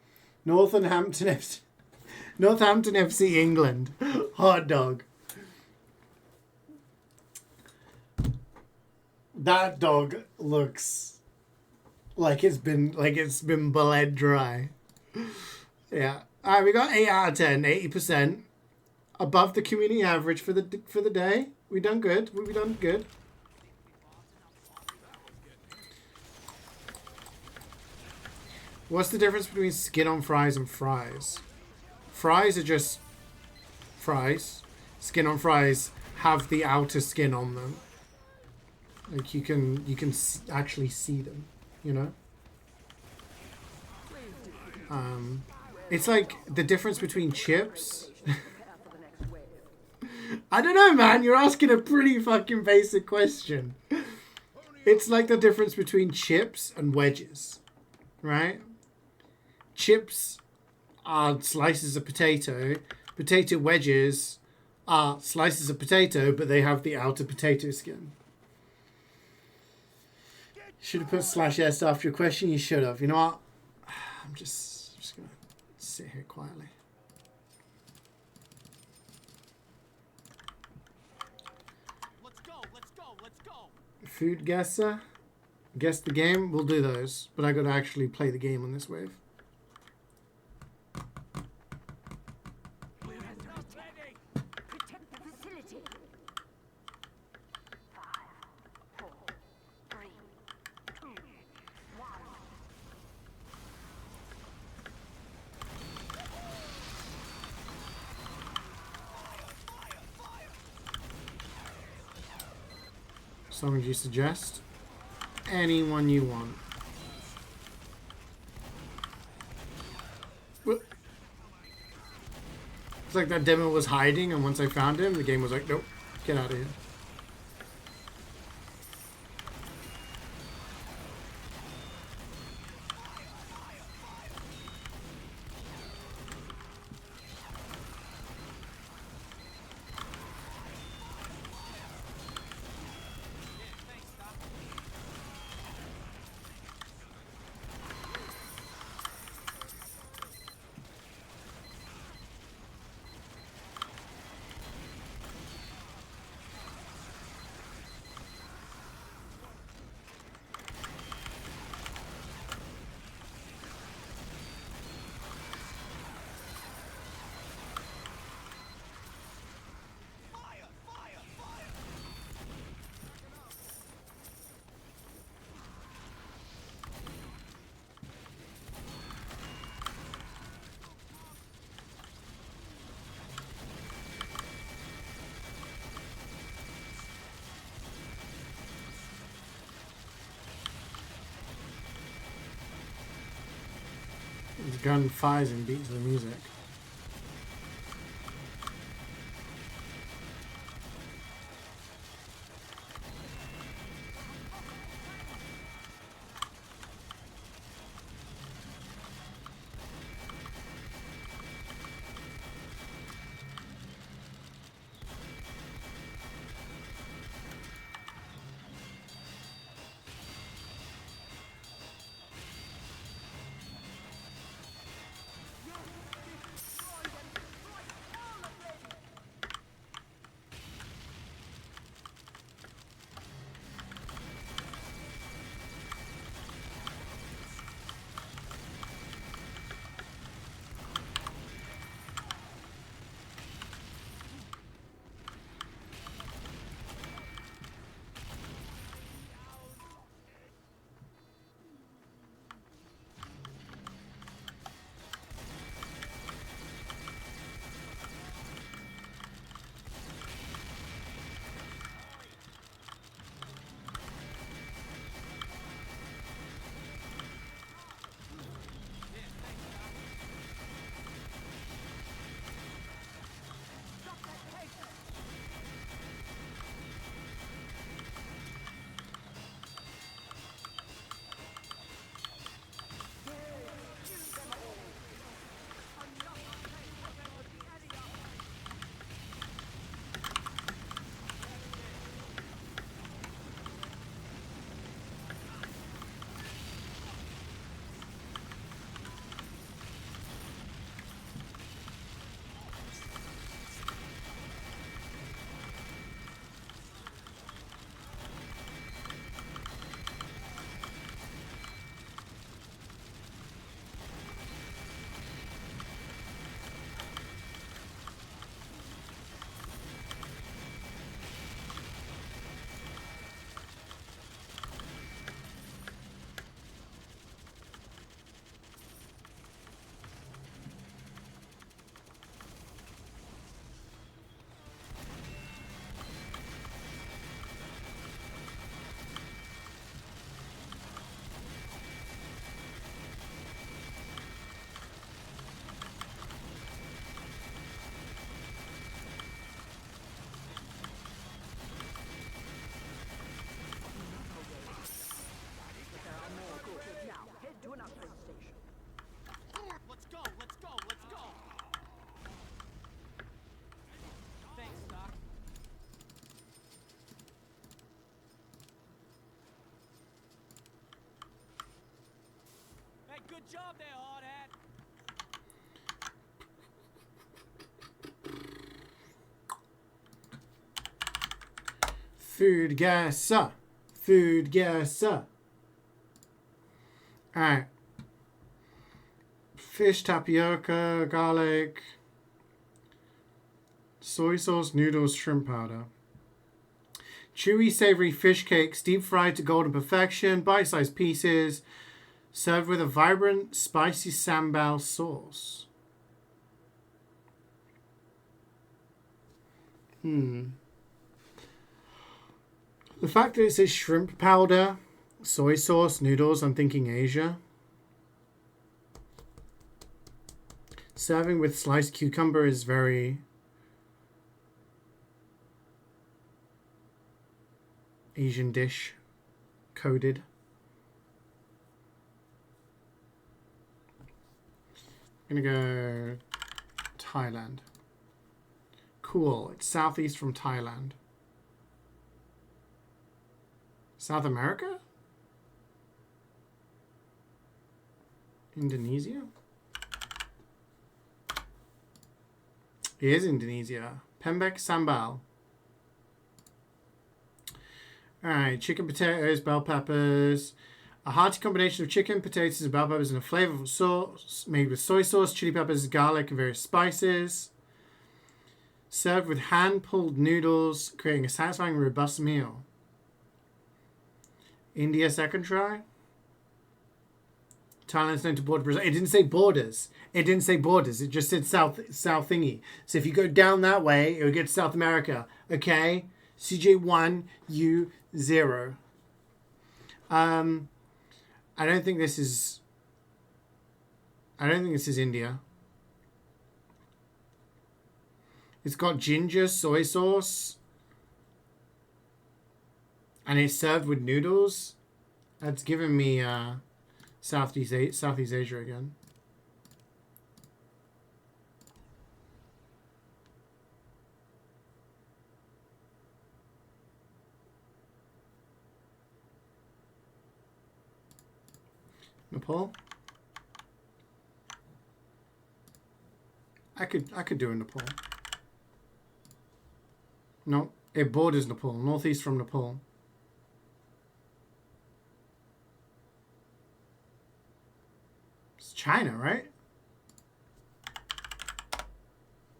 Northampton FC, England. Hot dog. That dog looks like it's been bled dry. Yeah. All right, we got 8 out of 10, 80%. Above the community average for the day. We done good. We done good. What's the difference between skin on fries and fries? Fries are just fries. Skin on fries have the outer skin on them. Like you can actually see them, you know? It's like the difference between chips. I don't know, man. You're asking a pretty fucking basic question. It's like the difference between chips and wedges, right? Chips are slices of potato. Potato wedges are slices of potato, but they have the outer potato skin. Should have put /s after your question. You should have. You know what? I'm just going to sit here quietly. Let's go. Food guesser. Guess the game. We'll do those. But I got to actually play the game on this wave. Protect the facility. 5, 4, 3, 2, 1. Songs you suggest? Anyone you want. Whoop. It's like that demo was hiding, and once I found him, the game was like, nope, get out of here. His gun fires and beats the music. Let's go, let's go, let's go! Thanks, Doc. Hey, good job there, hard hat. Food, gas, food, gas. Alright. Fish, tapioca, garlic, soy sauce, noodles, shrimp powder. Chewy, savory fish cakes, deep fried to golden perfection, bite-sized pieces, served with a vibrant, spicy sambal sauce. The fact that it says shrimp powder, soy sauce, noodles, I'm thinking Asia. Serving with sliced cucumber is very Asian dish coded. I'm gonna go Thailand. Cool. It's southeast from Thailand. South America? Indonesia? It is Indonesia. Pembek sambal. Alright, chicken, potatoes, bell peppers. A hearty combination of chicken, potatoes, and bell peppers in a flavorful sauce made with soy sauce, chili peppers, garlic, and various spices. Served with hand-pulled noodles, creating a satisfying, robust meal. India second try. Thailand's known to border Brazil. It didn't say borders. It didn't say borders. It just said south thingy. So if you go down that way, it would get to South America. Okay? CeeJaey 1, U 0. I don't think this is India. It's got ginger, soy sauce. And it's served with noodles. That's giving me Southeast Asia again. Nepal. I could do a Nepal. No, it borders Nepal, northeast from Nepal. It's China, right?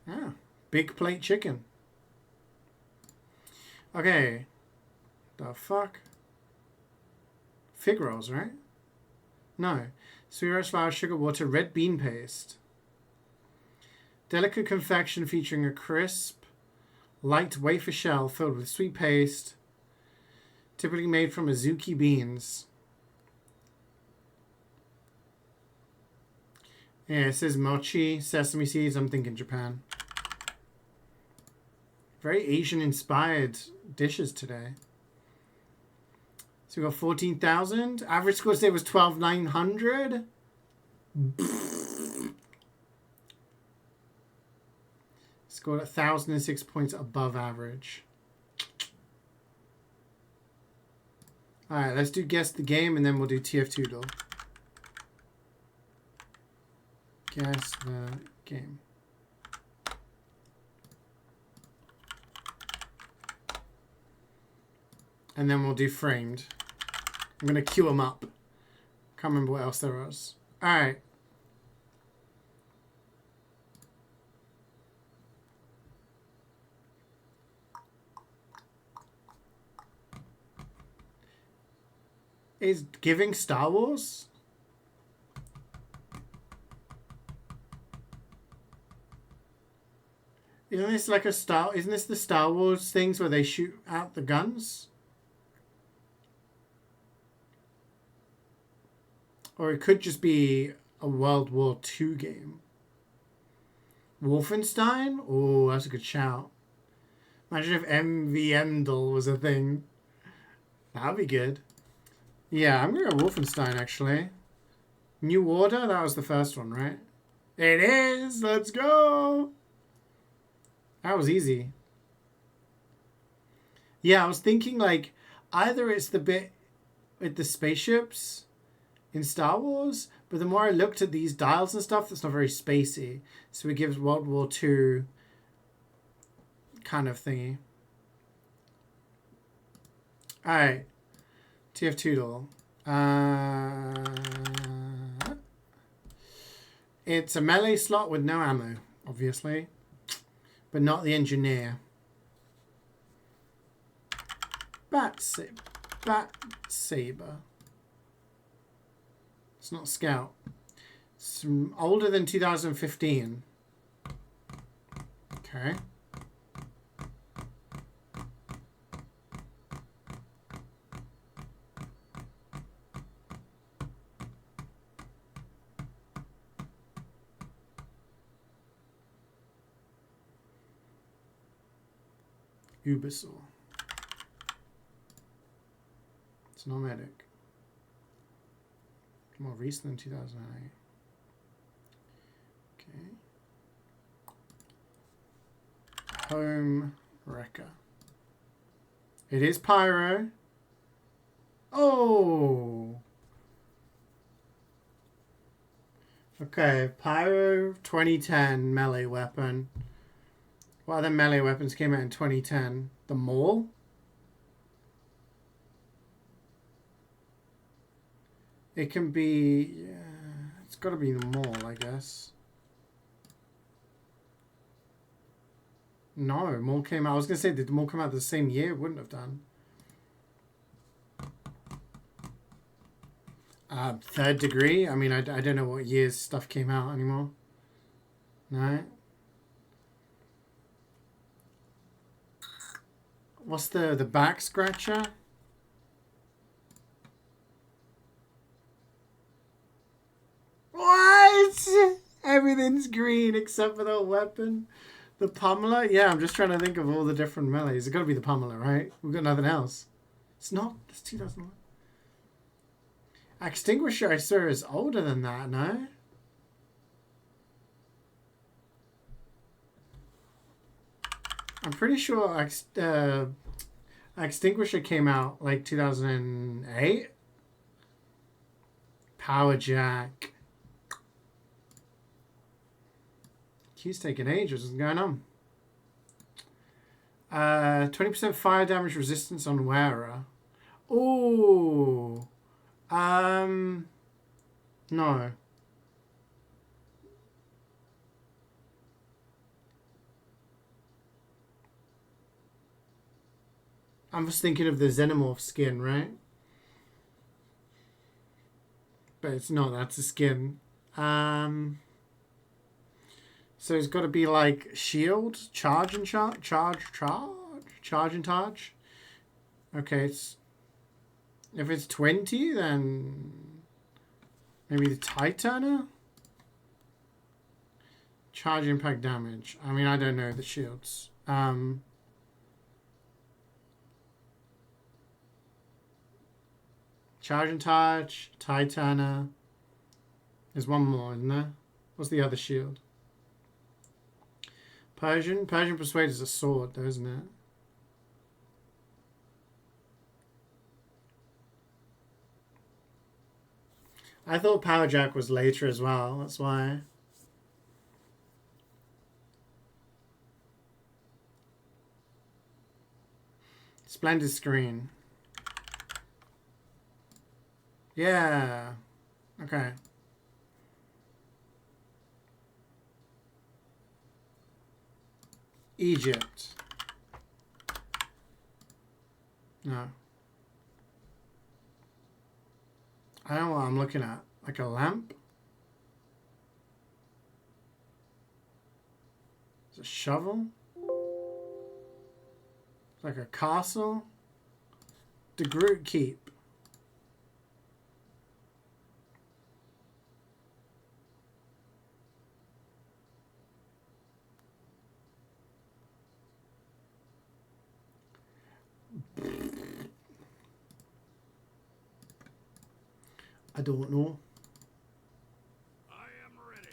Yeah, big plate chicken. Okay, the fuck? Fig rolls, right? No. Sweet rice flour, sugar, water, red bean paste. Delicate confection featuring a crisp, light wafer shell filled with sweet paste, typically made from azuki beans. Yeah, it says mochi, sesame seeds. I'm thinking Japan. Very Asian-inspired dishes today. So we got 14,000. Average score today was 12,900. Scored 1,006 points above average. Alright, let's do guess the game and then we'll do TF2 though. Guess the game. And then we'll do framed. I'm going to queue them up. Can't remember what else there was. Alright. Is giving Star Wars? Isn't this like isn't this the Star Wars things where they shoot out the guns? Or it could just be a World War II game. Wolfenstein? Oh, that's a good shout. Imagine if MvM was a thing. That'd be good. Yeah, I'm going to go Wolfenstein, actually. New Order? That was the first one, right? It is! Let's go! That was easy. Yeah, I was thinking, like, either it's the bit with the spaceships in Star Wars, but the more I looked at these dials and stuff, that's not very spacey. So it gives World War II kind of thingy. Alright. TF2 doll. It's a melee slot with no ammo, obviously. But not the engineer. Bat Saber. It's not Scout. It's older than 2015. Okay. Ubisoft. It's not medic. More recent than 2008. Okay. Home Wrecker. It is Pyro. Oh! Okay, Pyro 2010 melee weapon. What other melee weapons came out in 2010? The Maul? It can be... yeah, it's got to be the Maul, I guess. No, Maul came out... I was going to say, did the Maul come out the same year? It wouldn't have done. Third Degree? I mean, I don't know what years stuff came out anymore. No? What's the back scratcher? What? Everything's green except for the weapon. The pummeler? Yeah, I'm just trying to think of all the different melees. It's got to be the pummeler, right? We've got nothing else. It's not. It's 2001. Extinguisher, I swear, is older than that, no? I'm pretty sure Extinguisher came out like 2008. Power Jack. He's taking ages. What's going on? 20% fire damage resistance on wearer. Ooh. No. I'm just thinking of the Xenomorph skin, right? But it's not, that's a skin. So it's got to be like shield, charge and charge, charge and charge. Okay, it's if it's 20, then maybe the Titana? Charge impact damage. I mean, I don't know the shields. Charge and touch, Titana. There's one more, isn't there? What's the other shield? Persian Persuade is a sword, though, isn't it? I thought Power Jack was later as well. That's why. Splendid screen. Yeah. Okay. Egypt. No. I don't know what I'm looking at. Like a lamp? It's a shovel? It's like a castle? The Groot Keep. I don't know. I am ready.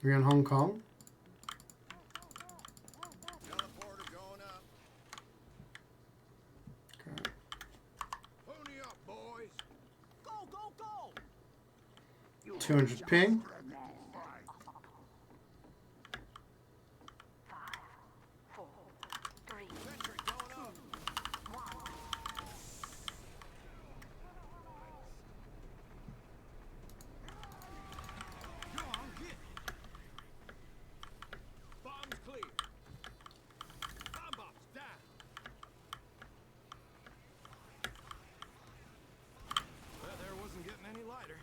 We're in Hong Kong. Teleporter going up. Okay. Pony up, boys. Go, go, go. 200 ping. 5, 4, 3, Sentry going up. 1. Go on, get. Bombs clear. Bomb box down. Well, there wasn't getting any lighter.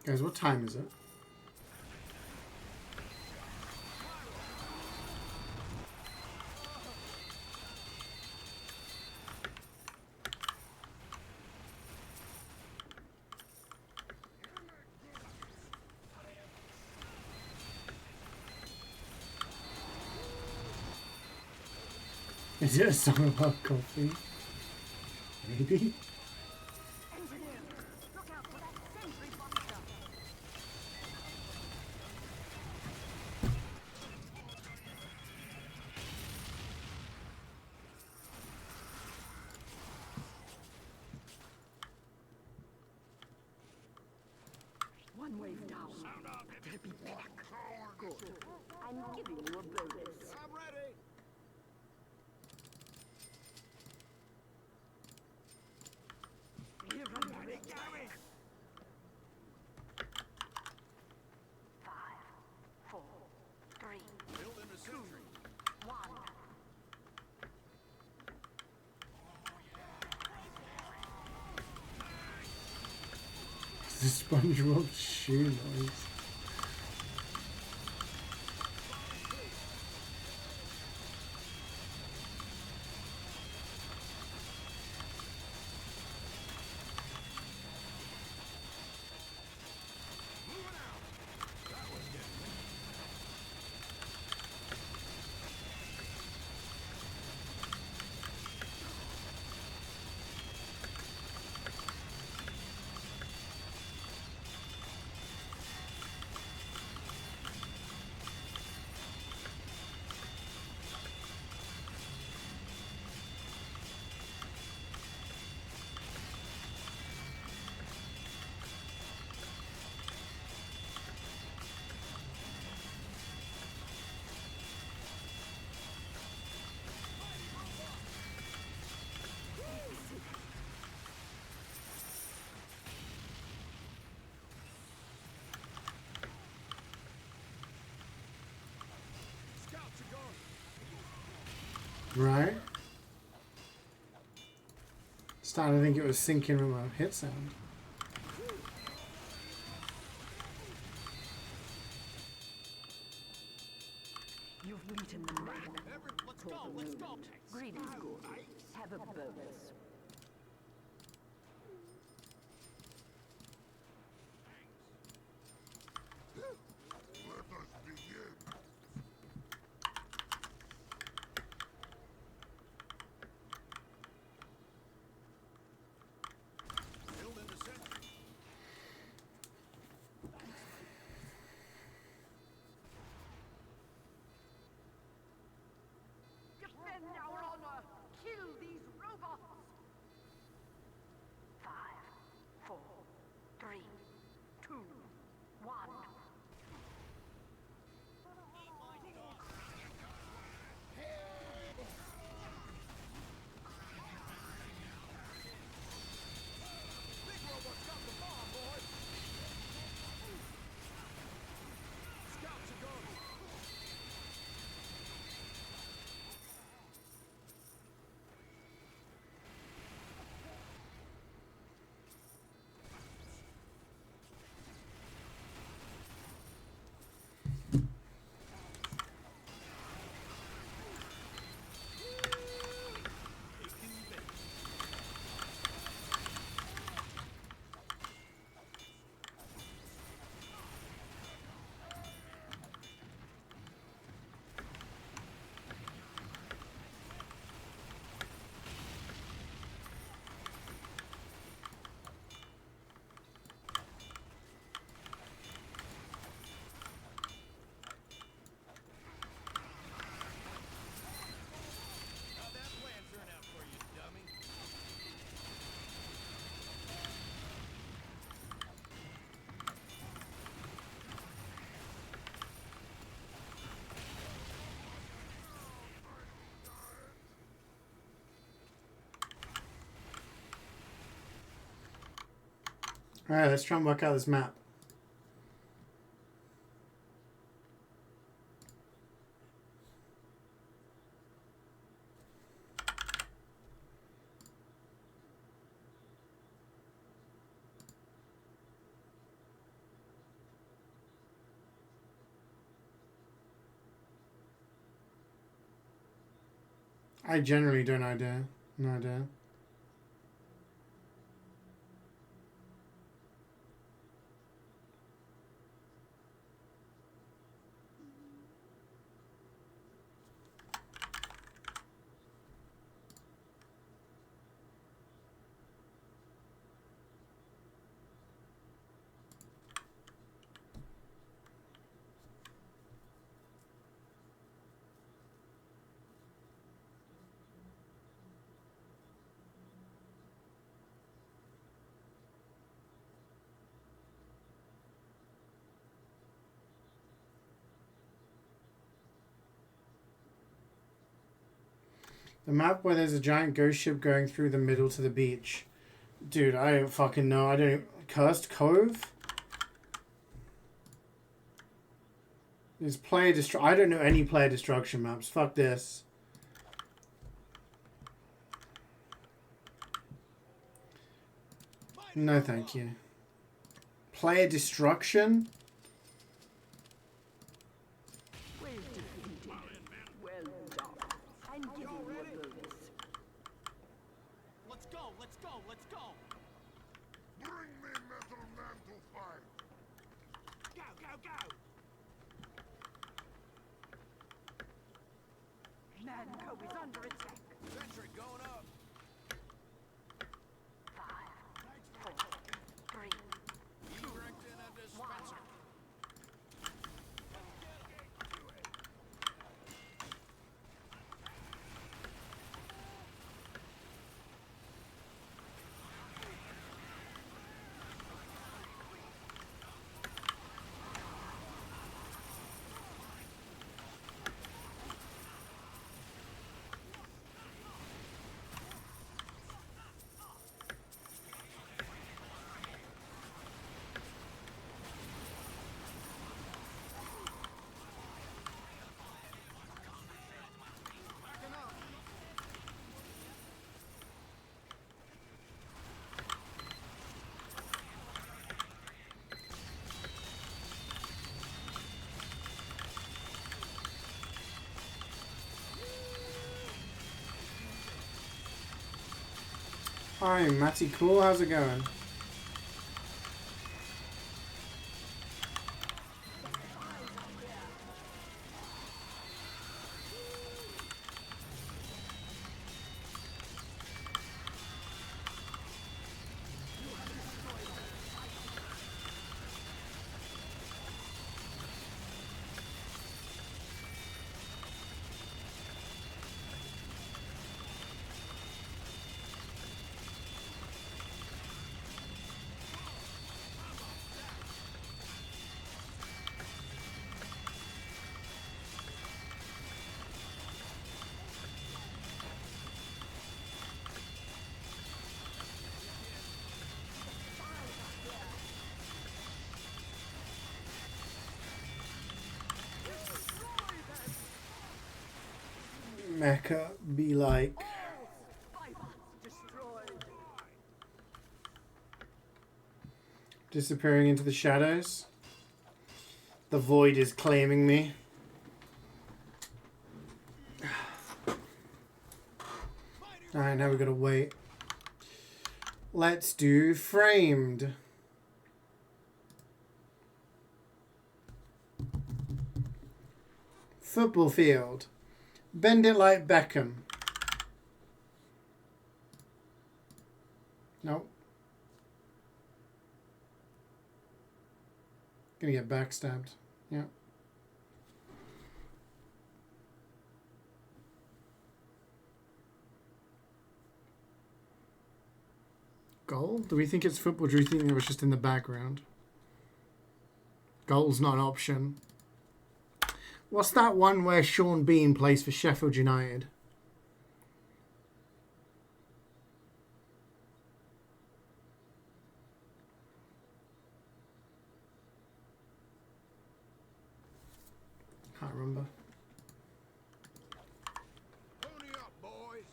Guys, what time is it? Is it a song about coffee? Maybe? Engineer, look out for that sentry buster. One wave down. But they'll be back. Good. I'm giving you a bonus. I'm ready. Give them ready, Gary. 5, 4, 3, Building a sentry. 1. It's the SpongeBob shoe noise. Scouts are going. Right? Starting to think it was syncing with my hit sound. You've beaten the man. Let's go, let's go. Greed is good. Have a bonus. Let us begin. Building a sentry. Defend our honor! Kill these robots! 5, 4, 3, 2, 1. Big robot's got the bomb, boys. Scouts are going. How'd that plan turn out for you, dummy? Alright, let's try and work out this map. I generally don't idea. No idea. The map where there's a giant ghost ship going through the middle to the beach. Dude, I don't fucking know. I don't... Cursed Cove? There's player destruction. I don't know any player destruction maps. Fuck this. No, thank you. Player destruction? Wave defeated. Well done. I'm giving you a bonus. Let's go, let's go, let's go. Bring me Metal Man to fight. Go, go, go. Manco is under attack. Sentry going up. 5, 4, 3, Erecting a dispenser. Hi, Matty Cool. How's it going? Mecha be like. destroyed. Disappearing into the shadows. The void is claiming me. Alright, now we gotta wait. Let's do framed. Football field. Bend it like Beckham. Nope. Gonna get backstabbed. Yeah. Goal? Do we think it's football? Do we think it was just in the background? Goal's not an option. What's that one where Sean Bean plays for Sheffield United? Can't remember. Pony up, boys.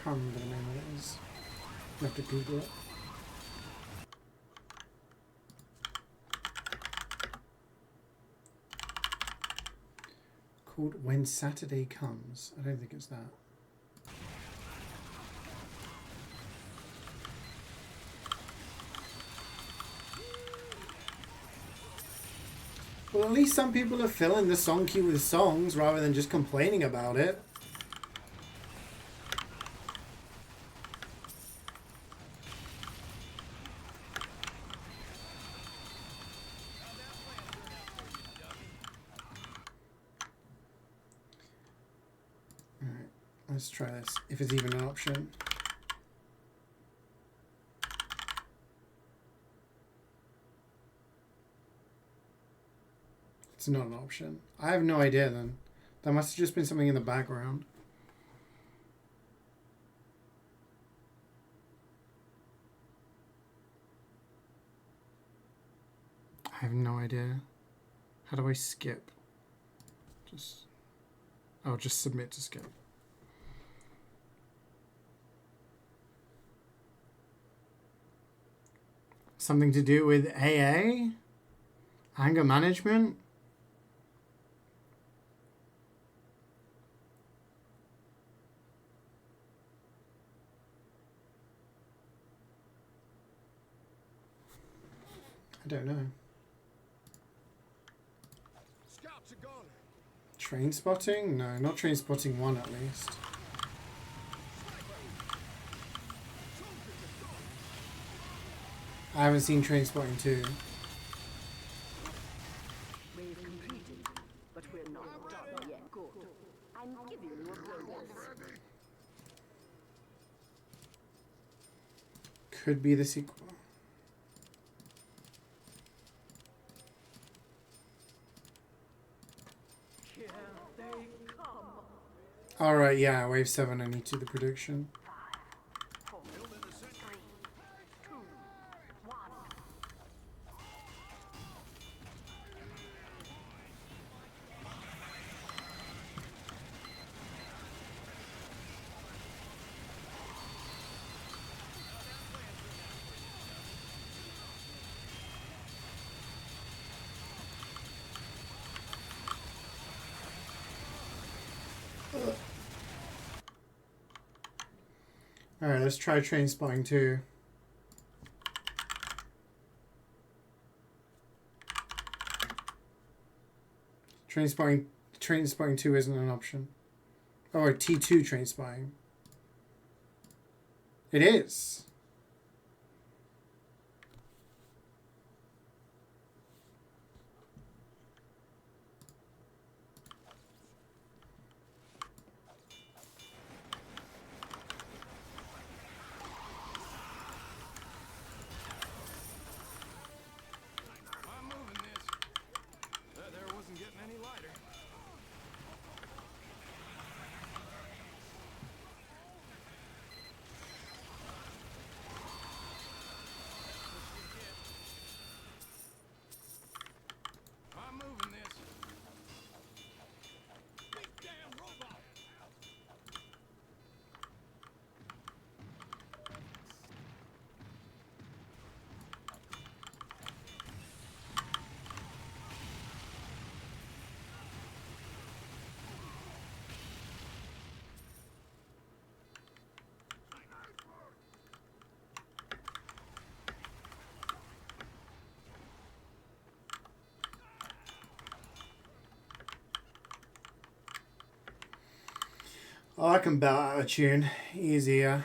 can't remember the name of it is. I have to Google it. Called When Saturday Comes. I don't think it's that. Well, at least some people are filling the song queue with songs rather than just complaining about it. Alright, let's try this, if it's even an option. It's not an option. I have no idea then. That must have just been something in the background. I have no idea. How do I skip? Just submit to skip. Something to do with AA? Anger management? I don't know. Scouts are gone. Train spotting? No, not train spotting 1 at least. I haven't seen train spotting 2. Wave completed, but we're not done yet. Good. I'm giving you a bonus. Could be the sequel. Here they come. Alright, yeah, wave 7, I need to do the prediction. 4, 3, 2, 1. Alright, let's try train spotting 2. Train spotting 2 isn't an option. Oh, or T2 train spotting. It is. I'm moving this. That there wasn't getting any lighter. I'm moving this. Big damn robot. Oh, I can belt out a tune. Easier.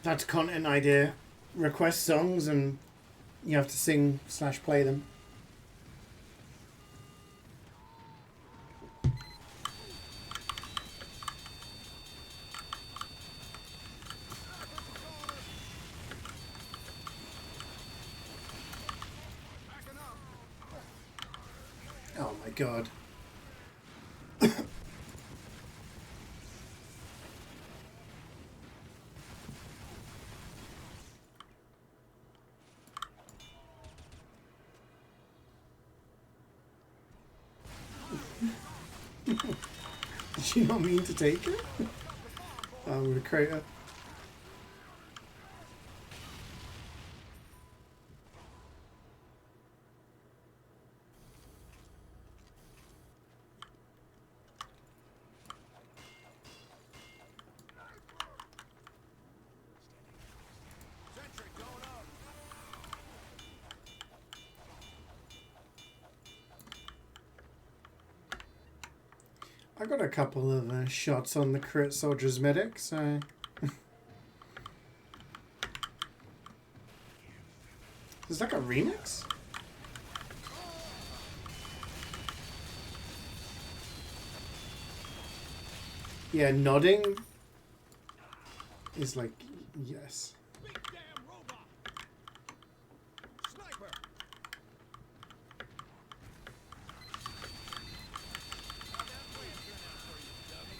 That's a content idea. Request songs and you have to sing/play them. Backing up. Oh my god. Did you not mean to take it? I'm gonna create a... Sentry going up. I got a couple of shots on the crit soldier's medic, so... Is that like a remix? Yeah, nodding is like, yes. Big damn robot. Sniper. How'd that plan turn out for you, dummy?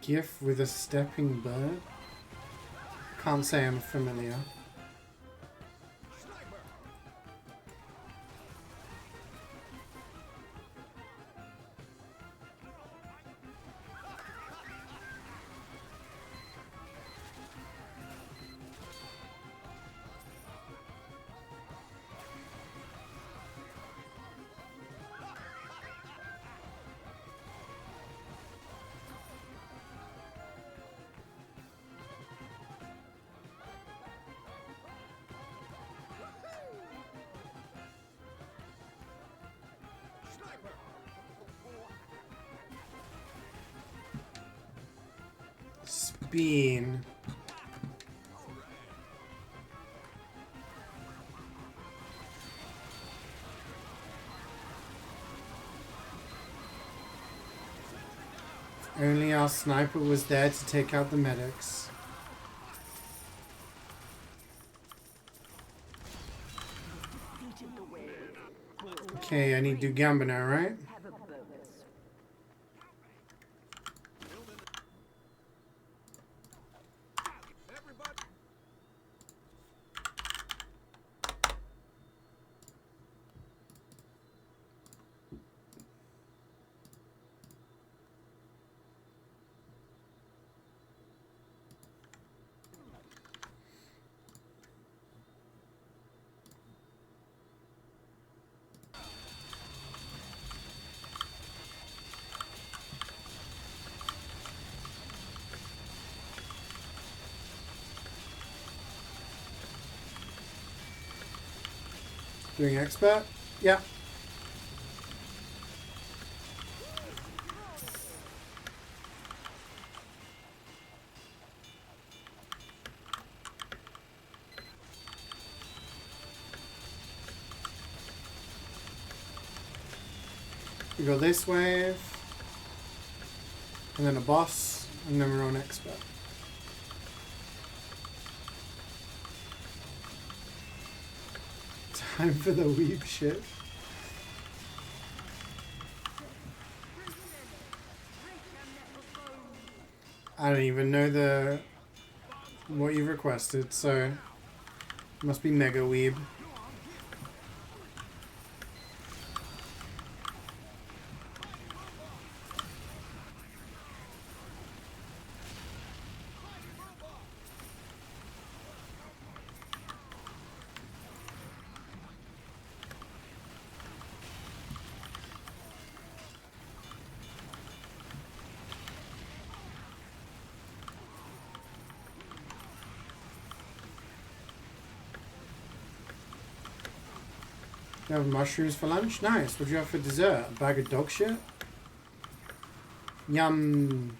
GIF with a stepping bird? Can't say I'm familiar. Sniper. Sniper. Spin. Only our sniper was there to take out the medics. Defeated the wave. Okay, I need to do Gamba now, right? Have a bonus. Everybody. Doing expert? Yeah. We go this wave, and then a boss, and then we're on expert. Time for the weep shit. I don't even know what you requested, so must be mega weeb. You have mushrooms for lunch? Nice. What'd you have for dessert? A bag of dog shit? Yum.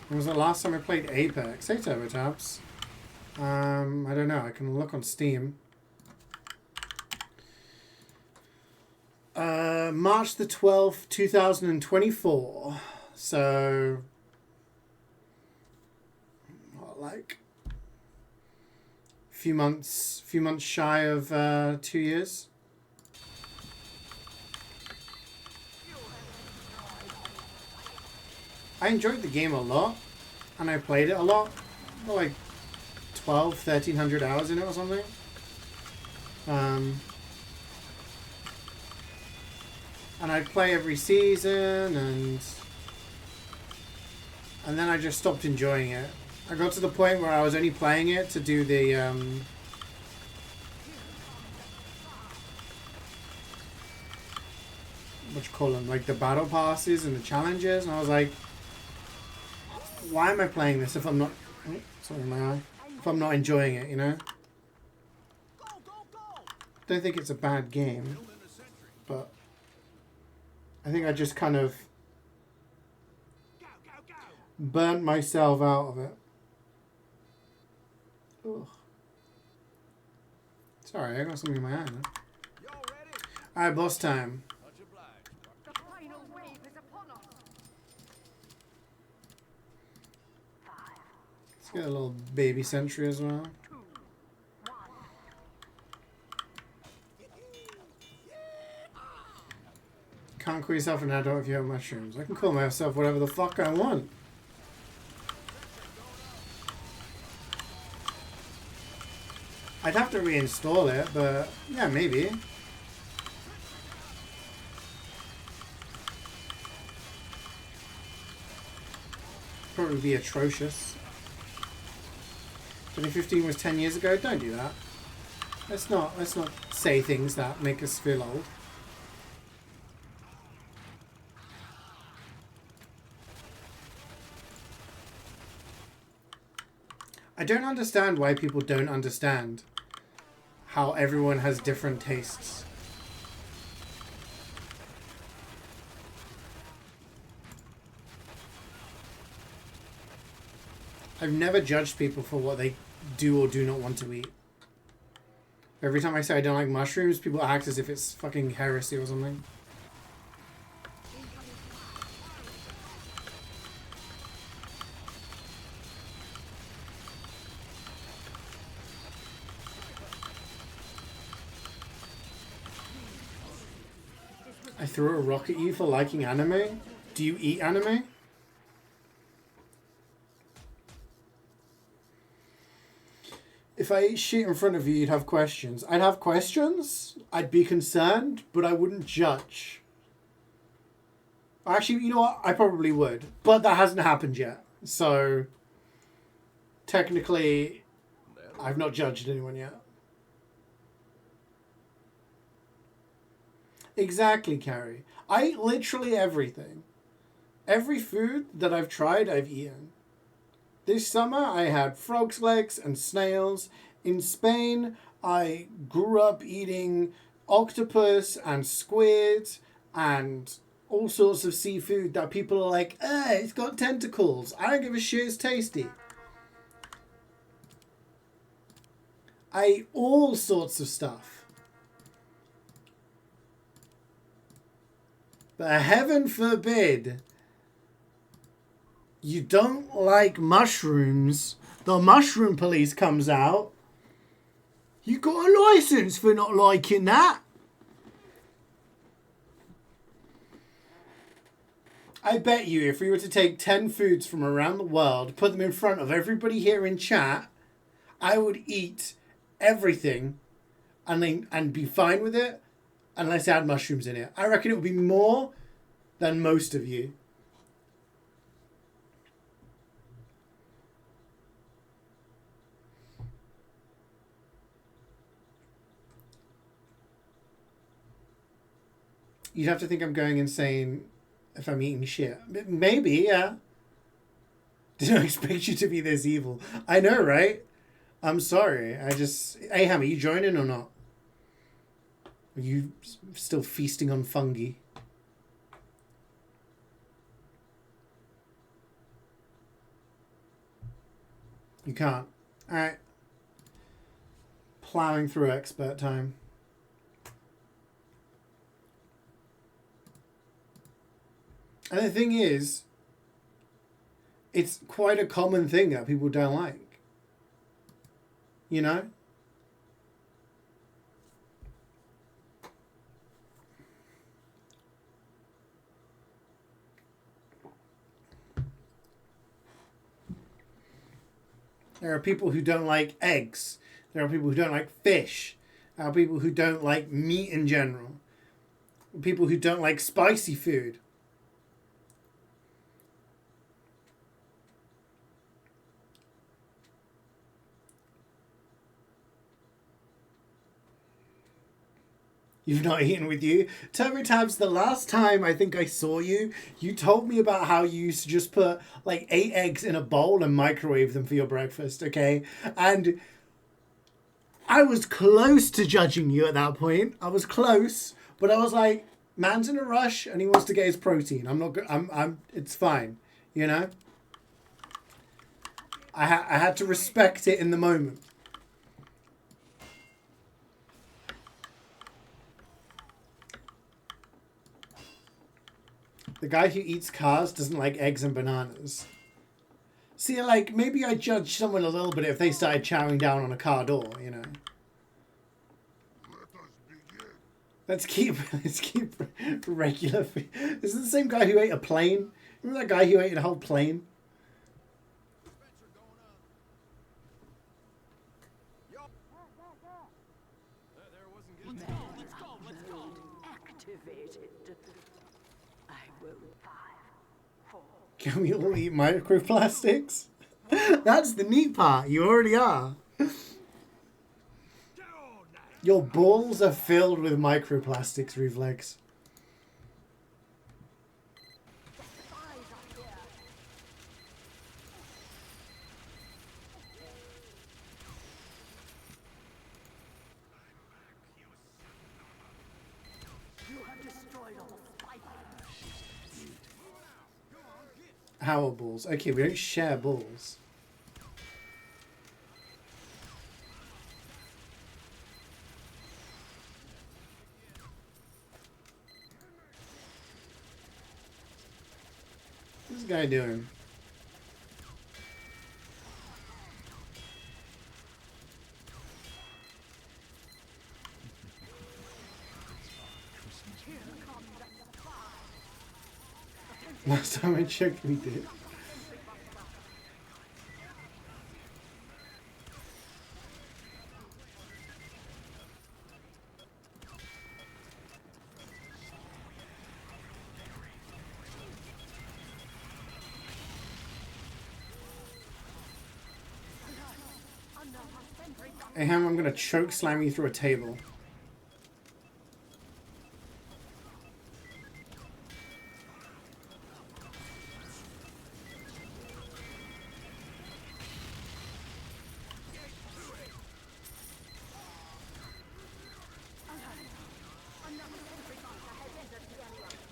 When was the last time I played Apex? Hey, TurboTaps. I don't know. I can look on Steam. March the 12th, 2024. So, what, like a few months shy of 2 years. I enjoyed the game a lot, and I played it a lot. Like 1,300 hours in it or something. And I'd play every season, and then I just stopped enjoying it. I got to the point where I was only playing it to do the what you call them, like the battle passes and the challenges, and I was like, why am I playing this if I'm not? Sorry, my eye. If I'm not enjoying it, you know. Don't think it's a bad game, but I think I just kind of burnt myself out of it. Ugh. Sorry, I got something in my eye now. Alright, boss time. The final wave is upon us. Let's get a little baby sentry as well. Can't call yourself an adult if you have mushrooms. I can call myself whatever the fuck I want. I'd have to reinstall it, but yeah, maybe. Probably be atrocious. 2015 was 10 years ago. Don't do that. Let's not say things that make us feel old. I don't understand why people don't understand how everyone has different tastes. I've never judged people for what they do or do not want to eat. Every time I say I don't like mushrooms, people act as if it's fucking heresy or something. I threw a rock at you for liking anime? Do you eat anime? If I ate shit in front of you, you'd have questions. I'd have questions, I'd be concerned, but I wouldn't judge. Actually, you know what? I probably would. But that hasn't happened yet. So, technically, I've not judged anyone yet. Exactly, Carrie. I eat literally everything. Every food that I've tried, I've eaten. This summer, I had frog's legs and snails. In Spain, I grew up eating octopus and squid and all sorts of seafood that people are like, it's got tentacles. I don't give a shit, it's tasty. I eat all sorts of stuff. But heaven forbid you don't like mushrooms, the mushroom police comes out. You got a license for not liking that? I bet you if we were to take 10 foods from around the world, put them in front of everybody here in chat, I would eat everything and be fine with it unless it had mushrooms in it. I reckon it would be more than most of you. You'd have to think I'm going insane if I'm eating shit. Maybe, yeah. Didn't expect you to be this evil. I know, right? I'm sorry. Hey, Ham, are you joining or not? Are you still feasting on fungi? You can't. Alright. Plowing through expert time. And the thing is, it's quite a common thing that people don't like. You know? There are people who don't like eggs. There are people who don't like fish. There are people who don't like meat in general. People who don't like spicy food. You've not eaten with you? Turbo Tabs, the last time I think I saw you, you told me about how you used to just put like 8 eggs in a bowl and microwave them for your breakfast, okay? And I was close to judging you at that point. I was close, but I was like, man's in a rush and he wants to get his protein. It's fine, you know? I had to respect it in the moment. The guy who eats cars doesn't like eggs and bananas. See, like, maybe I judge someone a little bit if they started chowing down on a car door, you know. Let's keep regular food. Is it the same guy who ate a plane? Remember that guy who ate a whole plane? Can we all eat microplastics? That's the neat part. You already are. Your balls are filled with microplastics, Reflex. Our balls. Okay, we don't share balls. What's this guy doing? Last time I checked, we did. Hey, Ham, I'm gonna choke slam you through a table.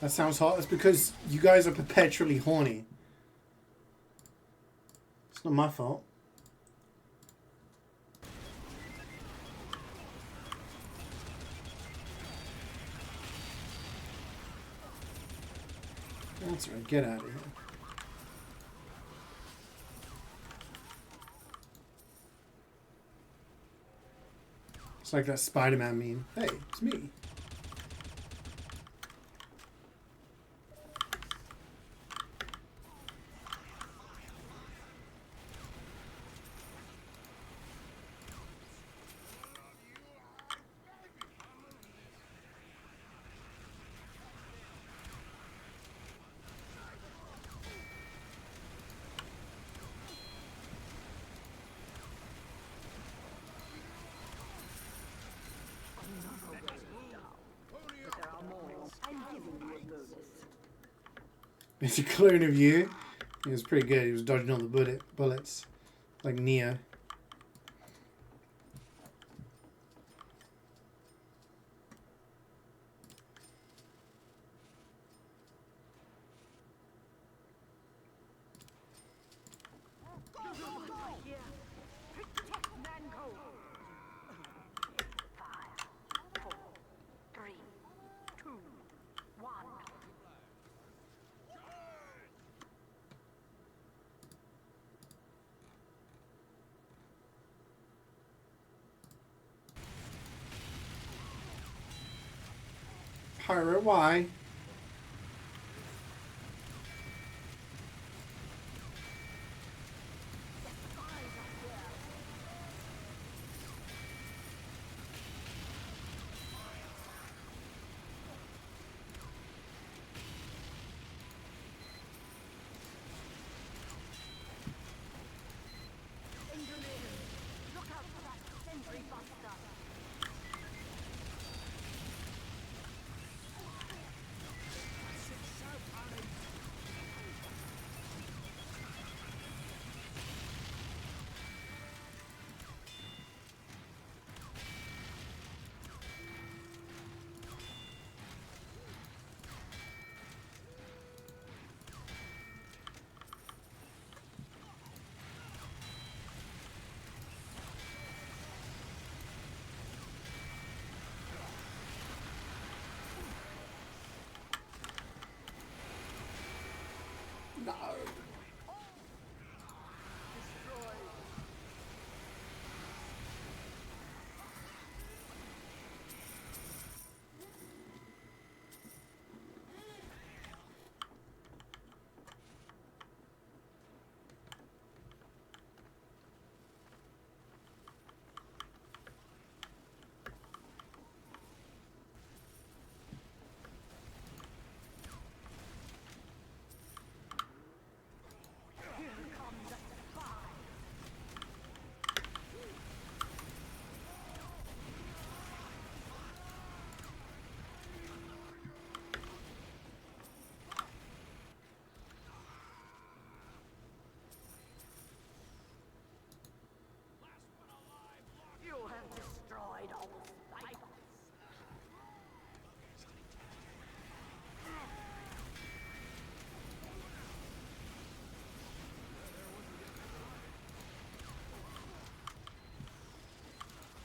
That sounds hot. It's because you guys are perpetually horny. It's not my fault. That's right. Get out of here. It's like that Spider-Man meme. Hey, it's me. It's a clone of you. He was pretty good. He was dodging all the bullets. Like Neo. Pirate, why? No.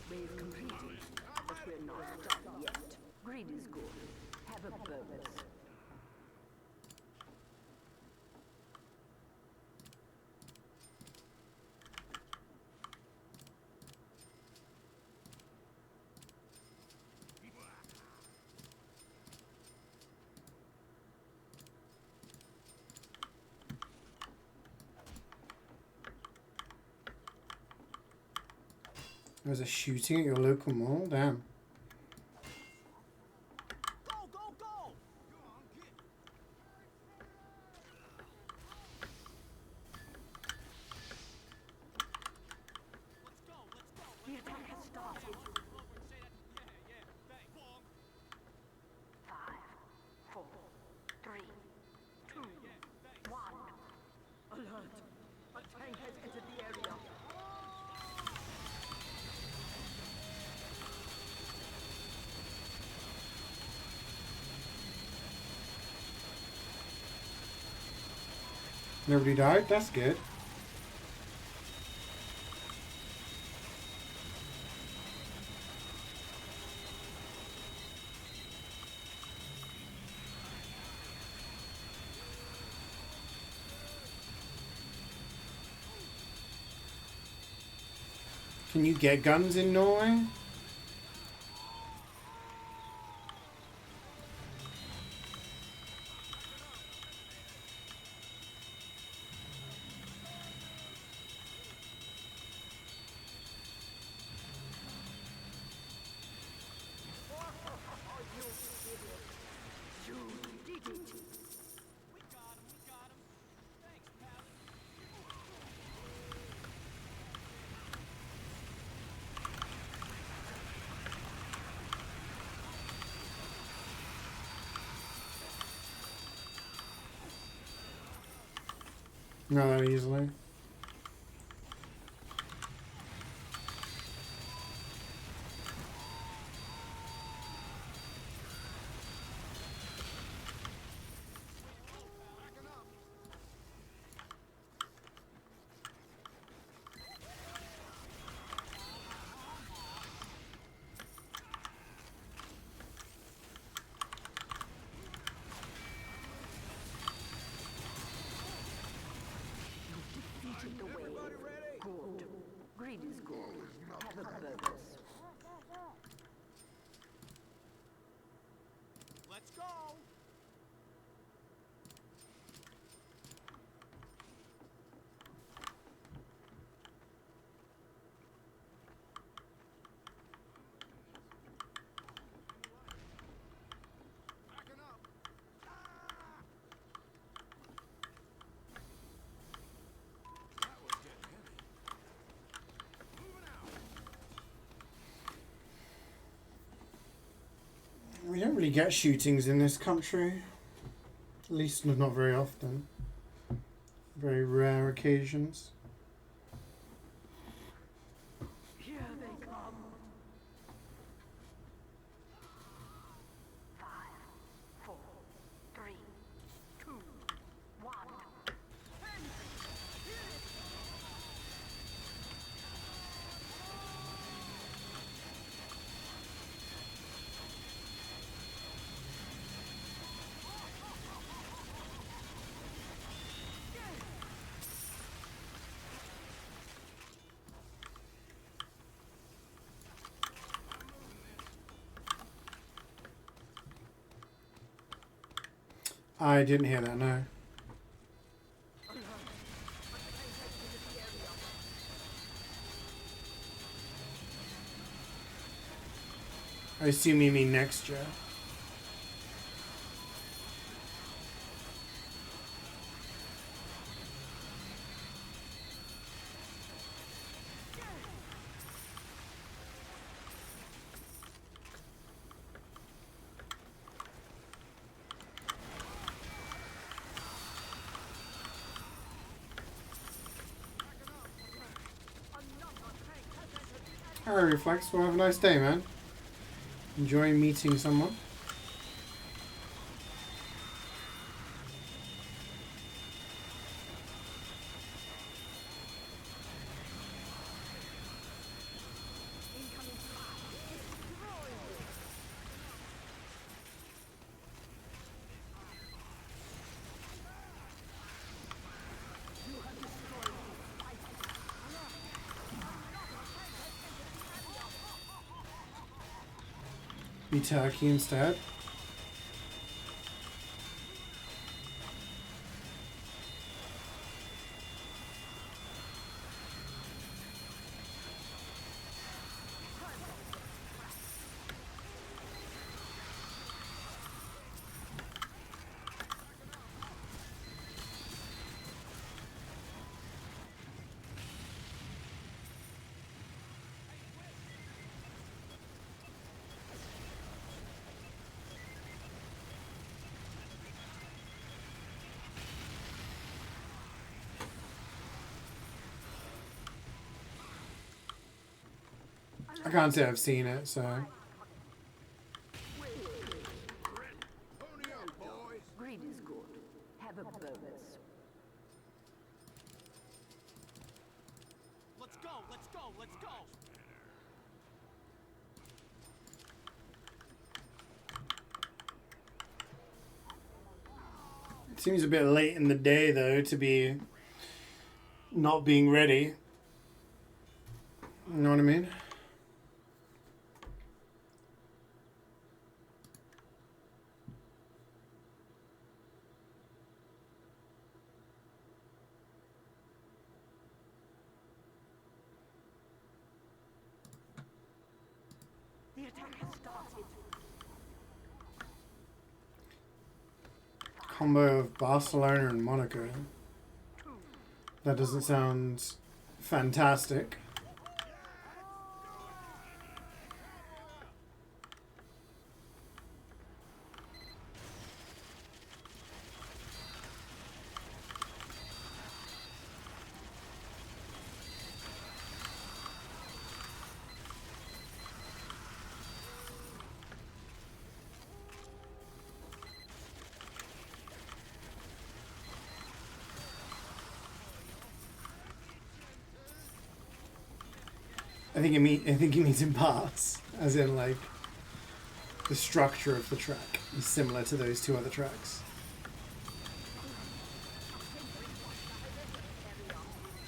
We've completed, but we're not done yet. Greed is good. Have a bonus. There's a shooting at your local mall? Damn. Go, go, go! Go on, get. Let's go, let's go. The attack has started. Yeah, thanks. Bomb. 5, 4, 3, 2, 1. Alert! A tank has entered the area. Nobody died? That's good. Can you get guns in Norway? You did it. We got him, Thanks, pal. Not that easily. Defeated the wave. Good. Greed is good. Have a purpose. Let's go. Backing up. That was getting heavy. Moving out. We don't really get shootings in this country. At least not very often. Very rare occasions. Here they come. 5, 4, 3, 2, 1. I didn't hear that, no. I assume you mean next year. Alright, Reflex, well, have a nice day, man. Enjoy meeting someone. Be turkey instead. I can't say I've seen it, so. Pony up, boys. Greed is good. Have a purpose. Let's go. Let's go. Let's go. It seems a bit late in the day, though, to be not being ready. You know what I mean? The attack has started. Combo of Barcelona and Monaco. That doesn't sound fantastic. I think he means in parts, as in like the structure of the track is similar to those two other tracks.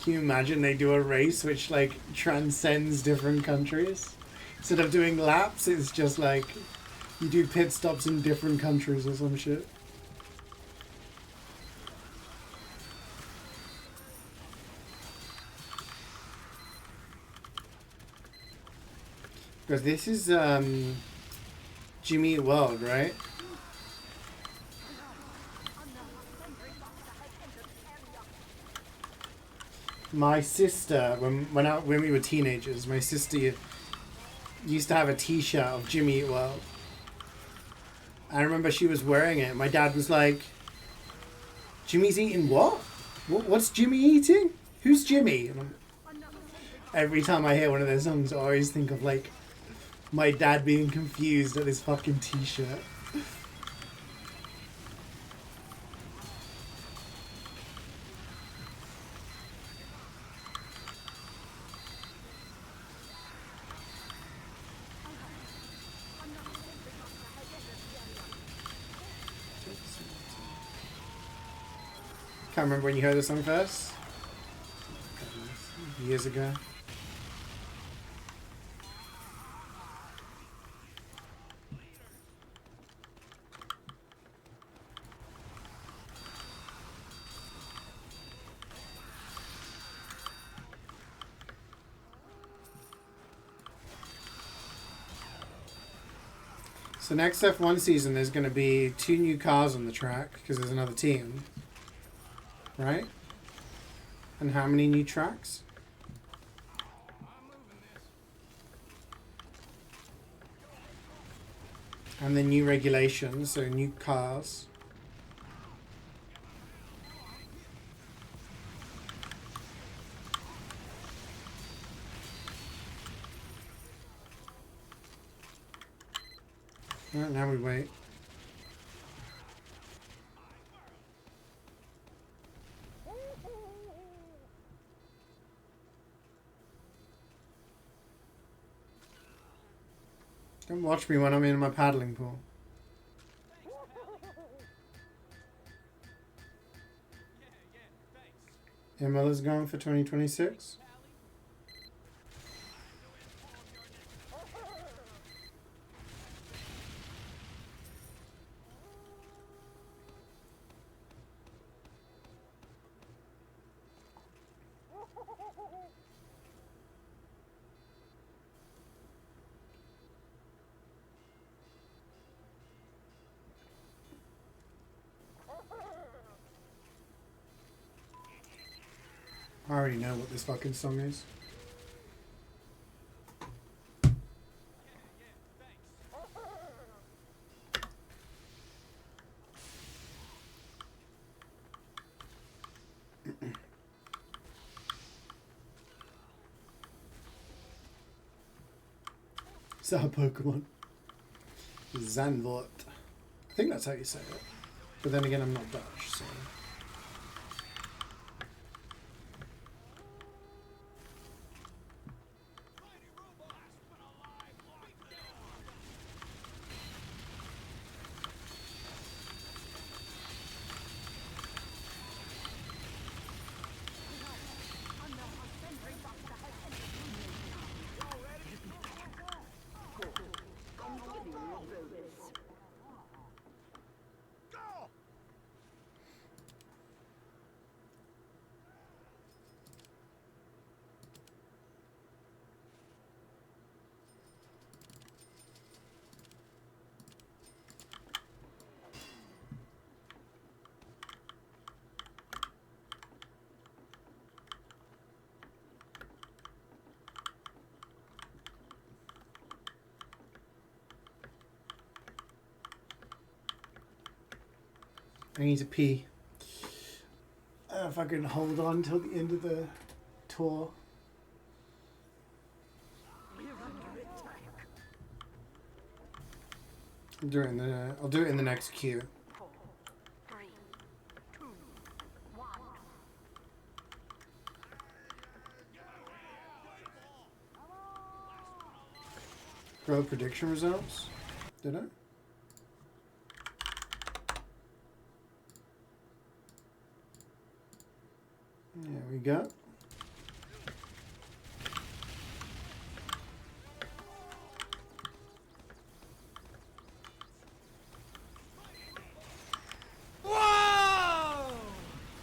Can you imagine they do a race which like transcends different countries? Instead of doing laps, it's just like you do pit stops in different countries or some shit. Because this is Jimmy Eat World, right? My sister, when we were teenagers, my sister used to have a T-shirt of Jimmy Eat World. I remember she was wearing it. My dad was like, "Jimmy's eating what? What's Jimmy eating? Who's Jimmy?" And every time I hear one of their songs, I always think of like my dad being confused at this fucking T-shirt. Can't remember when you heard the song first. Years ago. So next F1 season, there's going to be 2 new cars on the track because there's another team, right? And how many new tracks? And the new regulations, so new cars. Alright, now we wait. Don't watch me when I'm in my paddling pool. Imola's going for 2026. I already know what this fucking song is. Is that a Pokemon? Zanvort. I think that's how you say it. But then again, I'm not Dutch, so... I need to pee. If I can hold on till the end of the tour. I'll do it in the next queue. 4, 3, 2, 1. Pro prediction results. Did I? There we go.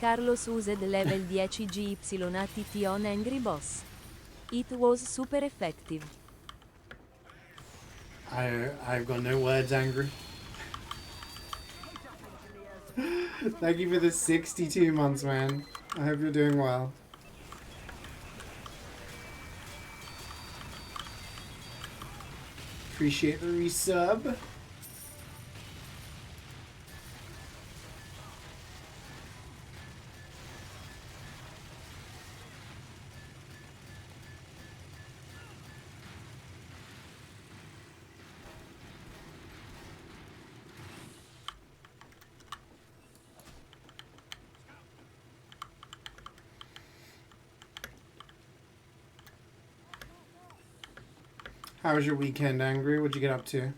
Carlos used level 10 GYATT on Angry Boss. It was super effective. I've got no words, Angry. Thank you for the 62 months, man. I hope you're doing well. Appreciate the resub. How was your weekend, Angry? What'd you get up to?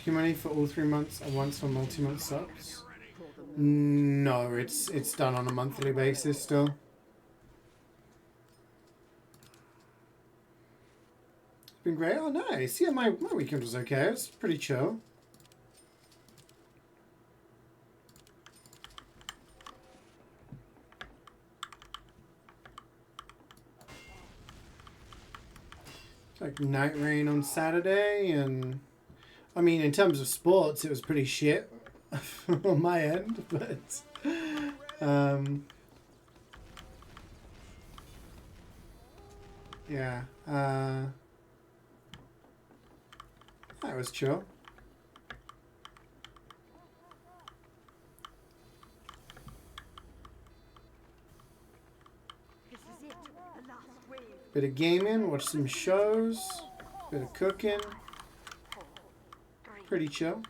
Money for all 3 months at once for multi-month subs? No, it's done on a monthly basis still. It's been great. Oh, nice. Yeah, my weekend was okay. It's pretty chill. It's like night rain on Saturday, and I mean, in terms of sports, it was pretty shit on my end, but yeah, that was chill. This is it. The last wave. Bit of gaming, watch some shows, bit of cooking. Pretty chill.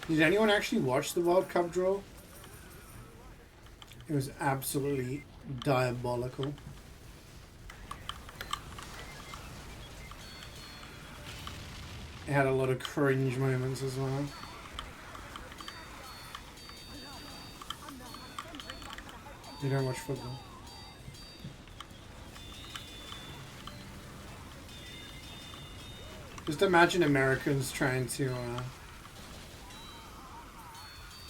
Did anyone actually watch the World Cup draw? It was absolutely diabolical. It had a lot of cringe moments as well. You don't watch football. Just imagine Americans trying to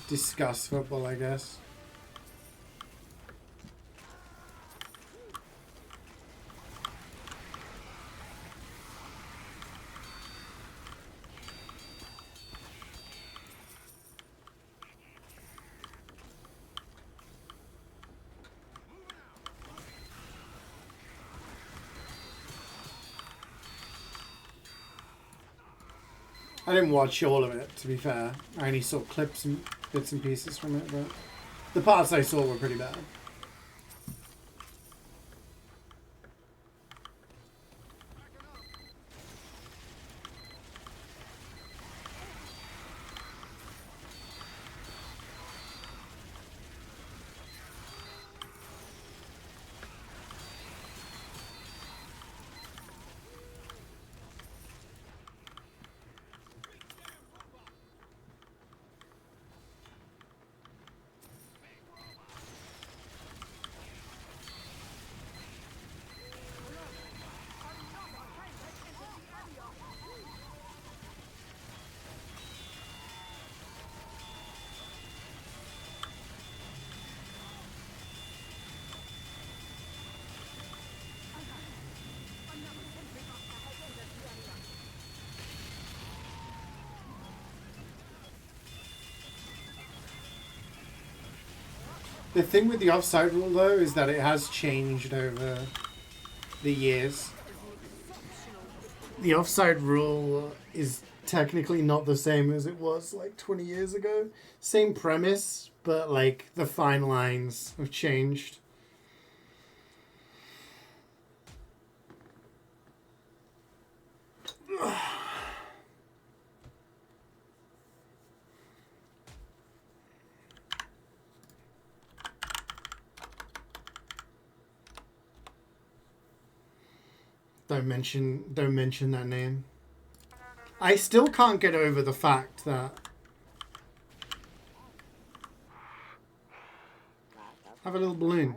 discuss football, I guess. I didn't watch all of it, to be fair. I only saw clips and bits and pieces from it, but the parts I saw were pretty bad. The thing with the offside rule, though, is that it has changed over the years. The offside rule is technically not the same as it was like 20 years ago. Same premise, but like the fine lines have changed. Don't mention that name. I still can't get over the fact that have a little balloon.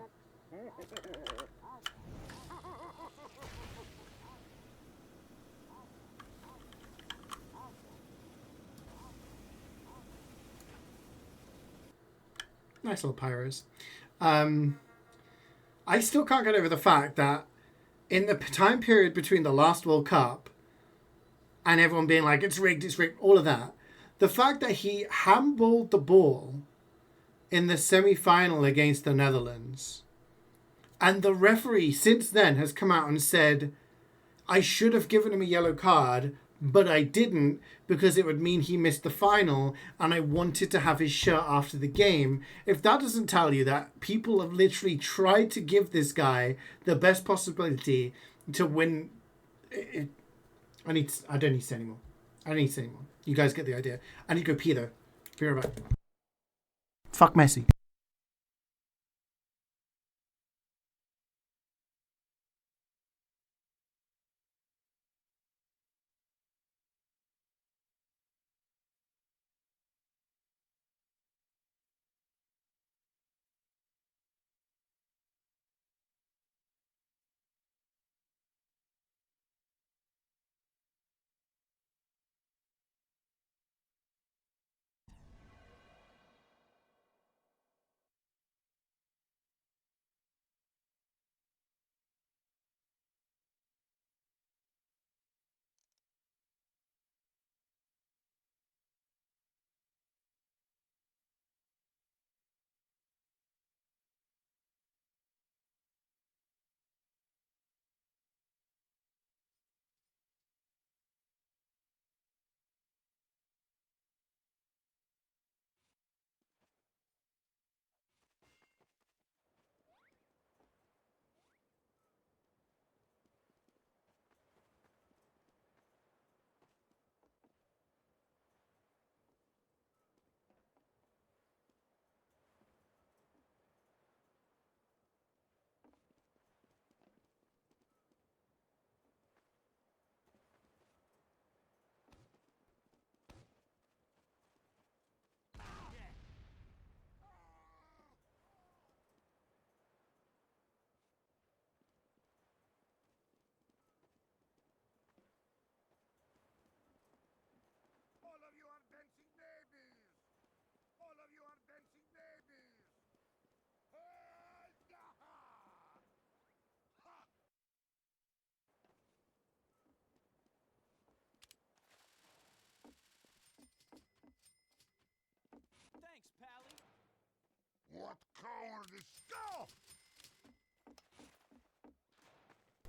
Nice little pyros. I still can't get over the fact that in the time period between the last World Cup and everyone being like, it's rigged, all of that, the fact that he handballed the ball in the semi-final against the Netherlands, and the referee since then has come out and said, I should have given him a yellow card, but I didn't because it would mean he missed the final and I wanted to have his shirt after the game. If that doesn't tell you that people have literally tried to give this guy the best possibility to win... I don't need to say anymore. I don't need to say anymore. You guys get the idea. I need to go pee though. Be right back. Fuck Messi.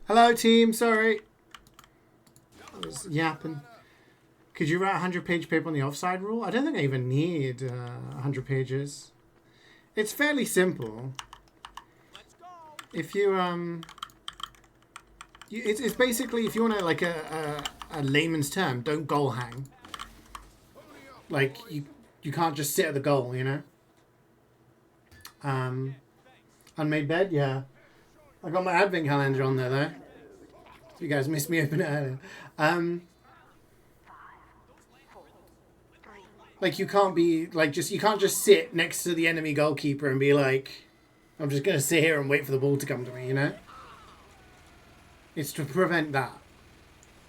Hello, team. Sorry. I was yapping. Could you write 100-page paper on the offside rule? I don't think I even need 100 pages. It's fairly simple. If you it's basically, if you want to, like, a layman's term, don't goal hang. Like, you can't just sit at the goal, you know. Unmade bed, yeah. I got my advent calendar on there though. You guys missed me open it earlier. Like, you can't be like, you can't just sit next to the enemy goalkeeper and be like, I'm just gonna sit here and wait for the ball to come to me, you know? It's to prevent that.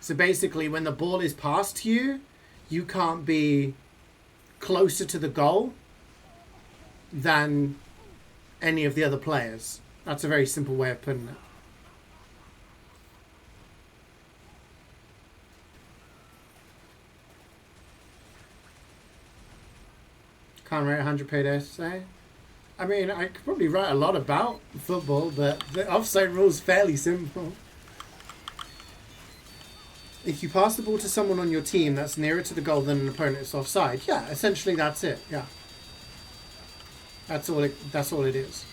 So basically, when the ball is passed to you, you can't be closer to the goal than any of the other players. That's a very simple way of putting it. Can't write a 100-page essay. I mean, I could probably write a lot about football, but the offside rule is fairly simple. If you pass the ball to someone on your team that's nearer to the goal than an opponent, it's offside. Yeah, essentially that's it. Yeah. That's all it is.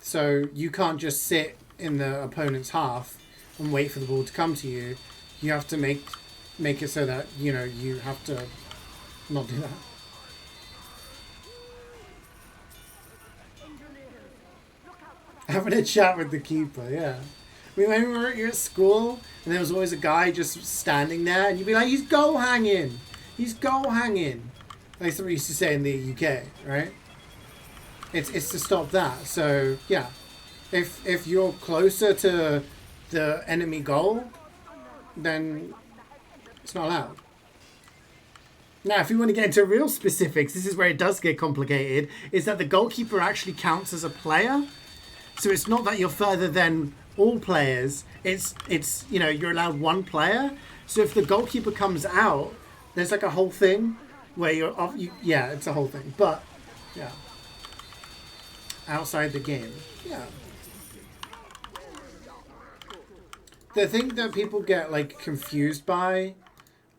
So you can't just sit in the opponent's half and wait for the ball to come to you. You have to make it so that, you know, you have to not do that. Having a chat with the keeper, yeah. I mean, when we were at school, and there was always a guy just standing there, and you'd be like, he's goal hanging! He's goal hanging! That's what we used to say in the UK, right? It's to stop that. So, yeah. If you're closer to the enemy goal, then it's not allowed. Now, if you want to get into real specifics, this is where it does get complicated, is that the goalkeeper actually counts as a player. So it's not that you're further than all players. It's you know, you're allowed one player. So if the goalkeeper comes out, there's like a whole thing where you're off. Yeah, it's a whole thing. But, yeah. Outside the game. Yeah. The thing that people get, like, confused by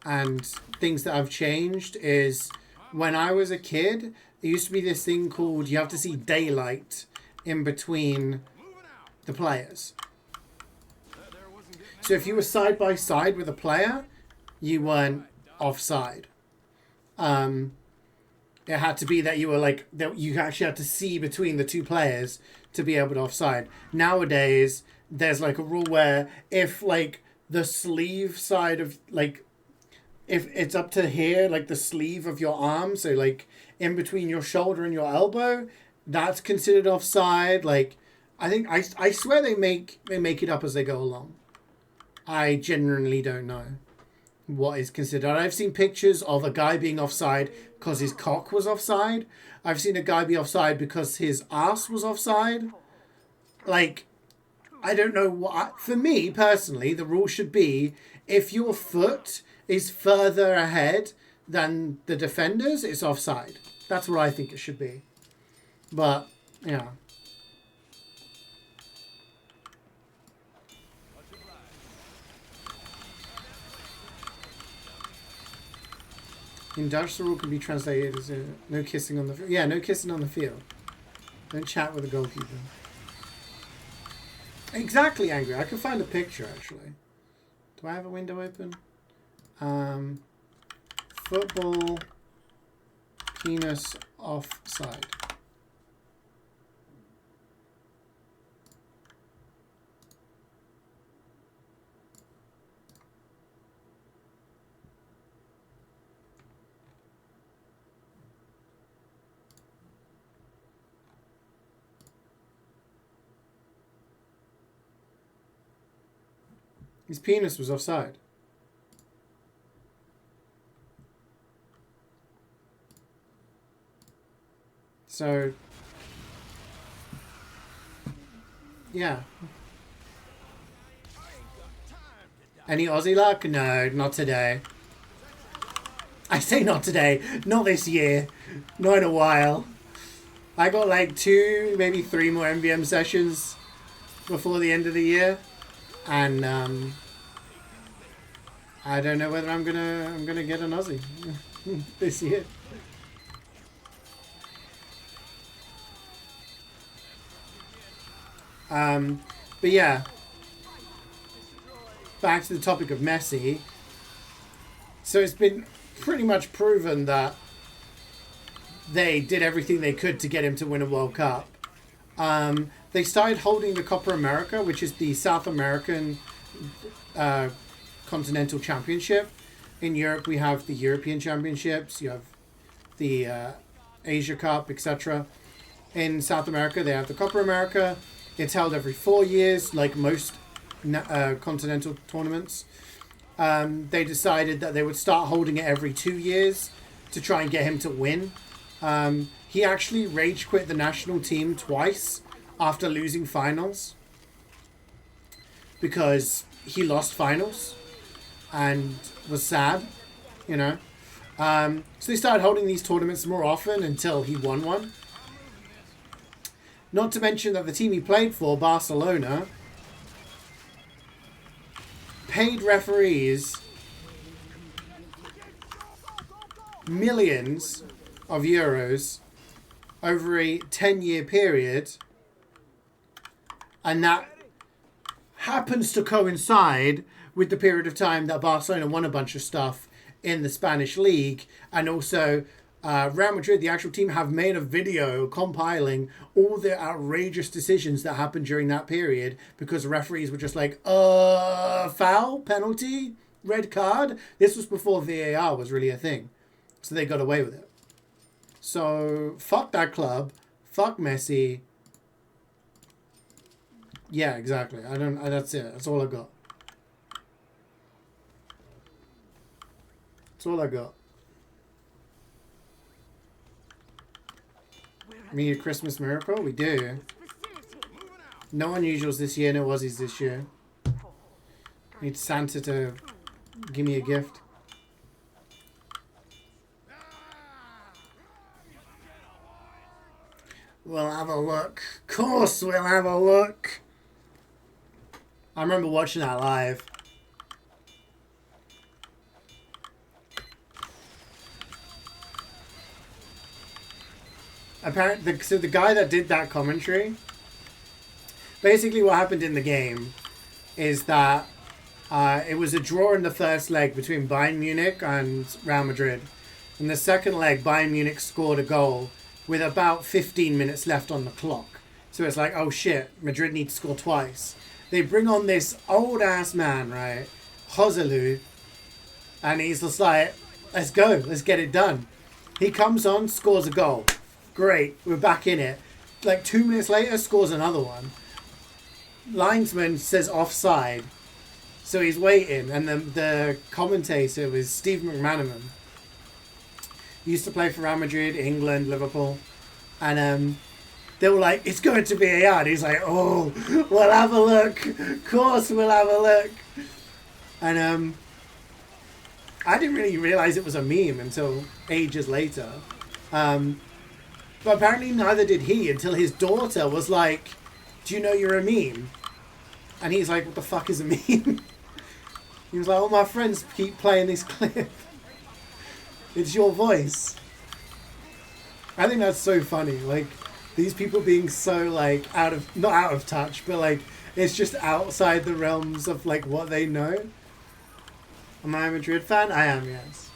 and things that have changed is when I was a kid, there used to be this thing called you have to see daylight in between the players. So if you were side by side with a player, you weren't offside. It had to be that you were like, that you actually had to see between the two players to be able to offside. Nowadays, there's like a rule where if like the sleeve side of like, if it's up to here, like the sleeve of your arm, so like in between your shoulder and your elbow, that's considered offside. Like, I swear they make it up as they go along. I genuinely don't know what is considered. I've seen pictures of a guy being offside because his cock was offside. I've seen a guy be offside because his ass was offside. Like, I don't know what. For me personally, the rule should be if your foot is further ahead than the defenders, it's offside. That's what I think it should be. But yeah. In Dutch, the rule can be translated as no kissing on the field. Yeah, no kissing on the field. Don't chat with the goalkeeper. Exactly, Angry. I can find a picture, actually. Do I have a window open? Football penis offside. His penis was offside. So Yeah. Any Aussie luck? No, not today. I say not today. Not this year. Not in a while. I got like 2, maybe 3 more MvM sessions before the end of the year. And I don't know whether I'm gonna get an Aussie this year. But yeah, back to the topic of Messi. So it's been pretty much proven that they did everything they could to get him to win a World Cup. They started holding the Copa America, which is the South American Continental Championship. In Europe, we have the European Championships. You have the Asia Cup, etc. In South America, they have the Copa America. It's held every 4 years, like most continental tournaments. They decided that they would start holding it every 2 years to try and get him to win. He actually rage quit the national team twice after losing finals because he lost finals and was sad, you know. So they started holding these tournaments more often until he won one. Not to mention that the team he played for, Barcelona, paid referees millions of euros over a 10-year period, and that happens to coincide with the period of time that Barcelona won a bunch of stuff in the Spanish league. And also Real Madrid, the actual team, have made a video compiling all the outrageous decisions that happened during that period because referees were just like, foul, penalty, red card. This was before VAR was really a thing, so they got away with it. So fuck that club, fuck Messi. Yeah, exactly. That's it. That's all I got. That's all I got. We need a Christmas miracle? We do. No unusuals this year, no Aussies this year. Need Santa to give me a gift. We'll have a look. Of course we'll have a look. I remember watching that live. Apparently, so the guy that did that commentary, basically what happened in the game is that it was a draw in the first leg between Bayern Munich and Real Madrid. In the second leg, Bayern Munich scored a goal with about 15 minutes left on the clock. So it's like, oh shit, Madrid need to score twice. They bring on this old ass man, right? Joselu. And he's just like, let's go, let's get it done. He comes on, scores a goal. Great, we're back in it. Like 2 minutes later, scores another one. Linesman says offside. So he's waiting, and then the commentator was Steve McManaman. He used to play for Real Madrid, England, Liverpool. And they were like, it's going to VAR. And he's like, oh, we'll have a look. Of course we'll have a look. And I didn't really realize it was a meme until ages later. But apparently neither did he until his daughter was like, do you know you're a meme? And he's like, what the fuck is a meme? He was like, all my friends keep playing this clip. It's your voice. I think that's so funny. Like, these people being so, like, not out of touch, but, like, it's just outside the realms of, like, what they know. Am I a Madrid fan? I am, yes.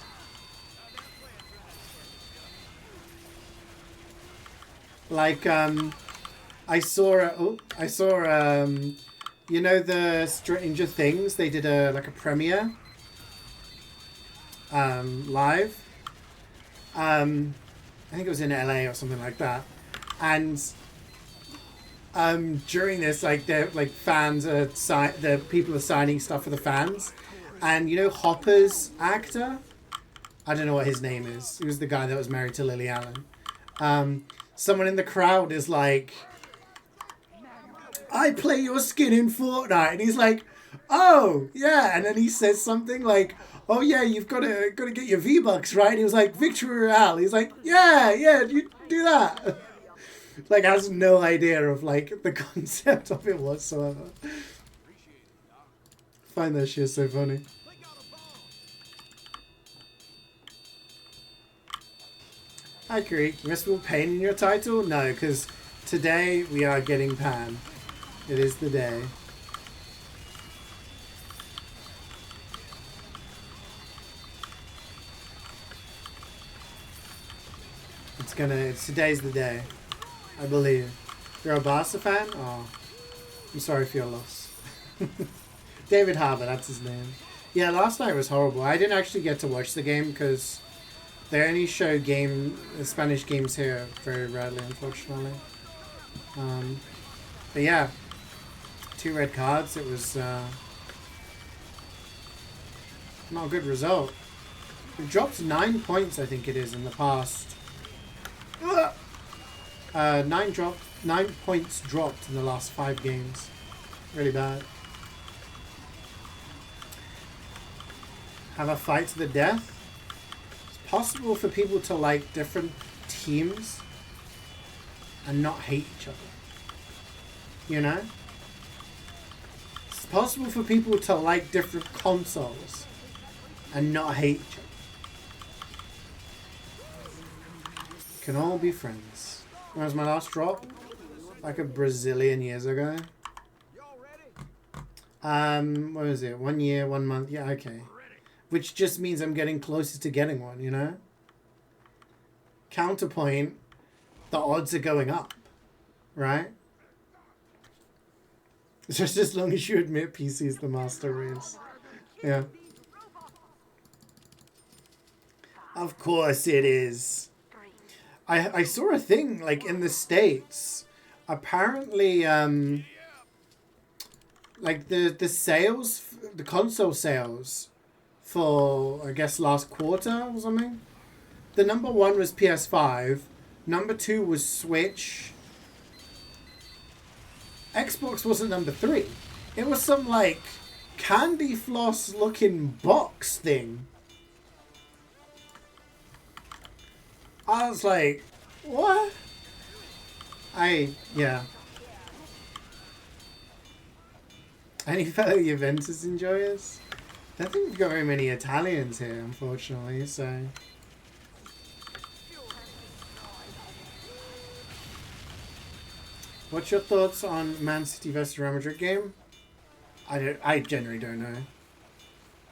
Like, I saw, you know, the Stranger Things, they did a premiere, live. I think it was in LA or something like that. And, during this, like, the fans are, the people are signing stuff for the fans. And, you know, Hopper's actor? I don't know what his name is. He was the guy that was married to Lily Allen. Someone in the crowd is like, I play your skin in Fortnite. And he's like, oh, yeah. And then he says something like, oh, yeah, you've got to get your V-Bucks, right? And he was like, Victory Royale. He's like, yeah, you do that. Like, has no idea of, like, the concept of it whatsoever. Find that shit so funny. Hi, Creek. You must feel pain in your title? No, because today we are getting pan. It is the day. Today's the day. I believe. You're a Barca fan? Oh. I'm sorry for your loss. David Harbour, that's his name. Yeah, last night was horrible. I didn't actually get to watch the game because they only show Spanish games here very rarely, unfortunately. But yeah, 2 red cards. It was not a good result. We've dropped 9 points, I think it is, in the past. 9 points dropped in the last 5 games. Really bad. Have a fight to the death. It's possible for people to like different teams and not hate each other. You know? It's possible for people to like different consoles and not hate each other. Can all be friends. When was my last drop? Like a Brazilian years ago. What was it? 1 year, 1 month. Yeah, okay. Which just means I'm getting closer to getting one, you know? Counterpoint, the odds are going up, right? Just as long as you admit PC is the master race. Yeah. Of course it is. I saw a thing, like, in the States. Apparently, like, the sales, the console sales for, I guess, last quarter or something. The number 1 was PS5. Number 2 was Switch. Xbox wasn't number 3. It was some, like, candy floss looking box thing. I was like, what? Yeah. Any fellow Juventus enjoyers? I don't think we've got very many Italians here, unfortunately, so... What's your thoughts on Man City vs Real Madrid game? I generally don't know.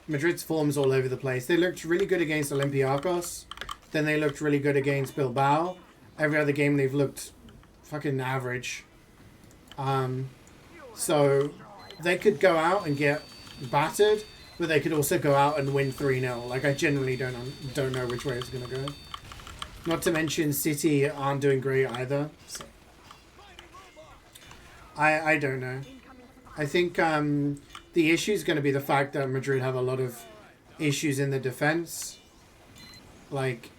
Madrid's form's all over the place. They looked really good against Olympiacos. Then they looked really good against Bilbao. Every other game they've looked fucking average. So they could go out and get battered, but they could also go out and win 3-0. Like, I generally don't know which way it's going to go. Not to mention City aren't doing great either. So. I don't know. I think the issue is going to be the fact that Madrid have a lot of issues in the defense. Like,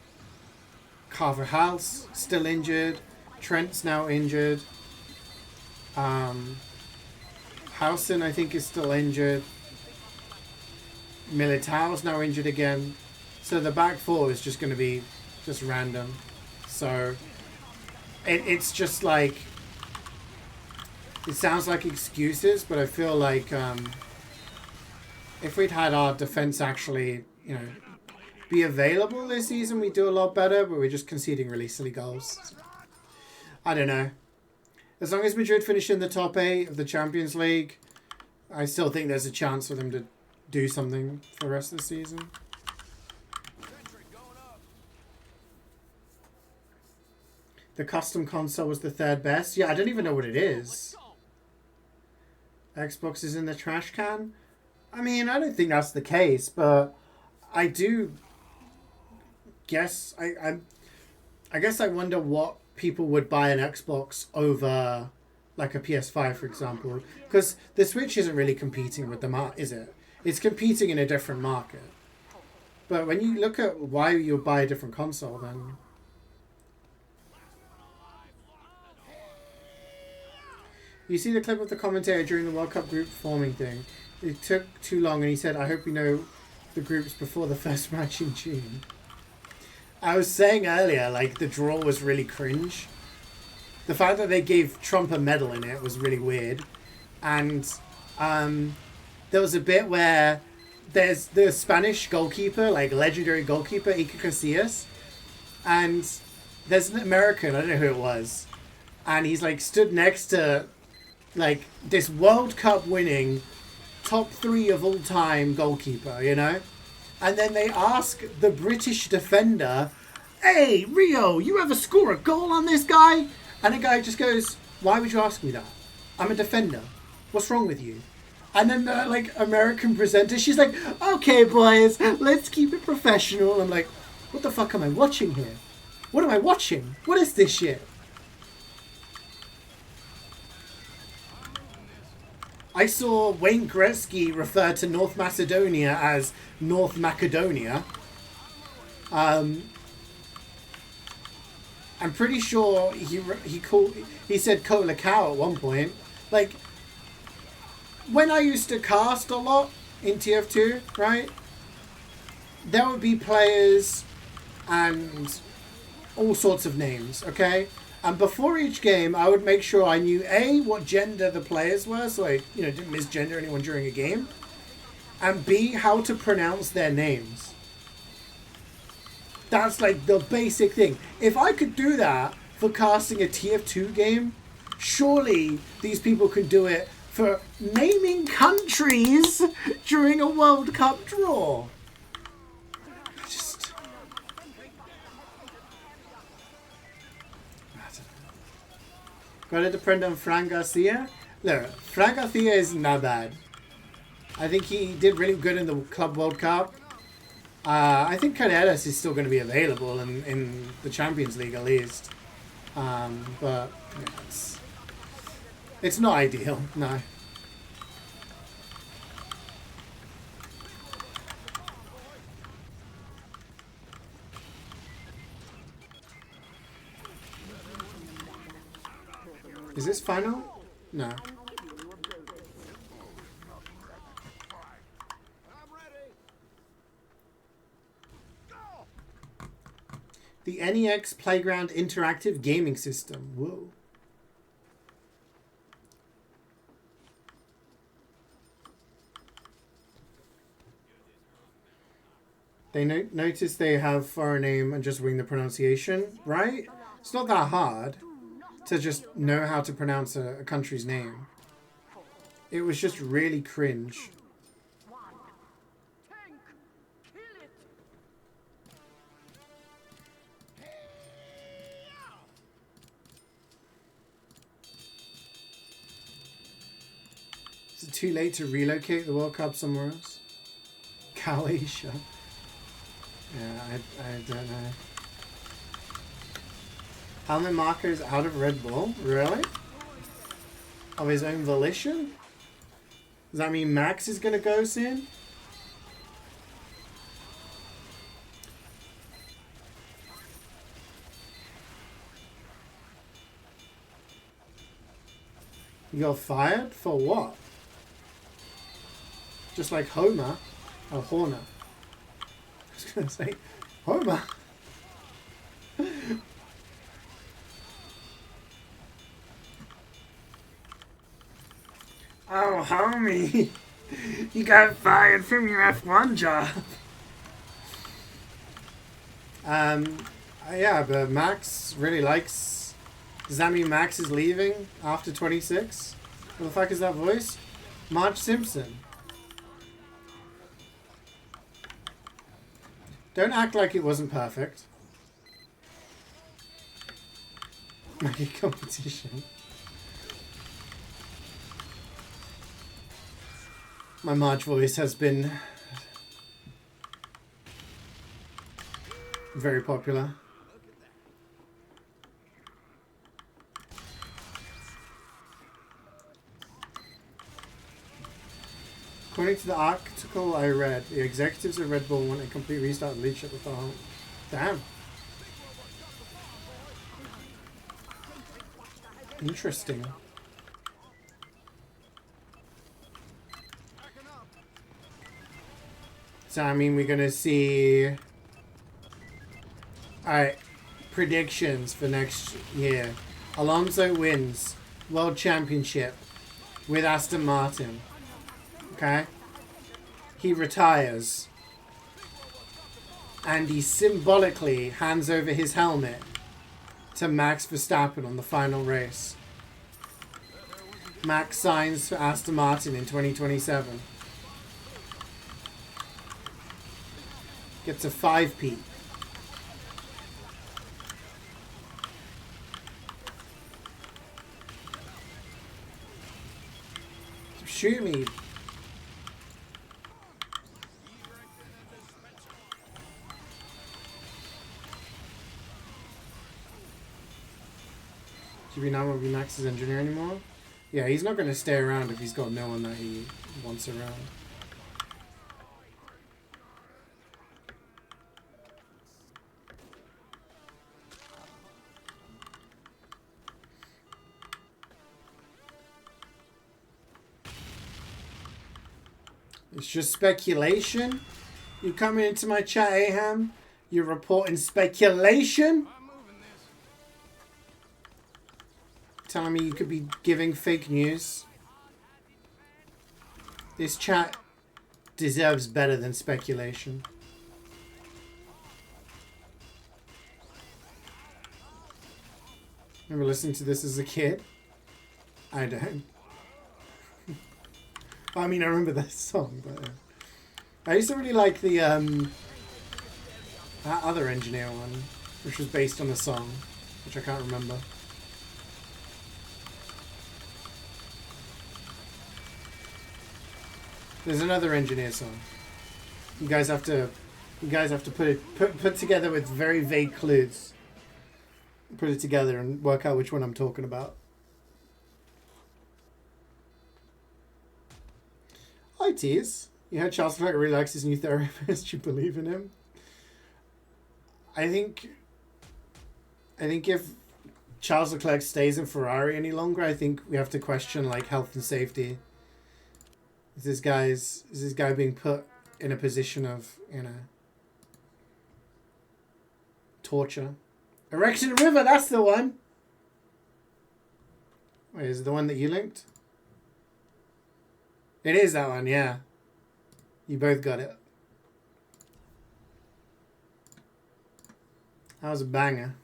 Carvajal's still injured. Trent's now injured. Housen, I think, is still injured. Militao's now injured again. So the back four is just going to be just random. So it's just like... It sounds like excuses, but I feel like if we'd had our defense actually, you know, be available this season, we'd do a lot better, but we're just conceding really silly goals. So, I don't know. As long as Madrid finish in the top 8 of the Champions League, I still think there's a chance for them to do something for the rest of the season. The custom console was the 3rd best. Yeah, I don't even know what it is. Xbox is in the trash can? I mean, I don't think that's the case, but I do guess... I guess I wonder what people would buy an Xbox over, like, a PS5, for example. Because the Switch isn't really competing with the market, is it? It's competing in a different market. But when you look at why you buy a different console, then... You see the clip of the commentator during the World Cup group forming thing. It took too long and he said, I hope you know the groups before the first match in June. I was saying earlier, like, the draw was really cringe. The fact that they gave Trump a medal in it was really weird. And there was a bit where there's the Spanish goalkeeper, like legendary goalkeeper, Iker Casillas. And there's an American, I don't know who it was. And he's like stood next to like this World Cup winning top 3 of all time goalkeeper, you know? And then they ask the British defender, hey, Rio, you ever score a goal on this guy? And the guy just goes, why would you ask me that? I'm a defender. What's wrong with you? And then the like American presenter, she's like, okay, boys, let's keep it professional. I'm like, what the fuck am I watching here? What am I watching? What is this shit? I saw Wayne Gretzky refer to North Macedonia as North Macedonia. I'm pretty sure he said Colacao at one point. Like, when I used to cast a lot in TF2, right? There would be players and all sorts of names, okay? And before each game, I would make sure I knew A, what gender the players were, so I, didn't misgender anyone during a game. And B, how to pronounce their names. That's like the basic thing. If I could do that for casting a TF2 game, surely these people could do it for naming countries during a World Cup draw. Gotta depend on Fran Garcia. Look, Fran Garcia is not bad. I think he did really good in the Club World Cup. I think Carreras is still going to be available in the Champions League at least. But yeah, it's not ideal, no. Is this final? No. The NEX Playground Interactive Gaming System. Whoa. They notice they have foreign name and just ring the pronunciation, right? It's not that hard to just know how to pronounce a country's name. It was just really cringe. Is it too late to relocate the World Cup somewhere else? Croatia. Yeah, I don't know. Helmet Marker is out of Red Bull? Really? Of his own volition? Does that mean Max is going to go soon? You got fired? For what? Just like Homer. Or Horner. I was going to say, Homer? Oh, homie, you got fired from your F1 job. Yeah, but Max really likes... Does that mean Max is leaving after 26? What the fuck is that voice? Marge Simpson. Don't act like it wasn't perfect. Make a competition. My Marge voice has been very popular. According to the article I read, the executives of Red Bull want a complete restart of leadership with the whole... Damn. Interesting. So, I mean, we're going to see... Alright, predictions for next year. Alonso wins World Championship with Aston Martin. Okay? He retires. And he symbolically hands over his helmet to Max Verstappen on the final race. Max signs for Aston Martin in 2027. Gets a 5p. Shoot me. Should we not want to be Max's engineer anymore? Yeah, he's not going to stay around if he's got no one that he wants around. It's just speculation. You coming into my chat, Aham? You're reporting speculation? I'm moving this. Telling me you could be giving fake news. This chat deserves better than speculation. Remember listening to this as a kid? I don't. I mean, I remember that song, but I used to really like the that other engineer one, which was based on a song, which I can't remember. There's another engineer song. You guys have to put together with very vague clues. Put it together and work out which one I'm talking about. Hi, Tease. You heard Charles Leclerc really likes his new therapist. You believe in him? I think if Charles Leclerc stays in Ferrari any longer, I think we have to question like health and safety. Is this guy being put in a position of, you know, torture? Erection River, that's the one. Wait, is it the one that you linked? It is that one, yeah. You both got it. That was a banger.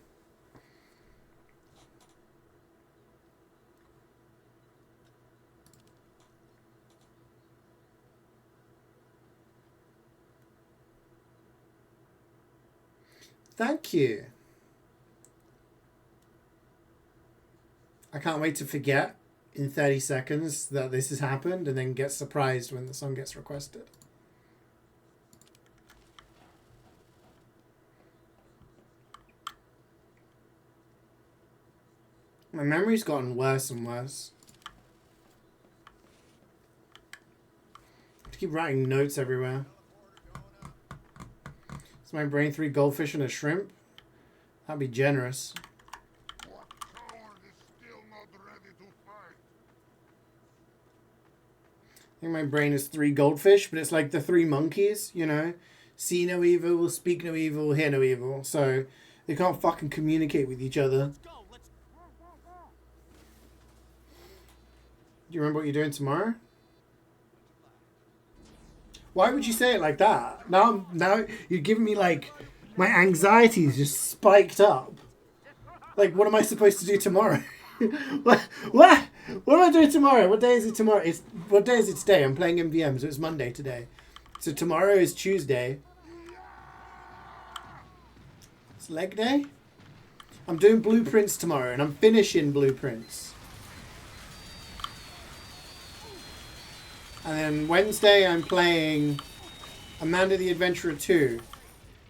Thank you. I can't wait to forget in 30 seconds that this has happened and then get surprised when the song gets requested. My memory's gotten worse and worse. I have to keep writing notes everywhere. Is my brain 3 goldfish and a shrimp? That'd be generous. I think my brain is 3 goldfish, but it's like the 3 monkeys, you know? See no evil, speak no evil, hear no evil. So they can't fucking communicate with each other. Do you remember what you're doing tomorrow? Why would you say it like that? Now you're giving me like, my anxiety's just spiked up. Like, what am I supposed to do tomorrow? What? What am I doing tomorrow? What day is it tomorrow? What day is it today? I'm playing MvM, so it's Monday today. So tomorrow is Tuesday. It's leg day? I'm doing blueprints tomorrow, and I'm finishing blueprints. And then Wednesday I'm playing Amanda the Adventurer 2.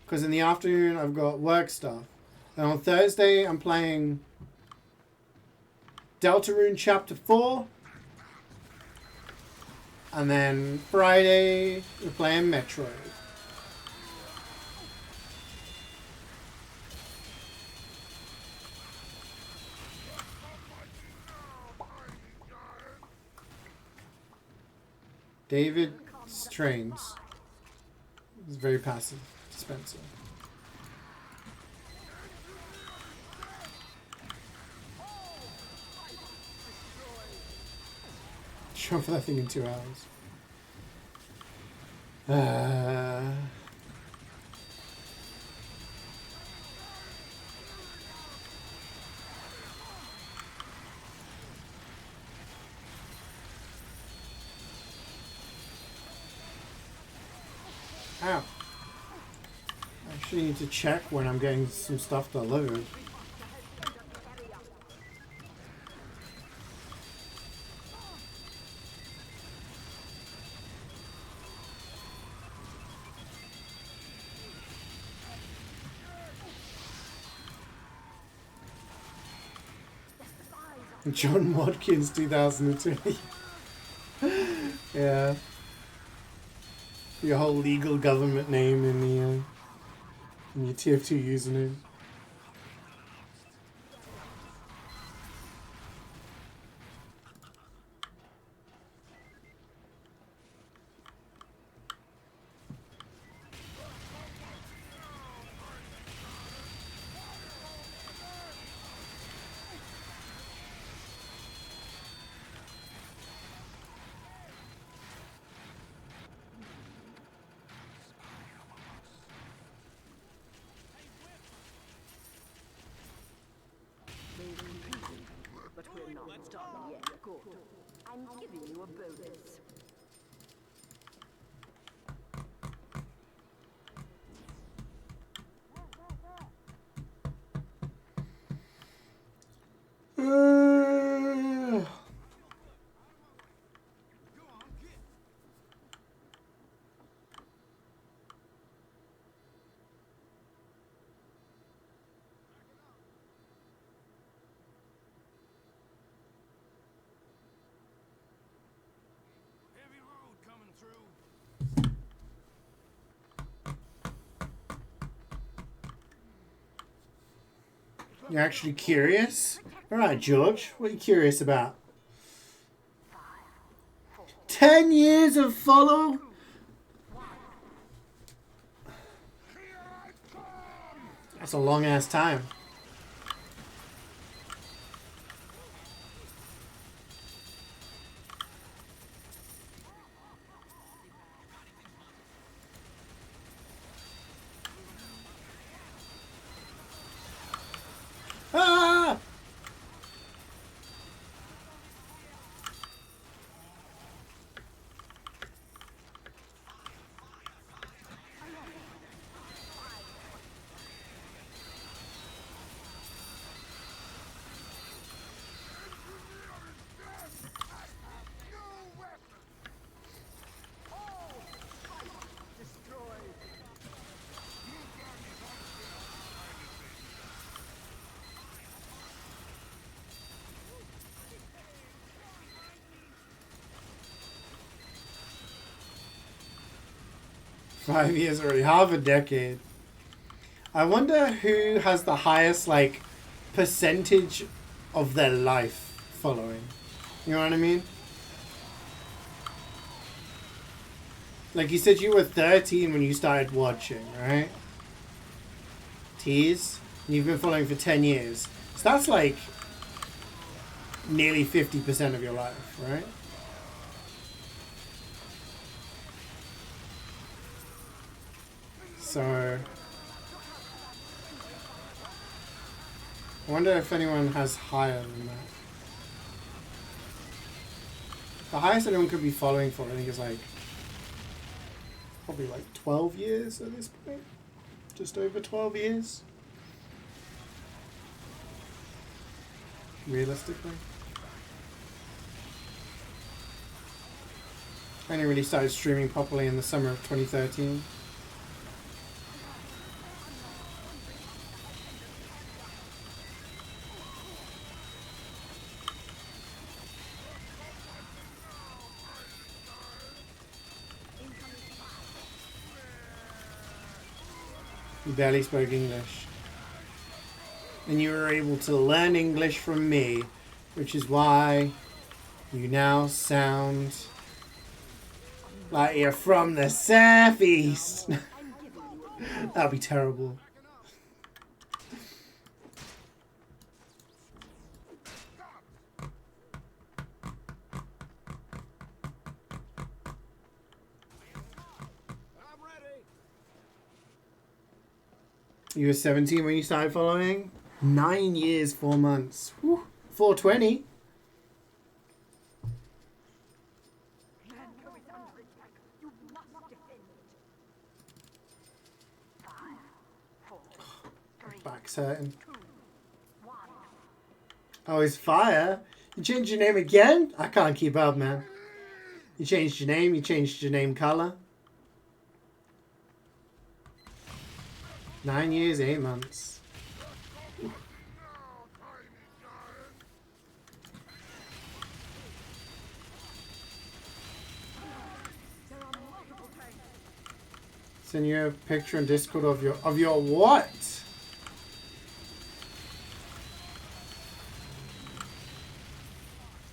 Because in the afternoon I've got work stuff. And on Thursday I'm playing Deltarune Chapter 4. And then Friday we're playing Metroid. David Trains. It's very passive dispenser. Jump for that thing in 2 hours. Ow. I actually need to check when I'm getting some stuff delivered. John Watkins 2020. Yeah. Your whole legal government name in the in your TF2 username. But we're not done yet. Good. I'm giving you a bonus. Heavy load coming through. You're actually curious? Alright, George, what are you curious about? 10 years of follow? That's a long ass time. Ah! Destroyed. 5 years already, half a decade. I wonder who has the highest, like, percentage of their life following. You know what I mean? Like, you said you were 13 when you started watching, right? Tease? And you've been following for 10 years. So that's, like, nearly 50% of your life, right? So I wonder if anyone has higher than that. The highest anyone could be following for, I think, is like probably like 12 years at this point. Just over 12 years. Realistically. I only really started streaming properly in the summer of 2013. You barely spoke English. And you were able to learn English from me, which is why you now sound Like you're from the southeast. That'd be terrible. I'm ready. You were 17 when you started following? 9 years, 4 months. Whew. 420. Mango is under attack. You must defend it. 5, 4, 3, Back's hurting. 2, 1. Oh, it's fire. You changed your name again? I can't keep up, man. You changed your name. You changed your name color. 9 years, 8 months. Send you a picture in Discord of your what?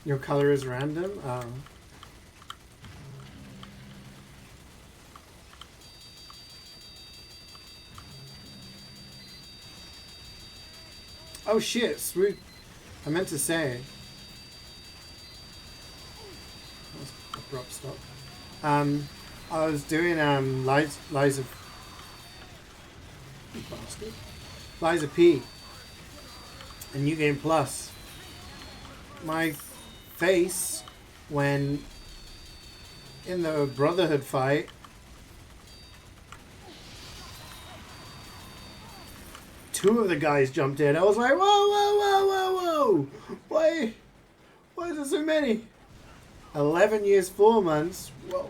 Your color is random? Oh. Oh shit, sweet. I meant to say. That was an abrupt stop. I was doing Liza P and New Game Plus. My face when in the Brotherhood fight, two of the guys jumped in. I was like, whoa, whoa, whoa, whoa, whoa! Why is there so many? 11 years, 4 months. Whoa.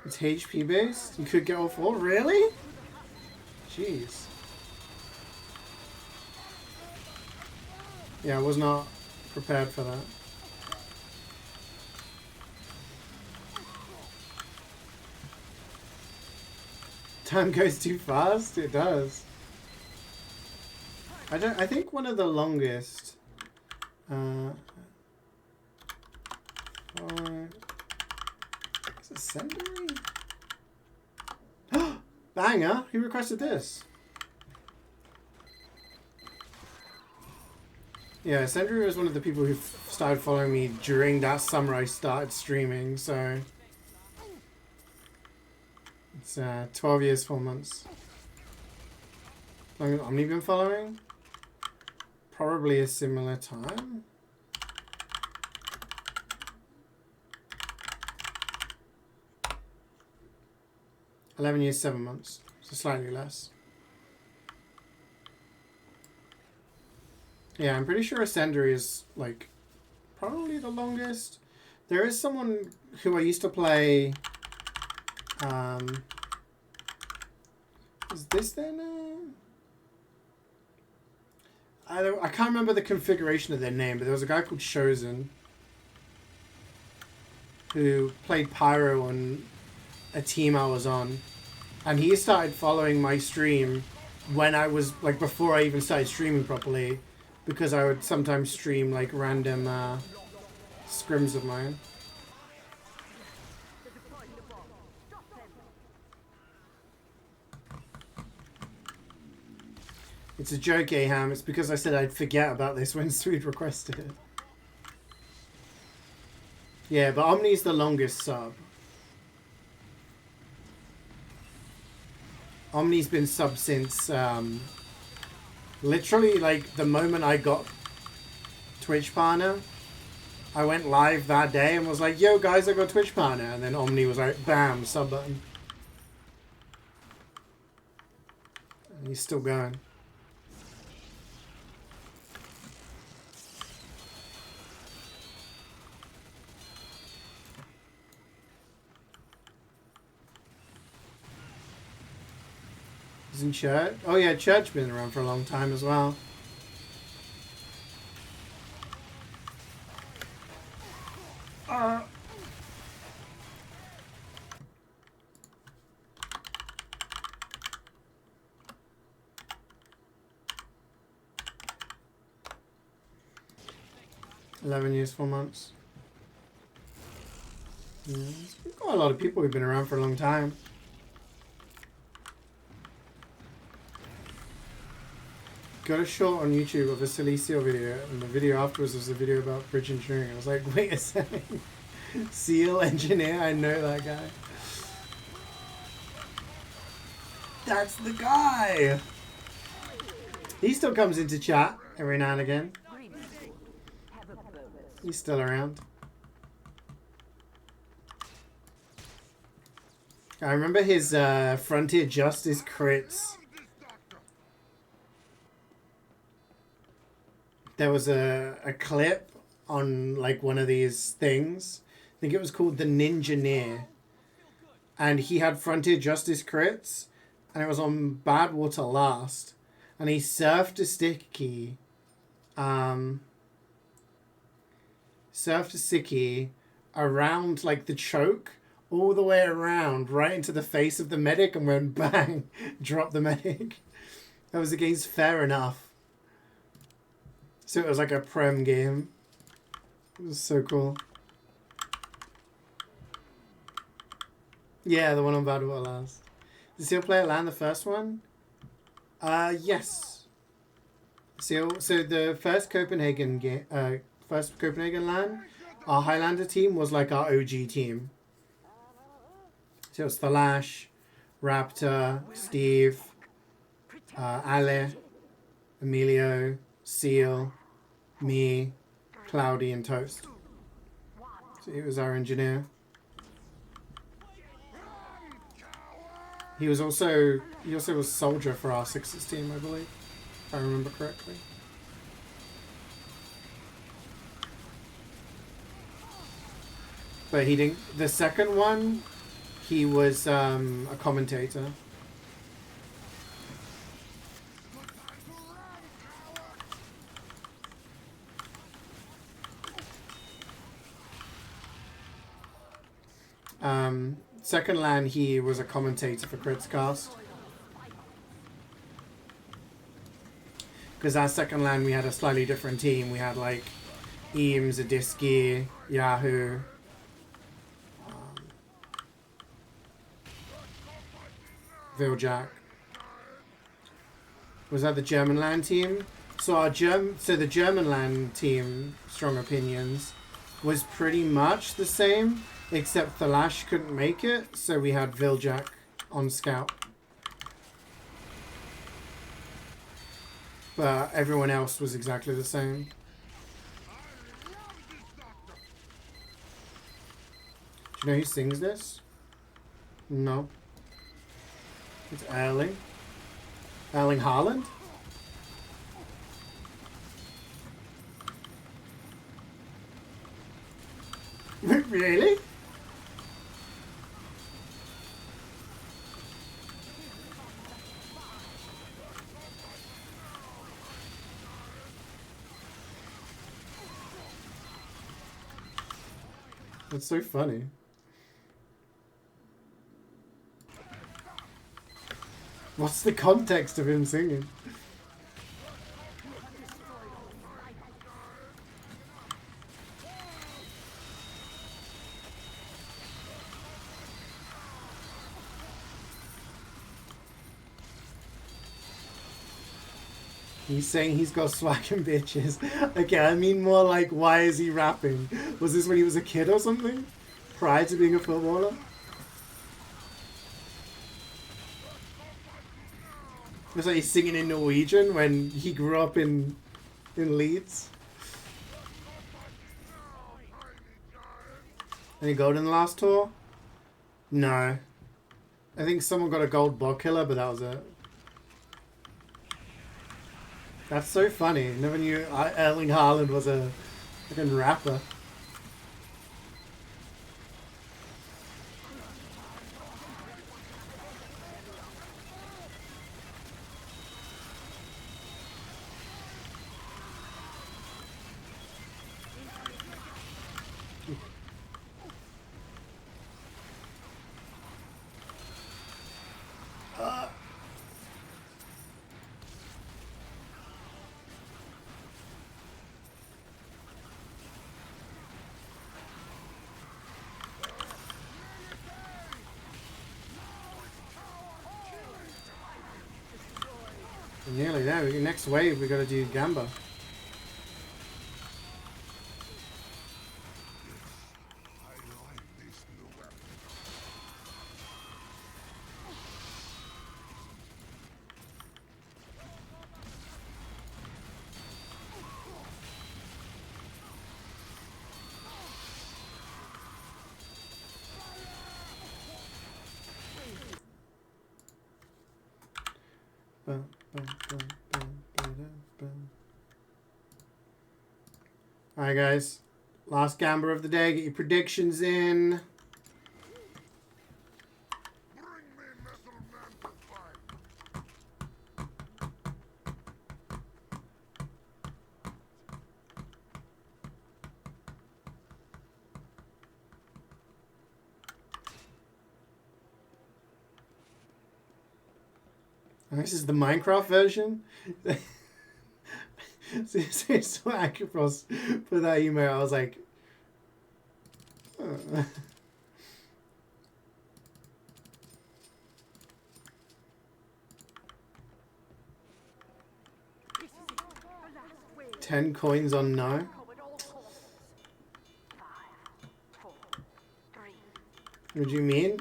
It's HP based? You could get all 4? Really? Jeez. Yeah, I was not prepared for that. Time goes too fast? It does. I think one of the longest is it Sendary? Banger! Who requested this? Yeah, Sendary was one of the people who started following me during that summer I started streaming, so it's 12 years, 4 months. How long has Omni been following? Probably a similar time. $11 years, 7 months. So slightly less. Yeah, I'm pretty sure Ascender is, like, probably the longest. There is someone who I used to play... is this their name? I can't remember the configuration of their name, but there was a guy called Shozen who played Pyro on a team I was on. And he started following my stream when I was, like, before I even started streaming properly. Because I would sometimes stream, like, random scrims of mine. It's a joke, Aham. It's because I said I'd forget about this when Swede requested it. Yeah, but Omni's the longest sub. Omni's been sub since... literally, like, the moment I got Twitch partner, I went live that day and was like, yo, guys, I got Twitch partner. And then Omni was like, bam, sub button. And he's still going. Isn't Church? Oh yeah, Church been around for a long time as well. 11 years, 4 months. Yeah, we've got a lot of people who've been around for a long time. Got a short on YouTube of a CeeJaey video, and the video afterwards was a video about bridge engineering. I was like, wait a second. Seal engineer? I know that guy. That's the guy! He still comes into chat every now and again. He's still around. I remember his Frontier Justice crits. There was a clip on like one of these things. I think it was called the Ninjaneer. And he had Frontier Justice crits. And it was on Badwater Last. And he surfed a stick key. Surfed a stick key around like the choke. All the way around, right into the face of the medic. And went bang. Dropped the medic. That was against Fair Enough. So it was like a Prem game. It was so cool. Yeah, the one on Badwater Last. Did Seal play at LAN the first one? Yes. So the first Copenhagen game, first Copenhagen LAN, our Highlander team was like our OG team. So it was Thalash, Raptor, Steve, Ale, Emilio, Seal, me, Cloudy, and Toast. So he was our engineer. He also was soldier for our Sixes team, I believe, if I remember correctly. But he didn't. The second one, he was a commentator. Second LAN, he was a commentator for Critscast. Because our second LAN, we had a slightly different team. We had like Eames, Adiski, Yahoo. Viljack. Was that the German LAN team? So the German LAN team, Strong Opinions, was pretty much the same. Except Thalash couldn't make it, so we had Viljack on scout. But everyone else was exactly the same. Do you know who sings this? No. It's Erling. Erling Haaland? Really? That's so funny. What's the context of him singing? He's saying he's got swag and bitches. Okay, I mean more like, why is he rapping? Was this when he was a kid or something? Prior to being a footballer? It's like he's singing in Norwegian when he grew up in Leeds. Any gold in the last tour? No. I think someone got a gold bog killer, but that was it. That's so funny. Never knew Erling Haaland was a fucking rapper. Nearly there. Next wave, we gotta do Gamba. Alright guys, last Gamba of the day, get your predictions in. And this is the Minecraft version. So Acropros put that email, I was like, uh. 10 coins on no. What do you mean?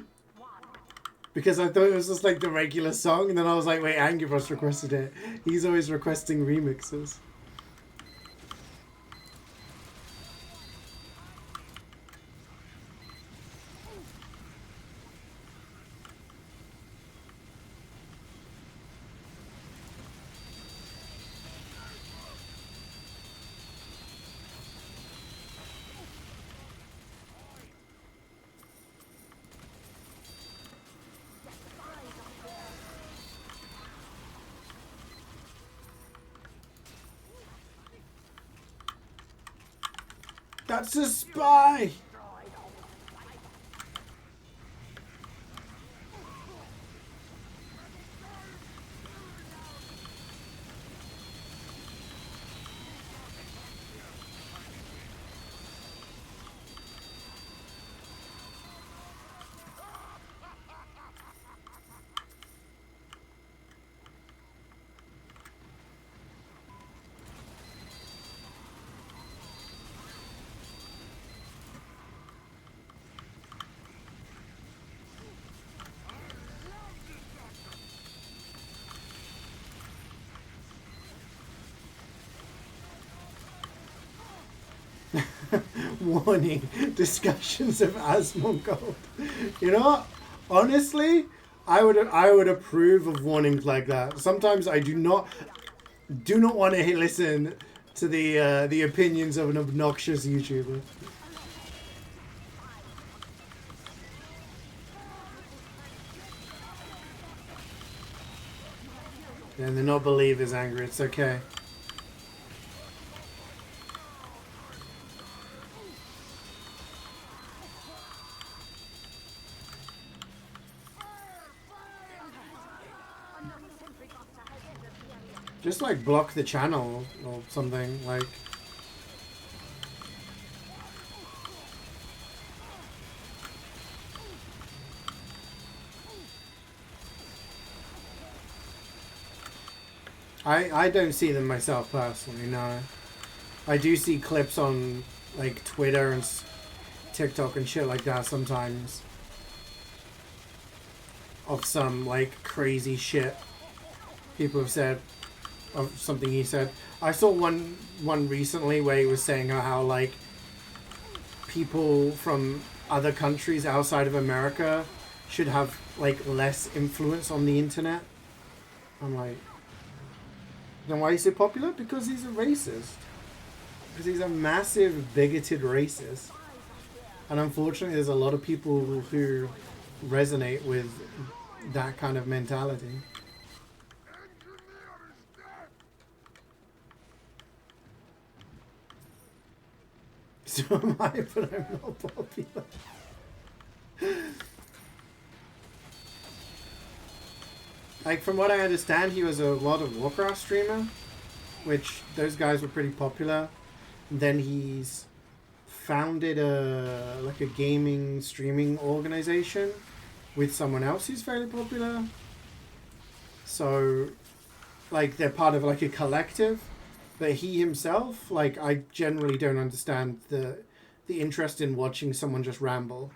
Because I thought it was just like the regular song, and then I was like, wait, Angry Bros requested it. He's always requesting remixes. That's a spy! Warning, discussions of Asmongold. You know what? Honestly, I would approve of warnings like that. Sometimes I do not want to listen to the opinions of an obnoxious YouTuber. And they're not believers angry, it's okay. Just like block the channel or something, like. I don't see them myself personally, no. I do see clips on like Twitter and TikTok and shit like that sometimes. Of some like crazy shit people have said. Of something he said. I saw one recently where he was saying how like people from other countries outside of America should have like less influence on the internet. I'm like, then why is he so popular? Because he's a racist. Because he's a massive bigoted racist. And unfortunately there's a lot of people who resonate with that kind of mentality. So am I, but I'm not popular. Like, from what I understand, he was a lot of Warcraft streamer, which those guys were pretty popular. And then he's founded a gaming streaming organization with someone else who's fairly popular. So like they're part of like a collective, but he himself, like, I generally don't understand the interest in watching someone just ramble.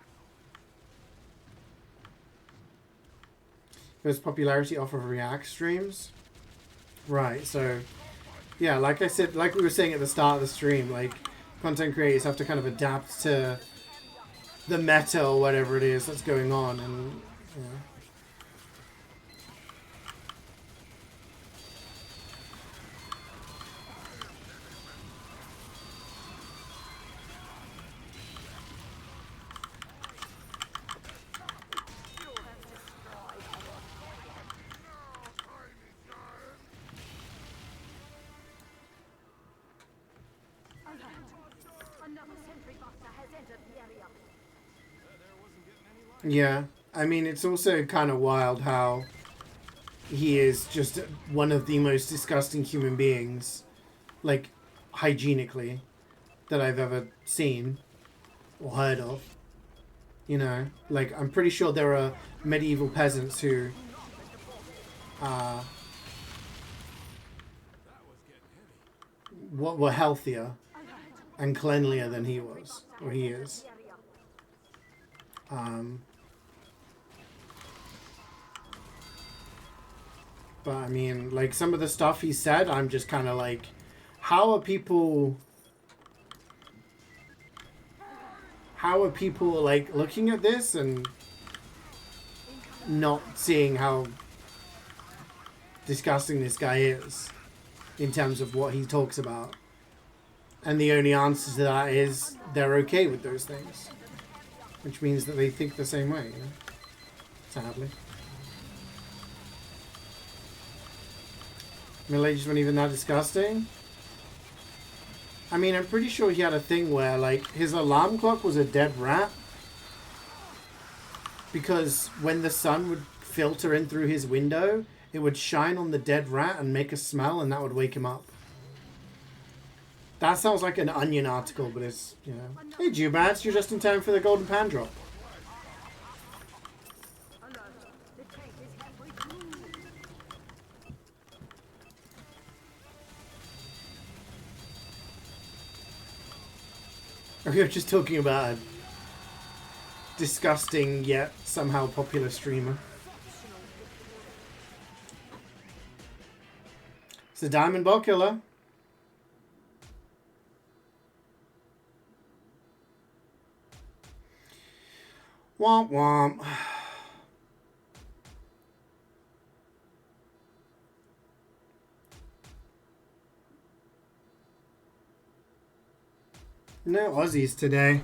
There's popularity off of React streams. Right, so yeah, like I said, like we were saying at the start of the stream, like content creators have to kind of adapt to the meta or whatever it is that's going on, and you know. Another sentry buster has entered the area. Yeah, I mean, it's also kind of wild how he is just one of the most disgusting human beings, like, hygienically, that I've ever seen or heard of. You know, like, I'm pretty sure there are medieval peasants who were healthier and cleanlier than he was, or he is. But I mean, like, some of the stuff he said, I'm just kind of like, how are people like looking at this and not seeing how disgusting this guy is in terms of what he talks about? And the only answer to that is they're okay with those things, which means that they think the same way, you know? Sadly. Middle Ages weren't even that disgusting. I mean, I'm pretty sure he had a thing where, like, his alarm clock was a dead rat. Because when the sun would filter in through his window, it would shine on the dead rat and make a smell, and that would wake him up. That sounds like an Onion article, but it's, you know. Hey, Jubats, you're just in time for the golden pan drop. We were just talking about a disgusting yet somehow popular streamer. It's the Diamond Ball Killer. Womp womp. No Aussies today.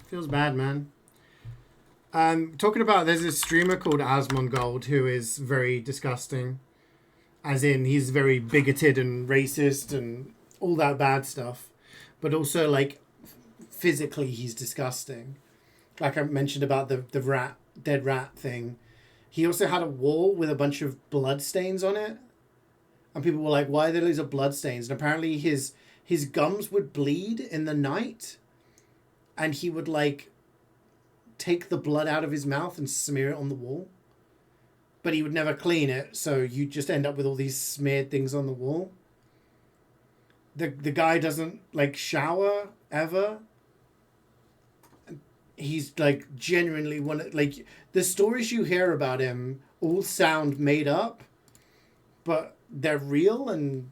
Feels bad, man. Talking about, there's a streamer called Asmongold who is very disgusting. As in, he's very bigoted and racist and all that bad stuff. But also, like, physically he's disgusting. Like I mentioned about the rat, dead rat thing. He also had a wall with a bunch of blood stains on it. And people were like, why are there loads of blood stains? And apparently his gums would bleed in the night. And he would, like, take the blood out of his mouth and smear it on the wall. But he would never clean it, so you just end up with all these smeared things on the wall. The guy doesn't, like, shower ever. He's, like, genuinely like, the stories you hear about him all sound made up, but they're real, and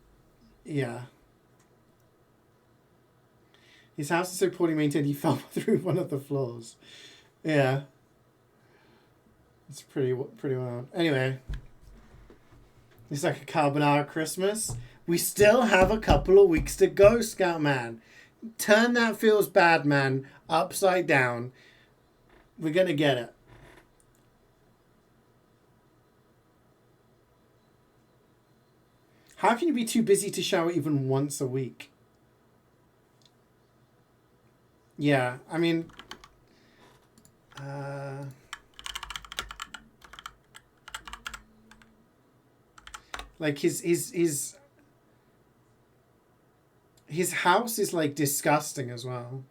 yeah. His house is so poorly maintained he fell through one of the floors. Yeah. It's pretty wild. Anyway. It's like a carbonara Christmas. We still have a couple of weeks to go, Scout Man. Turn that feels bad, man, upside down. We're gonna get it. How can you be too busy to shower even once a week? Yeah, I mean... like his house is, like, disgusting as well.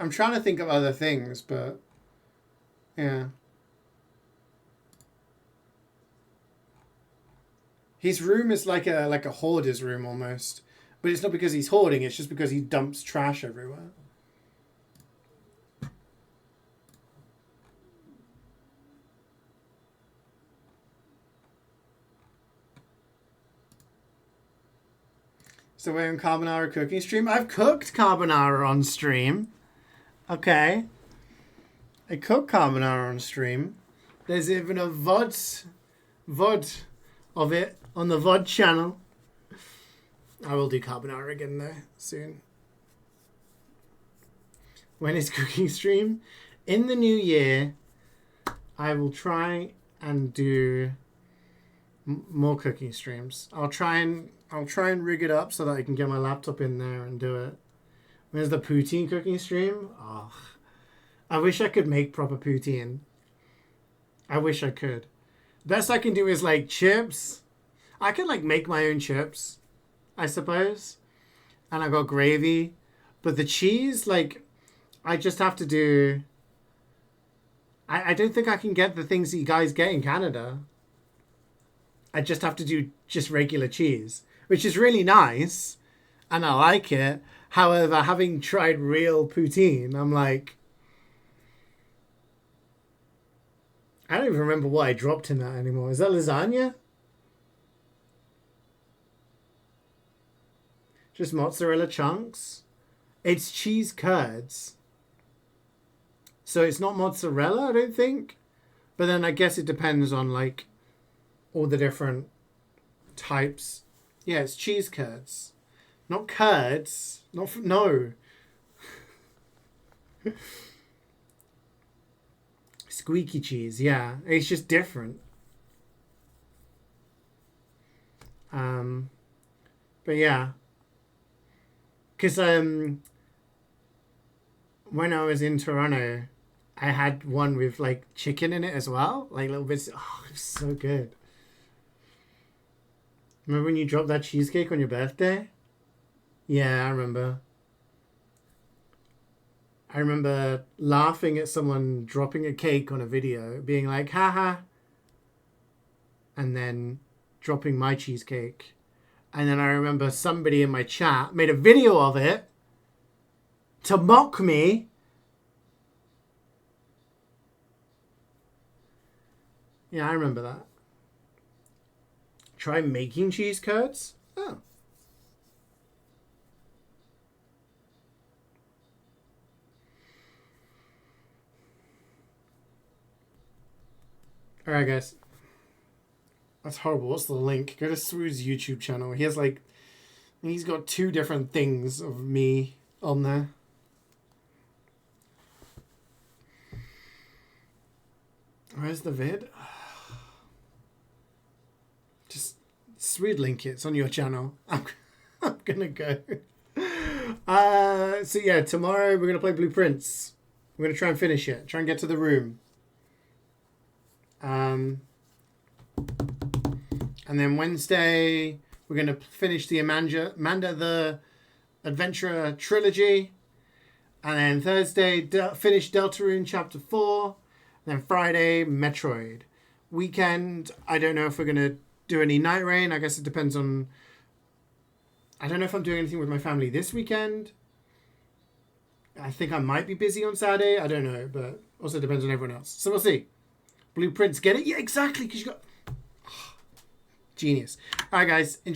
I'm trying to think of other things, but yeah. His room is like a hoarder's room almost. But it's not because he's hoarding, it's just because he dumps trash everywhere. So we're on carbonara cooking stream. I've cooked carbonara on stream. Okay. I cooked carbonara on stream. There's even a VOD of it on the VOD channel. I will do carbonara again there soon. When is cooking stream? In the new year, I will try and do more cooking streams. I'll try and rig it up so that I can get my laptop in there and do it. Where's the poutine cooking stream? Oh, I wish I could make proper poutine. I wish I could. Best I can do is like chips. I can like make my own chips, I suppose. And I got gravy. But the cheese, like, I just have to do... I don't think I can get the things that you guys get in Canada. I just have to do just regular cheese, which is really nice. And I like it. However, having tried real poutine, I'm like... I don't even remember what I dropped in that anymore. Is that lasagna? Just mozzarella chunks? It's cheese curds. So it's not mozzarella, I don't think. But then I guess it depends on, like, all the different types. Yeah, it's cheese curds. Not curds. No. Squeaky cheese, yeah. It's just different. But yeah. Because when I was in Toronto, I had one with like chicken in it as well. Like little bits. Oh, it was so good. Remember when you dropped that cheesecake on your birthday? Yeah, I remember. I remember laughing at someone dropping a cake on a video, being like, haha. And then dropping my cheesecake. And then I remember somebody in my chat made a video of it to mock me. Yeah, I remember that. Try making cheese curds? Oh. Alright, guys. That's horrible. What's the link? Go to Swoo's YouTube channel. He has like... He's got 2 different things of me on there. Where's the vid? Just Swede link it. It's on your channel. I'm gonna go. So yeah, tomorrow we're gonna play Blueprints. We're gonna try and finish it. Try and get to the room. And then Wednesday we're gonna finish the Amanda the Adventurer trilogy. And then Thursday finish Deltarune Chapter 4. Then Friday, Metroid. Weekend, I don't know if we're going to do any Night Rain. I guess it depends on... I don't know if I'm doing anything with my family this weekend. I think I might be busy on Saturday. I don't know, but also depends on everyone else. So we'll see. Blueprints, get it? Yeah, exactly, because you got... Genius. All right, guys. Enjoy.